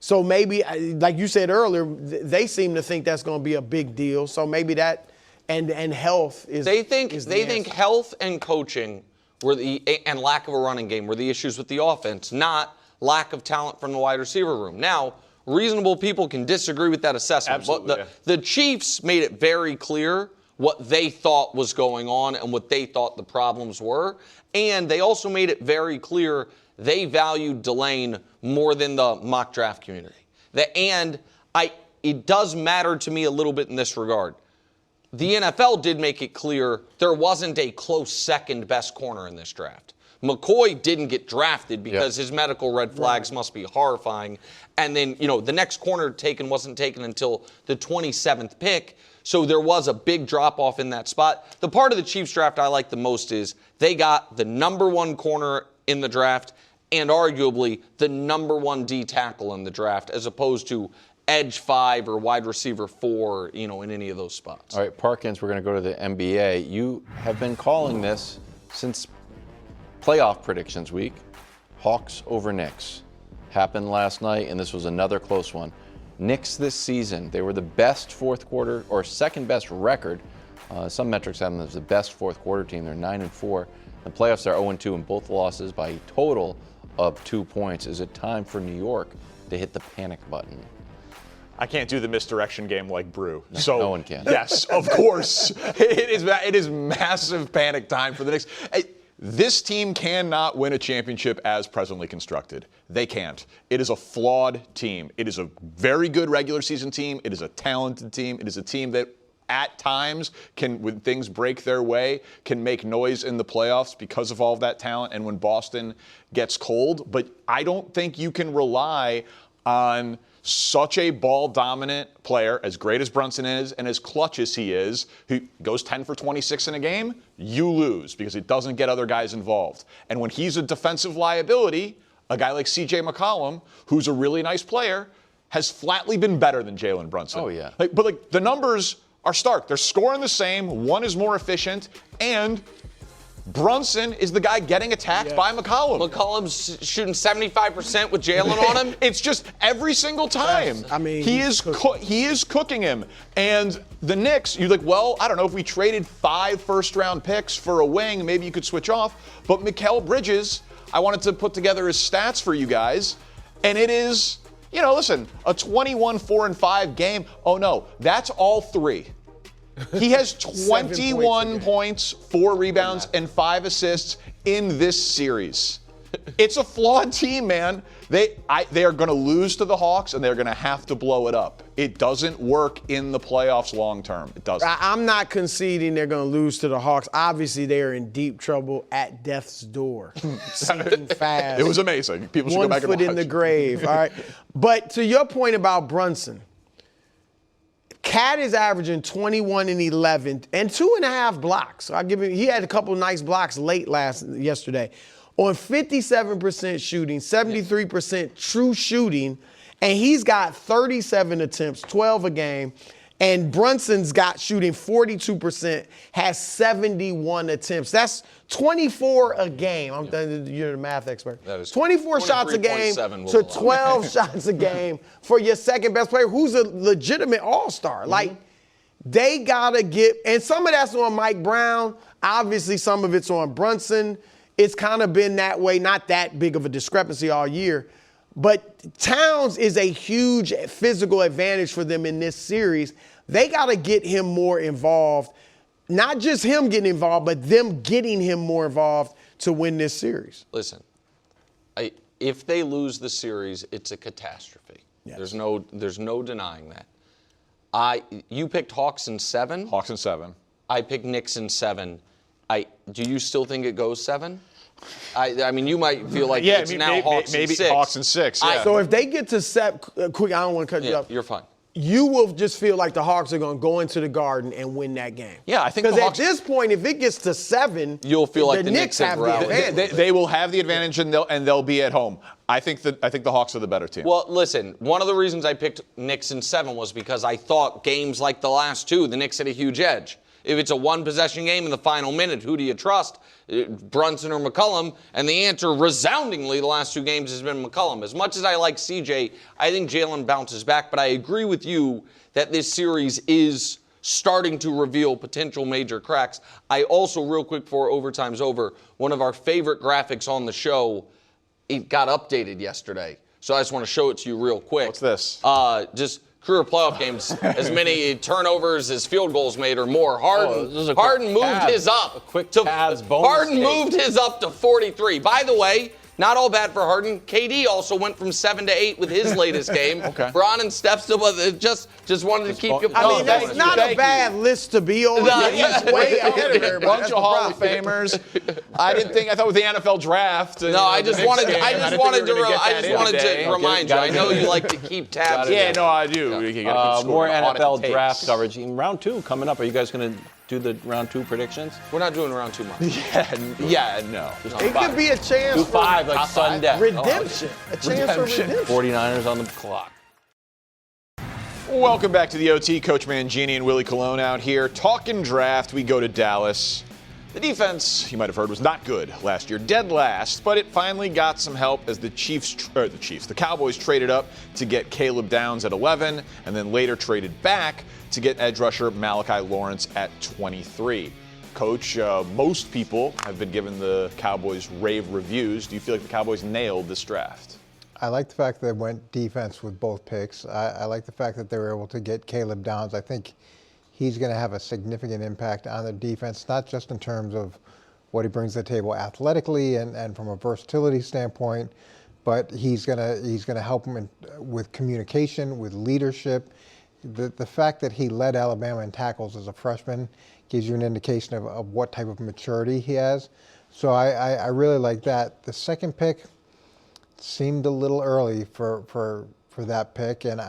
Speaker 2: So maybe, like you said earlier, they seem to think that's going to be a big deal. So maybe that and health is. They think
Speaker 3: health and coaching and lack of a running game were the issues with the offense, not lack of talent from the wide receiver room. Now, reasonable people can disagree with that assessment.
Speaker 12: Absolutely,
Speaker 3: but the Chiefs made it very clear what they thought was going on and what they thought the problems were. And they also made it very clear they valued Delane more than the mock draft community. It does matter to me a little bit in this regard. The NFL did make it clear there wasn't a close second best corner in this draft. McCoy didn't get drafted because his medical red flags must be horrifying. And then, the next corner wasn't taken until the 27th pick. So there was a big drop-off in that spot. The part of the Chiefs draft I like the most is they got the number 1 corner in the draft and arguably the number 1 D tackle in the draft as opposed to edge 5 or wide receiver 4, in any of those spots.
Speaker 1: All right, Parkins, we're going to go to the NBA. You have been calling this since playoff predictions week. Hawks over Knicks. Happened last night, and this was another close one. Knicks this season, they were the best fourth quarter or second best record. Some metrics have them as the best fourth quarter team. They're 9-4. The playoffs are 0-2 in both losses by a total of 2 points. Is it time for New York to hit the panic button?
Speaker 12: I can't do the misdirection game like Brew. So
Speaker 1: no one can.
Speaker 12: Yes, of course. It is massive panic time for the Knicks. This team cannot win a championship as presently constructed. They can't. It is a flawed team. It is a very good regular season team. It is a talented team. It is a team that at times can, when things break their way, can make noise in the playoffs because of all of that talent and when Boston gets cold. But I don't think you can rely on such a ball-dominant player, as great as Brunson is and as clutch as he is, who goes 10 for 26 in a game, you lose because it doesn't get other guys involved. And when he's a defensive liability, a guy like C.J. McCollum, who's a really nice player, has flatly been better than Jalen Brunson.
Speaker 1: Oh, yeah.
Speaker 12: But the numbers are stark. They're scoring the same. One is more efficient, and Brunson is the guy getting attacked by McCollum.
Speaker 3: McCollum's shooting 75% with Jalen on him.
Speaker 12: It's just every single time.
Speaker 2: I mean,
Speaker 12: he is cooking him. And the Knicks, you're like, well, I don't know, if we traded 5 first-round picks for a wing, maybe you could switch off. But Mikal Bridges, I wanted to put together his stats for you guys, and it is, listen, a 21-4-5 game. Oh, no, that's all 3. He has 21 points, 4 rebounds, and 5 assists in this series. It's a flawed team, man. They are going to lose to the Hawks, and they're going to have to blow it up. It doesn't work in the playoffs long term. It doesn't.
Speaker 2: I'm not conceding they're going to lose to the Hawks. Obviously, they are in deep trouble at death's door. Sinking fast.
Speaker 12: It was amazing. People should
Speaker 2: One
Speaker 12: go back and watch.
Speaker 2: foot in the grave. All right. But to your point about Brunson, Cat is averaging 21 and 11 and 2.5 blocks. I'll give him. He had a couple nice blocks late yesterday. On 57% shooting, 73% true shooting, and he's got 37 attempts, 12 a game. And Brunson's got shooting 42%, has 71 attempts. That's 24 a game. You're the math expert.
Speaker 3: That is
Speaker 2: 24 shots a game to 12 shots a game for your second best player, who's a legitimate all-star. Like, they got to get, and some of that's on Mike Brown. Obviously, some of it's on Brunson. It's kind of been that way, not that big of a discrepancy all year. But Towns is a huge physical advantage for them in this series. They got to get him more involved. Not just him getting involved, but them getting him more involved to win this series.
Speaker 3: Listen, if they lose the series, it's a catastrophe. Yes. There's no denying that. You picked Hawks in 7?
Speaker 12: Hawks in 7.
Speaker 3: I picked Knicks in 7. Do you still think it goes 7? I mean, you might feel like it's now Hawks in 6.
Speaker 12: Maybe Hawks in 6, yeah.
Speaker 2: So if they get to 7, quick, I don't want to cut you off.
Speaker 3: You're fine.
Speaker 2: You will just feel like the Hawks are going to go into the Garden and win that game.
Speaker 12: Yeah, I think
Speaker 2: because at this point, if it gets to 7,
Speaker 3: you'll feel like the
Speaker 2: Knicks have the advantage.
Speaker 12: They will have the advantage, and they'll be at home. I think the Hawks are the better team.
Speaker 3: Well, listen, one of the reasons I picked Knicks in 7 was because I thought games like the last 2, the Knicks had a huge edge. If it's a one-possession game in the final minute, who do you trust, Brunson or McCollum? And the answer, resoundingly, the last 2 games has been McCollum. As much as I like CJ, I think Jalen bounces back. But I agree with you that this series is starting to reveal potential major cracks. I also, real quick before overtime's over, one of our favorite graphics on the show, it got updated yesterday. So I just want to show it to you real quick.
Speaker 12: What's this?
Speaker 3: Just career playoff games, as many turnovers as field goals made or more. Harden moved his up. Harden moved his up to 43. By the way, not all bad for Harden. KD also went from 7 to 8 with his latest game.
Speaker 12: Okay.
Speaker 3: Bron and Steph still, just wanted to keep you.
Speaker 2: I mean, that's not a bad list to be on. He's way ahead of everybody.
Speaker 12: Bunch of Hall of Famers. I thought with the NFL draft.
Speaker 3: No, I just wanted to remind you. I know you like to keep tabs.
Speaker 12: Yeah, no, I do.
Speaker 1: More NFL draft coverage in round 2 coming up. Are you guys going to do the round 2 predictions?
Speaker 3: We're not doing round 2 much.
Speaker 12: No.
Speaker 2: It could be a chance
Speaker 1: do
Speaker 2: for
Speaker 1: 5 like Sunday.
Speaker 2: redemption. A chance for redemption.
Speaker 1: 49ers on the clock.
Speaker 12: Welcome back to the OT. Coach Mangini and Willie Colon out here. Talking draft, we go to Dallas. The defense, you might have heard, was not good last year, dead last, but it finally got some help as the Cowboys traded up to get Caleb Downs at 11, and then later traded back to get edge rusher Makai Lemon at 23. Coach, most people have been given the Cowboys rave reviews. Do you feel like the Cowboys nailed this draft?
Speaker 8: I like the fact that they went defense with both picks. I like the fact that they were able to get Caleb Downs. I think he's going to have a significant impact on the defense, not just in terms of what he brings to the table athletically and from a versatility standpoint, but he's going to help them with communication, with leadership. The fact that he led Alabama in tackles as a freshman gives you an indication of what type of maturity he has. So I really like that. The second pick seemed a little early for that pick, and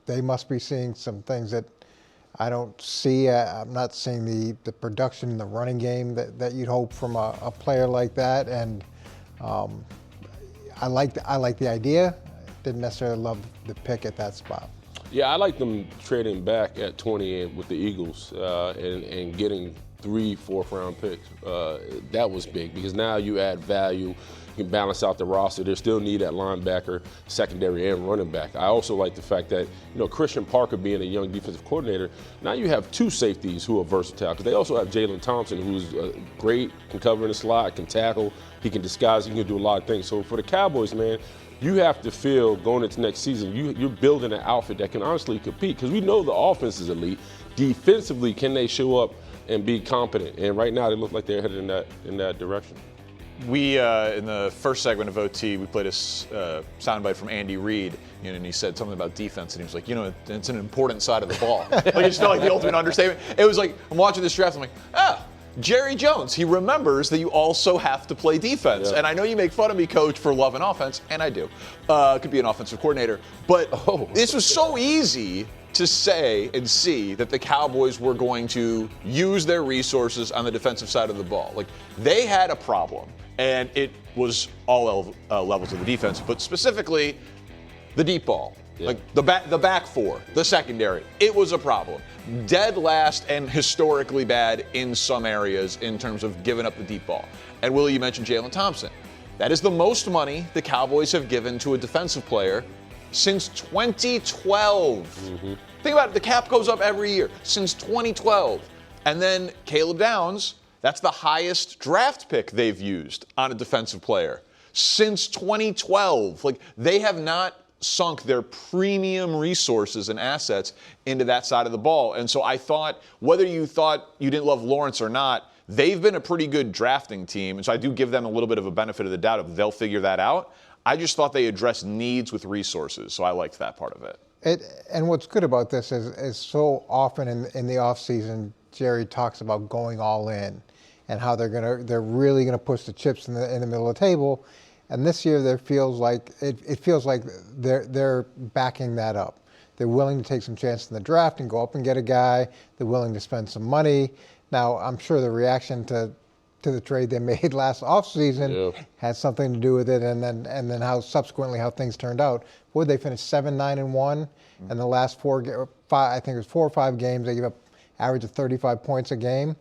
Speaker 8: they must be seeing some things that I don't see. I'm not seeing the production in the running game that you'd hope from a player like that. And I like the idea. Didn't necessarily love the pick at that spot.
Speaker 16: Yeah, I like them trading back at 20 with the Eagles and getting 3 fourth-round picks. That was big because now you add value. You can balance out the roster. There's still need at linebacker, secondary, and running back. I also like the fact that, Christian Parker being a young defensive coordinator, now you have 2 safeties who are versatile because they also have Jalen Thompson, who's great, can cover in the slot, can tackle, he can disguise, he can do a lot of things. So for the Cowboys, man, you have to feel going into next season, you're building an outfit that can honestly compete because we know the offense is elite. Defensively, can they show up and be competent? And right now, they look like they're headed in that direction.
Speaker 12: We in the first segment of OT, we played a soundbite from Andy Reid, and he said something about defense, and he was like, it's an important side of the ball. Like, it just felt like the ultimate understatement. It was like, I'm watching this draft, I'm like, Jerry Jones, he remembers that you also have to play defense. Yeah. And I know you make fun of me, Coach, for loving offense, and I do. Could be an offensive coordinator. But this was so easy to say and see that the Cowboys were going to use their resources on the defensive side of the ball. Like, they had a problem, and it was all levels of the defense, but specifically the deep ball. Yeah. Like the back four, the secondary, it was a problem. Dead last and historically bad in some areas in terms of giving up the deep ball. And Willie, you mentioned Jalen Thompson. That is the most money the Cowboys have given to a defensive player since 2012. Mm-hmm. Think about it, the cap goes up every year since 2012. And then Caleb Downs, that's the highest draft pick they've used on a defensive player since 2012. Like, they have not sunk their premium resources and assets into that side of the ball. And so I thought, whether you thought you didn't love Lawrence or not, they've been a pretty good drafting team. And so I do give them a little bit of a benefit of the doubt of they'll figure that out. I just thought they addressed needs with resources, so I liked that part of it.
Speaker 8: And what's good about this is so often in the offseason, Jerry talks about going all in and how they're really gonna push the chips in the middle of the table. And this year, it feels like they're backing that up. They're willing to take some chance in the draft and go up and get a guy. They're willing to spend some money. Now, I'm sure the reaction to the trade they made last offseason had something to do with it, and then how things turned out. Boy, they finished 7-9-1, and the last 4 or 5 games they gave up average of 35 points a game.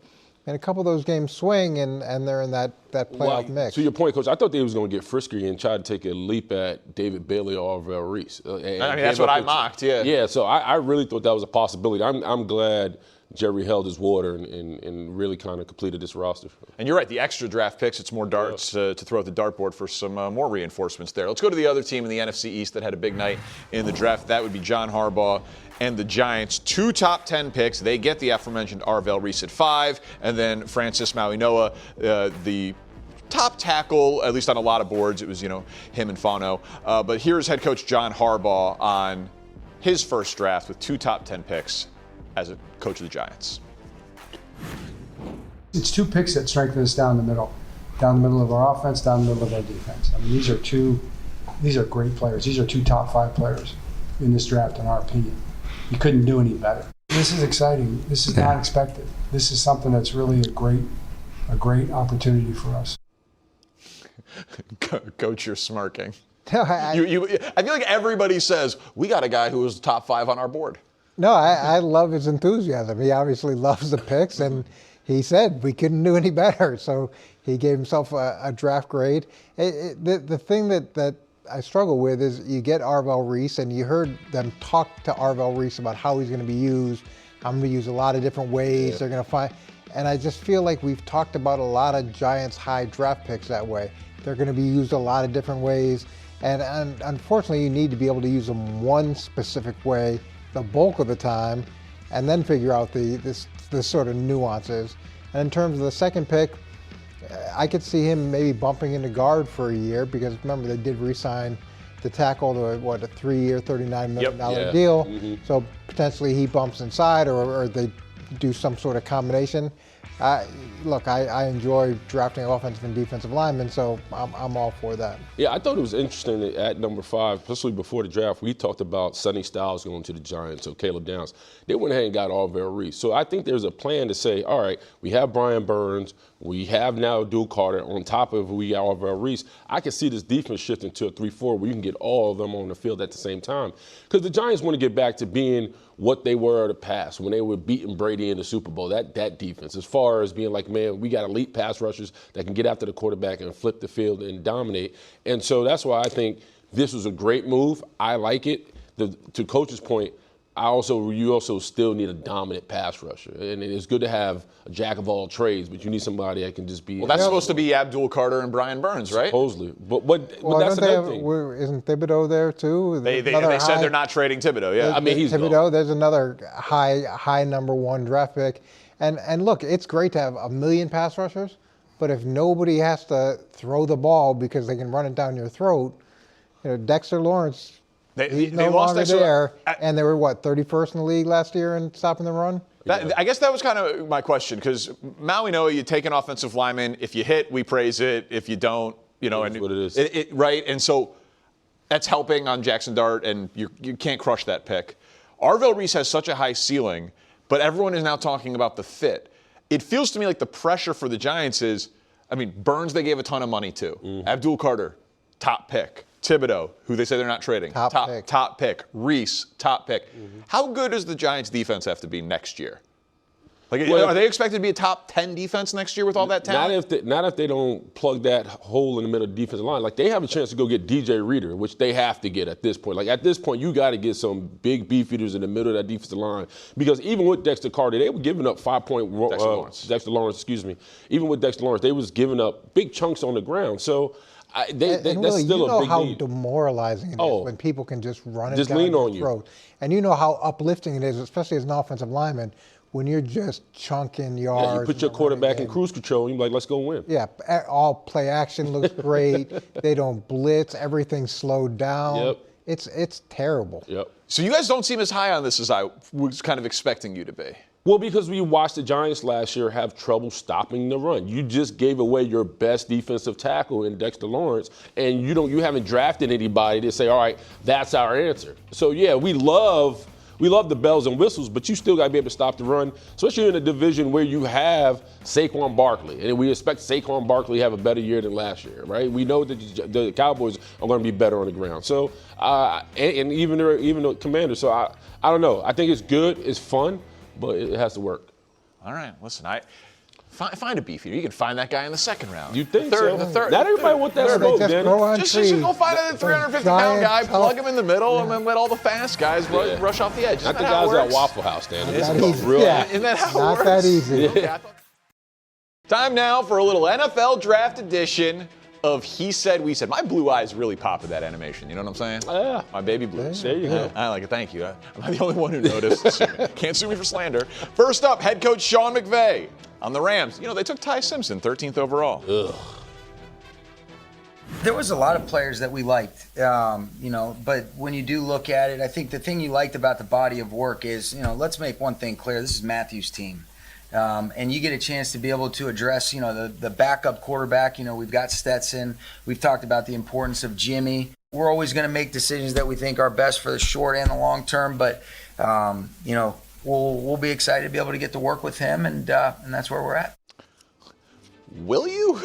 Speaker 8: And a couple of those games swing, and they're in that playoff mix.
Speaker 16: To your point, Coach, I thought they was going to get frisky and try to take a leap at David Bailey or Arvell Reese.
Speaker 12: That's what I mocked,
Speaker 16: Yeah, so I really thought that was a possibility. I'm glad Jerry held his water and really kind of completed this roster.
Speaker 12: And you're right, the extra draft picks, it's more darts to throw at the dartboard for some more reinforcements there. Let's go to the other team in the NFC East that had a big night in the draft. That would be John Harbaugh and the Giants. 2 top 10 picks. They get the aforementioned Arvell Reese at 5, and then Francis Mauigoa, the top tackle, at least on a lot of boards. It was, him and Fano. But here's head coach John Harbaugh on his first draft with 2 top 10 picks as a coach of the Giants.
Speaker 17: It's 2 picks that strengthen us down the middle of our offense, down the middle of our defense. I mean, these are great players. These are 2 top 5 players in this draft, in our opinion. You couldn't do any better. This is exciting. This is not expected. This is something that's really a great opportunity for us.
Speaker 12: Coach, you're smirking.
Speaker 8: I
Speaker 12: feel like everybody says, we got a guy who was top 5 on our board.
Speaker 8: No, I love his enthusiasm. He obviously loves the picks, and he said we couldn't do any better. So he gave himself a draft grade. The thing that I struggle with is you get Arvell Reese, and you heard them talk to Arvell Reese about how he's going to be used. I'm going to use a lot of different ways. Yeah. They're going to find, and I just feel like we've talked about a lot of Giants high draft picks that way. They're going to be used a lot of different ways, and unfortunately, you need to be able to use them one specific way the bulk of the time, and then figure out this sort of nuances. And in terms of the second pick, I could see him maybe bumping into guard for a year, because remember, they did re-sign the tackle to a 3-year, $39 million deal. Mm-hmm. So potentially he bumps inside, or they do some sort of combination. Look, I enjoy drafting offensive and defensive linemen, so I'm all for that.
Speaker 16: Yeah, I thought it was interesting that at number 5, especially before the draft, we talked about Sonny Styles going to the Giants, so Caleb Downs. They went ahead and got Arvell Reese. So I think there's a plan to say, all right, we have Brian Burns, we have now Duke Carter, on top of we got Arvell Reese. I can see this defense shifting to a 3-4 where you can get all of them on the field at the same time. Because the Giants want to get back to being what they were in the past when they were beating Brady in the Super Bowl, that defense, as far as being like, man, we got elite pass rushers that can get after the quarterback and flip the field and dominate. And so that's why I think this was a great move. I like it. To Coach's point, you also still need a dominant pass rusher. And it's good to have a jack of all trades, but you need somebody that can just be.
Speaker 12: Well, that's supposed to be Abdul Carter and Brian Burns, right?
Speaker 16: Supposedly. But that's another thing.
Speaker 8: Isn't Thibodeau there too?
Speaker 12: They said they're not trading Thibodeau, yeah.
Speaker 16: I mean, he's
Speaker 8: Thibodeau,
Speaker 16: gone.
Speaker 8: There's another high number 1 draft pick. And look, it's great to have 1 million pass rushers, But if nobody has to throw the ball because they can run it down your throat, Dexter Lawrence, he's no longer there. And they were, 31st in the league last year in stopping the run?
Speaker 12: I guess that was kind of my question, because Mauigoa, you take an offensive lineman. If you hit, we praise it. If you don't,
Speaker 16: That's what it is.
Speaker 12: Right? And so that's helping on Jackson Dart, and you can't crush that pick. Arvell Reese has such a high ceiling, but everyone is now talking about the fit. It feels to me like the pressure for the Giants is, Burns they gave a ton of money to. Abdul Carter, top pick. Thibodeau, who they say they're not trading. Top pick. Reese, top pick. How good does the Giants defense have to be next year? Are they expected to be a top 10 defense next year with all that talent?
Speaker 16: Not if they don't plug that hole in the middle of the defensive line. They have a chance to go get DJ Reader, which they have to get at this point. At this point, you got to get some big beef eaters in the middle of that defensive line, because even with Dexter Carter, they were giving up 5 point. Dexter Lawrence, excuse me. Even with Dexter Lawrence, they was giving up big chunks on the ground. So. That's still a big
Speaker 8: how
Speaker 16: need.
Speaker 8: Demoralizing it is when people can just run it down
Speaker 16: lean
Speaker 8: your
Speaker 16: on
Speaker 8: throat. And you know how uplifting it is, especially as an offensive lineman, when you're just chunking yards.
Speaker 16: Yeah, you put your quarterback in cruise control, and you're like, let's go win.
Speaker 8: Yeah, all play action looks great. They don't blitz. Everything's slowed down.
Speaker 16: Yep.
Speaker 8: It's terrible.
Speaker 16: Yep.
Speaker 12: So you guys don't seem as high on this as I was kind of expecting you to be.
Speaker 16: Well, because we watched the Giants last year have trouble stopping the run. You just gave away your best defensive tackle in Dexter Lawrence, and you haven't drafted anybody to say, all right, that's our answer. So yeah, we love the bells and whistles, but you still got to be able to stop the run, especially in a division where you have Saquon Barkley, and we expect Saquon Barkley to have a better year than last year, right? We know that the Cowboys are going to be better on the ground. So and even the Commanders. So I don't know. I think it's good. It's fun. But it has to work.
Speaker 12: All right, listen, find a beef eater. You can find that guy in the second round.
Speaker 16: You think
Speaker 12: so?
Speaker 16: The third. Not everybody wants that smoke, man.
Speaker 12: Just go find a 350-pound guy, plug him in the middle, and then let all the fast guys rush off the edge.
Speaker 16: Not the guys at Waffle House, Dan.
Speaker 12: Isn't that how it works?
Speaker 8: Not that easy.
Speaker 12: Okay, time now for a little NFL draft edition of He Said, We Said. My blue eyes really pop at that animation. You know what I'm saying?
Speaker 16: Yeah.
Speaker 12: My baby blues.
Speaker 16: There you go.
Speaker 12: I like it. Thank you. I'm the only one who noticed. Can't sue me for slander. First up, head coach Sean McVay on the Rams. They took Ty Simpson, 13th overall.
Speaker 16: Ugh.
Speaker 4: There was a lot of players that we liked, but when you do look at it, I think the thing you liked about the body of work is, let's make one thing clear. This is Matthew's team. And you get a chance to be able to address, the backup quarterback. We've got Stetson. We've talked about the importance of Jimmy. We're always going to make decisions that we think are best for the short and the long term. But, we'll be excited to be able to get to work with him, and that's where we're at.
Speaker 12: Will you?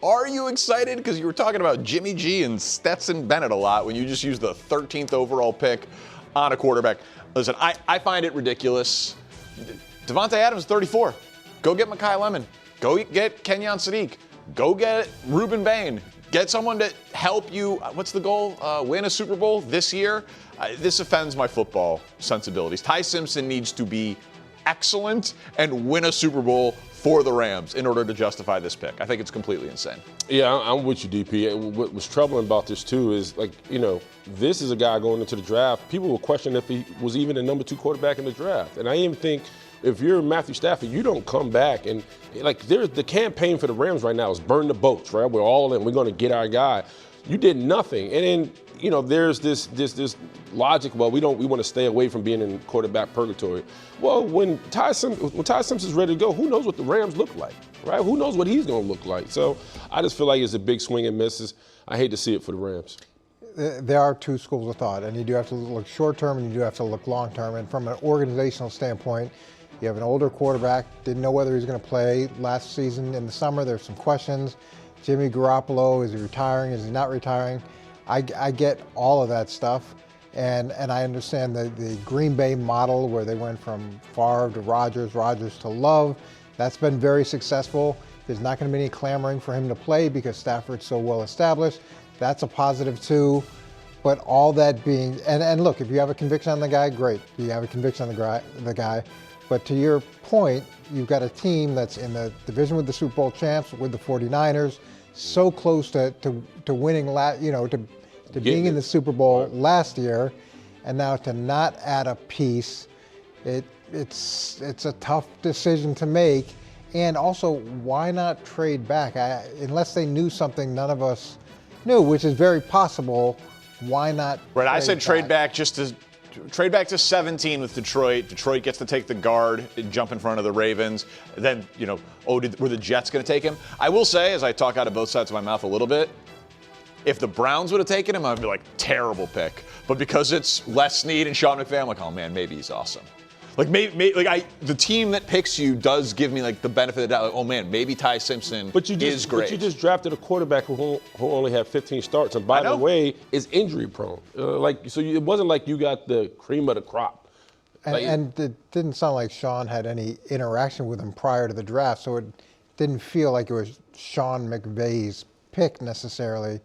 Speaker 12: Are you excited? Because you were talking about Jimmy G and Stetson Bennett a lot when you just used the 13th overall pick on a quarterback. Listen, I find it ridiculous. Devontae Adams, 34. Go get Makai Lemon. Go get Kenyon Sadiq. Go get Ruben Bain. Get someone to help you. What's the goal? Win a Super Bowl this year? This offends my football sensibilities. Ty Simpson needs to be excellent and win a Super Bowl for the Rams in order to justify this pick. I think it's completely insane.
Speaker 16: Yeah, I'm with you, DP. And what was troubling about this, too, is, this is a guy going into the draft. People will question if he was even the number 2 quarterback in the draft. And I even think if you're Matthew Stafford, you don't come back and there's the campaign for the Rams right now is burn the boats, right? We're all in. We're going to get our guy. You did nothing, and then there's this logic. Well, we want to stay away from being in quarterback purgatory. Well, when Ty Simpson's ready to go, who knows what the Rams look like, right? Who knows what he's going to look like? So I just feel like it's a big swing and misses. I hate to see it for the Rams.
Speaker 8: There are two schools of thought, and you do have to look short term and you do have to look long term. And from an organizational standpoint, you have an older quarterback, didn't know whether he was going to play last season in the summer. There's some questions. Jimmy Garoppolo, is he retiring? Is he not retiring? I get all of that stuff. And I understand the Green Bay model where they went from Favre to Rodgers to Love. That's been very successful. There's not going to be any clamoring for him to play because Stafford's so well established. That's a positive too. But all that being, and look, if you have a conviction on the guy, great. You have a conviction on the guy. But to your point, you've got a team that's in the division with the Super Bowl champs, with the 49ers, so close to winning, to being in the Super Bowl last year, and now to not add a piece, it's a tough decision to make. And also, why not trade back? Unless they knew something none of us knew, which is very possible, why not?
Speaker 12: Right, I said trade back just to trade back to 17 with Detroit. Detroit gets to take the guard and jump in front of the Ravens. Then, were the Jets going to take him? I will say, as I talk out of both sides of my mouth a little bit, if the Browns would have taken him, I'd be like, terrible pick. But because it's Les Snead and Sean McVay, I'm like, oh man, maybe he's awesome. Like, the team that picks you does give me like the benefit of the doubt. Like, oh man, maybe Ty Simpson is great.
Speaker 16: But you just drafted a quarterback who only had 15 starts, and by the way, is injury prone. It wasn't like you got the cream of the crop.
Speaker 8: And it didn't sound like Sean had any interaction with him prior to the draft, so it didn't feel like it was Sean McVay's pick necessarily,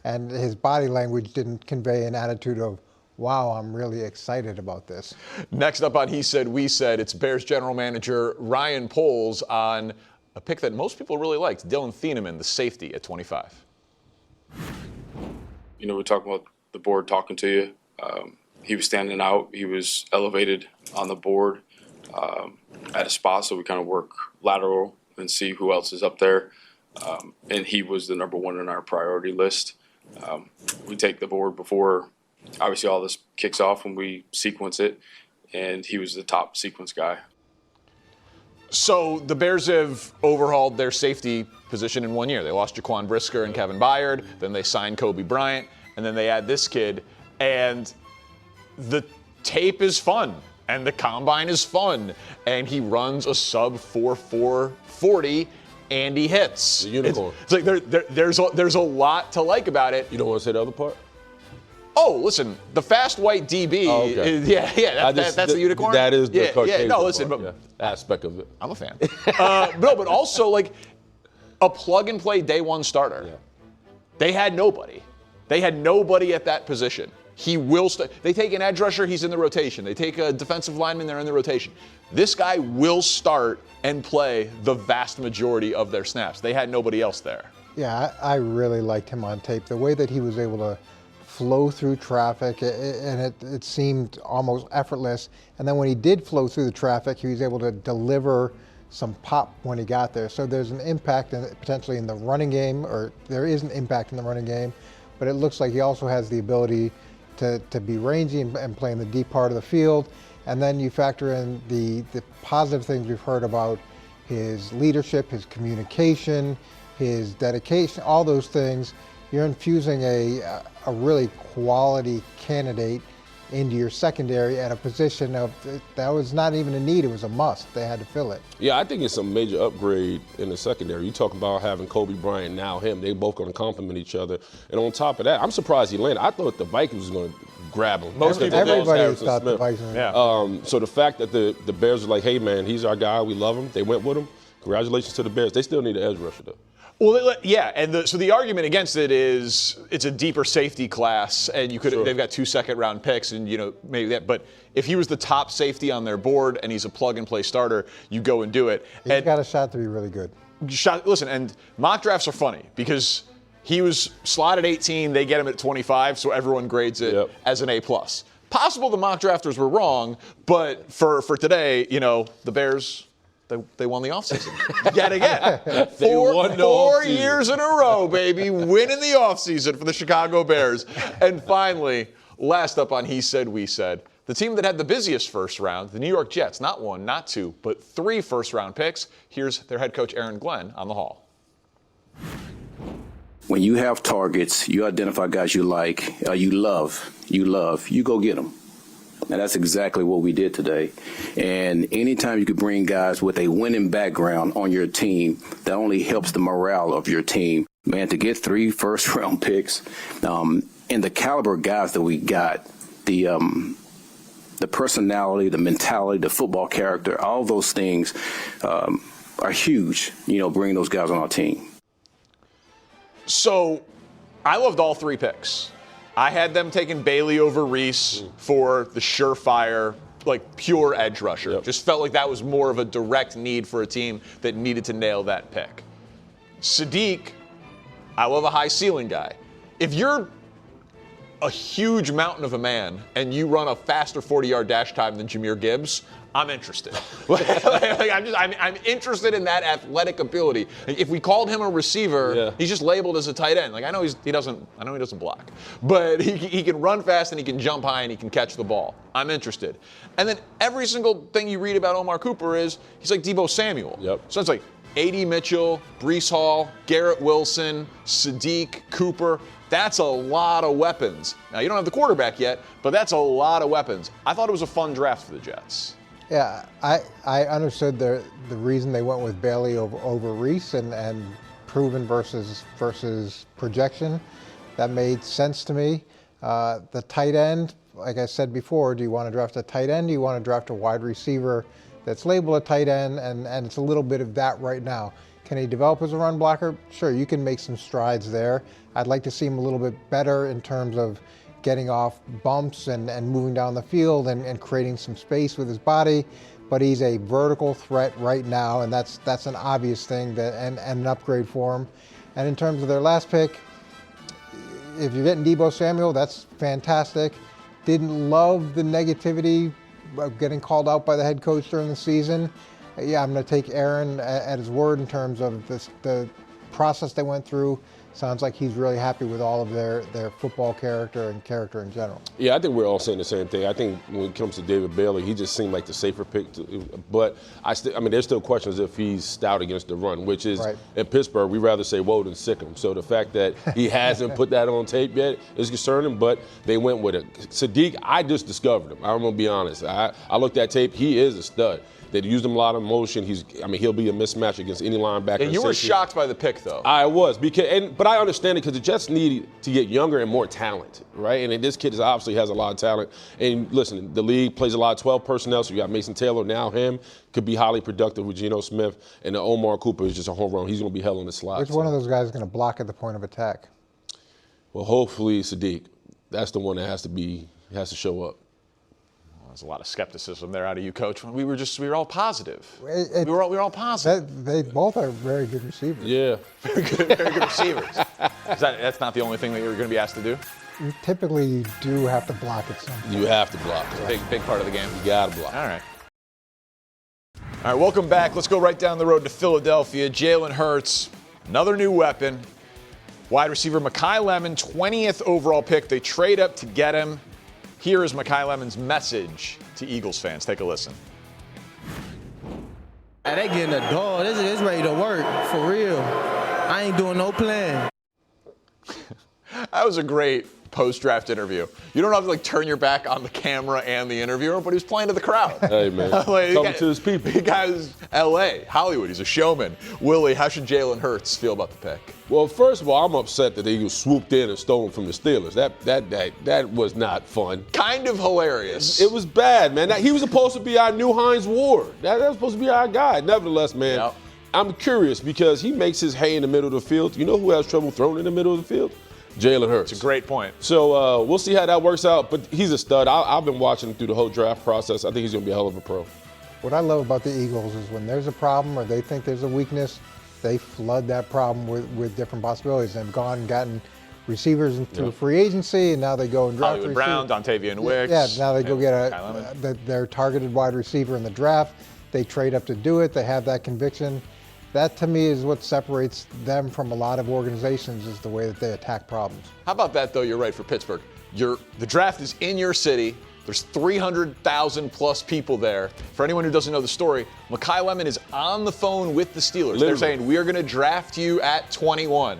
Speaker 8: and his body language didn't convey an attitude of, wow, I'm really excited about this.
Speaker 12: Next up on He Said, We Said, it's Bears general manager Ryan Poles on a pick that most people really liked, Dylan Thieneman, the safety at 25.
Speaker 18: We're talking about the board talking to you. He was standing out. He was elevated on the board at a spot, so we kind of work lateral and see who else is up there. And he was the number one on our priority list. We take the board before, obviously, all this kicks off when we sequence it, and he was the top sequence guy.
Speaker 12: So the Bears have overhauled their safety position in 1 year. They lost Jaquan Brisker and Kevin Byard, then they signed Kobe Bryant, and then they add this kid. And the tape is fun, and the combine is fun, and he runs a sub 4.4 40, and he hits.
Speaker 16: The unicorn.
Speaker 12: It's like there's a lot to like about it.
Speaker 16: You don't want to say the other part?
Speaker 12: Oh, listen, the fast white DB.
Speaker 16: Oh, okay.
Speaker 12: That's the unicorn.
Speaker 16: That is the Caucasian
Speaker 12: no, listen,
Speaker 16: part, aspect of it.
Speaker 12: I'm a fan. But also like a plug and play day one starter. Yeah. They had nobody. They had nobody at that position. He will they take an edge rusher, he's in the rotation. They take a defensive lineman, they're in the rotation. This guy will start and play the vast majority of their snaps. They had nobody else there.
Speaker 8: Yeah, I really liked him on tape. The way that he was able to flow through traffic, and it seemed almost effortless. And then when he did flow through the traffic, he was able to deliver some pop when he got there. So there's an impact potentially in the running game, or there is an impact in the running game, but it looks like he also has the ability to be rangy and play in the deep part of the field. And then you factor in the positive things we've heard about his leadership, his communication, his dedication, all those things. You're infusing a really quality candidate into your secondary at a position that was not even a need, it was a must. They had to fill it.
Speaker 16: Yeah, I think it's a major upgrade in the secondary. You talk about having Kobe Bryant, now him. They both going to complement each other. And on top of that, I'm surprised he landed. I thought the Vikings was going to grab him.
Speaker 8: Everybody thought the Vikings.
Speaker 12: Yeah.
Speaker 16: So the fact that the Bears are like, hey, man, he's our guy. We love him. They went with him. Congratulations to the Bears. They still need an edge rusher, though.
Speaker 12: Well, yeah, and so the argument against it is it's a deeper safety class, and they've got 2 second-round picks, and maybe that. But if he was the top safety on their board and he's a plug-and-play starter, you go and do it.
Speaker 8: He's got a shot to be really good.
Speaker 12: Listen, and mock drafts are funny because he was slotted 18, they get him at 25, so everyone grades it as an A+. Possible the mock drafters were wrong, but for today, the Bears. They won the offseason yet again. Four years in a row, baby, winning the offseason for the Chicago Bears. And finally, last up on He Said, We Said, the team that had the busiest first round, the New York Jets, not 1, not 2, but 3 first-round picks. Here's their head coach, Aaron Glenn, on the Hall.
Speaker 19: When you have targets, you identify guys you like, you love, you go get them. And that's exactly what we did today. And anytime you could bring guys with a winning background on your team, that only helps the morale of your team. Man, to get 3 first-round picks and the caliber of guys that we got, the personality, the mentality, the football character, all those things are huge, bringing those guys on our team.
Speaker 12: So I loved all 3 picks. I had them taking Bailey over Reese for the surefire, pure edge rusher. Yep. Just felt like that was more of a direct need for a team that needed to nail that pick. Sadiq, I love a high ceiling guy. If you're a huge mountain of a man and you run a faster 40-yard dash time than Jahmyr Gibbs, I'm interested. I'm interested in that athletic ability. If we called him a receiver, he's just labeled as a tight end. Like I know he doesn't block, but he can run fast and he can jump high and he can catch the ball. I'm interested. And then every single thing you read about Omar Cooper is he's like Deebo Samuel.
Speaker 16: Yep.
Speaker 12: So it's like A.D. Mitchell, Breece Hall, Garrett Wilson, Sadiq, Cooper. That's a lot of weapons. Now, you don't have the quarterback yet, but that's a lot of weapons. I thought it was a fun draft for the Jets.
Speaker 8: Yeah, I understood the reason they went with Bailey over Reese and proven versus projection. That made sense to me. The tight end, like I said before, do you want to draft a tight end? Do you want to draft a wide receiver that's labeled a tight end? And it's a little bit of that right now. Can he develop as a run blocker? Sure, you can make some strides there. I'd like to see him a little bit better in terms of getting off bumps and moving down the field and creating some space with his body. But he's a vertical threat right now, and that's an obvious thing and an upgrade for him. And in terms of their last pick, if you're getting Deebo Samuel, that's fantastic. Didn't love the negativity of getting called out by the head coach during the season. Yeah, I'm going to take Aaron at his word in terms of the process they went through. Sounds like he's really happy with all of their football character and character in general.
Speaker 16: Yeah, I think we're all saying the same thing. I think when it comes to David Bailey, he just seemed like the safer pick. But I mean, there's still questions if he's stout against the run, which is in Pittsburgh, we rather say whoa than sick him. So the fact that he hasn't put that on tape yet is concerning, but they went with it. Sadiq, I just discovered him. I'm going to be honest. I looked at tape. He is a stud. They used him a lot of motion. He'll be a mismatch against any linebacker.
Speaker 12: And you were shocked by the pick, though.
Speaker 16: I was, but I understand it because the Jets need to get younger and more talented, right? And this kid obviously has a lot of talent. And listen, the league plays a lot of 12 personnel, so you got Mason Taylor, now him, could be highly productive with Geno Smith. And the Omar Cooper is just a home run. He's going to be hell in the slot.
Speaker 8: Which one of those guys is going to block at the point of attack?
Speaker 16: Well, hopefully Sadiq. That's the one that has to show up.
Speaker 12: There's a lot of skepticism there out of you, Coach. We were all positive. We were all positive.
Speaker 8: They both are very good receivers.
Speaker 16: Yeah.
Speaker 12: Very good receivers. That's not the only thing that you're going to be asked to do?
Speaker 8: You typically do have to block at some point.
Speaker 16: You have to block.
Speaker 12: It's a big part of the game.
Speaker 16: You got to block.
Speaker 12: All right, welcome back. Let's go right down the road to Philadelphia. Jalen Hurts, another new weapon. Wide receiver Makai Lemon, 20th overall pick. They trade up to get him. Here is Makai Lemon's message to Eagles fans. Take a listen.
Speaker 20: They getting a dog. This is ready to work, for real. I ain't doing no plan.
Speaker 12: That was a great post-draft interview. You don't have to turn your back on the camera and the interviewer, but he was playing to the crowd.
Speaker 16: Hey, man. Talking to his people.
Speaker 12: The guy's L.A., Hollywood. He's a showman. Willie, how should Jalen Hurts feel about the pick?
Speaker 16: Well, first of all, I'm upset that the Eagles swooped in and stole him from the Steelers. That was not fun.
Speaker 12: Kind of hilarious.
Speaker 16: It was bad, man. He was supposed to be our new Hines Ward. That was supposed to be our guy. Nevertheless, man, I'm curious because he makes his hay in the middle of the field. You know who has trouble throwing in the middle of the field? Jalen Hurts.
Speaker 12: It's a great point.
Speaker 16: So we'll see how that works out. But he's a stud. I've been watching him through the whole draft process. I think he's going to be a hell of a pro.
Speaker 8: What I love about the Eagles is when there's a problem or they think there's a weakness, they flood that problem with different possibilities. They've gone and gotten receivers through free agency, and now they go and draft
Speaker 12: Hollywood Brown, Dontavian Wicks.
Speaker 8: Yeah, now they go get their targeted wide receiver in the draft. They trade up to do it. They have that conviction. That, to me, is what separates them from a lot of organizations is the way that they attack problems.
Speaker 12: How about that, though? You're right for Pittsburgh. The draft is in your city. There's 300,000 plus people there. For anyone who doesn't know the story, Makai Lemon is on the phone with the Steelers. Literally. They're saying, we are going to draft you at 21.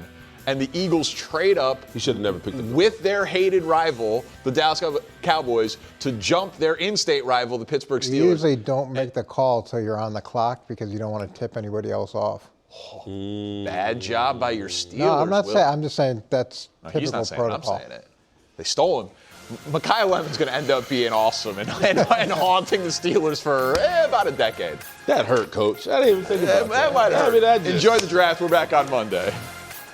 Speaker 12: And the Eagles trade up.
Speaker 16: He should have never picked him.
Speaker 12: With their hated rival, the Dallas Cowboys, to jump their in-state rival, the Pittsburgh Steelers.
Speaker 8: You usually don't make the call till you're on the clock because you don't want to tip anybody else off.
Speaker 12: Bad job by your Steelers.
Speaker 8: No, I'm not saying. I'm just saying that's typical
Speaker 12: he's not saying
Speaker 8: protocol.
Speaker 12: I'm saying it. They stole him. Makai Lemon's going to end up being awesome and haunting the Steelers for about a decade.
Speaker 16: That hurt, Coach. I didn't even think about that.
Speaker 12: That might hurt. Enjoy the draft. We're back on Monday.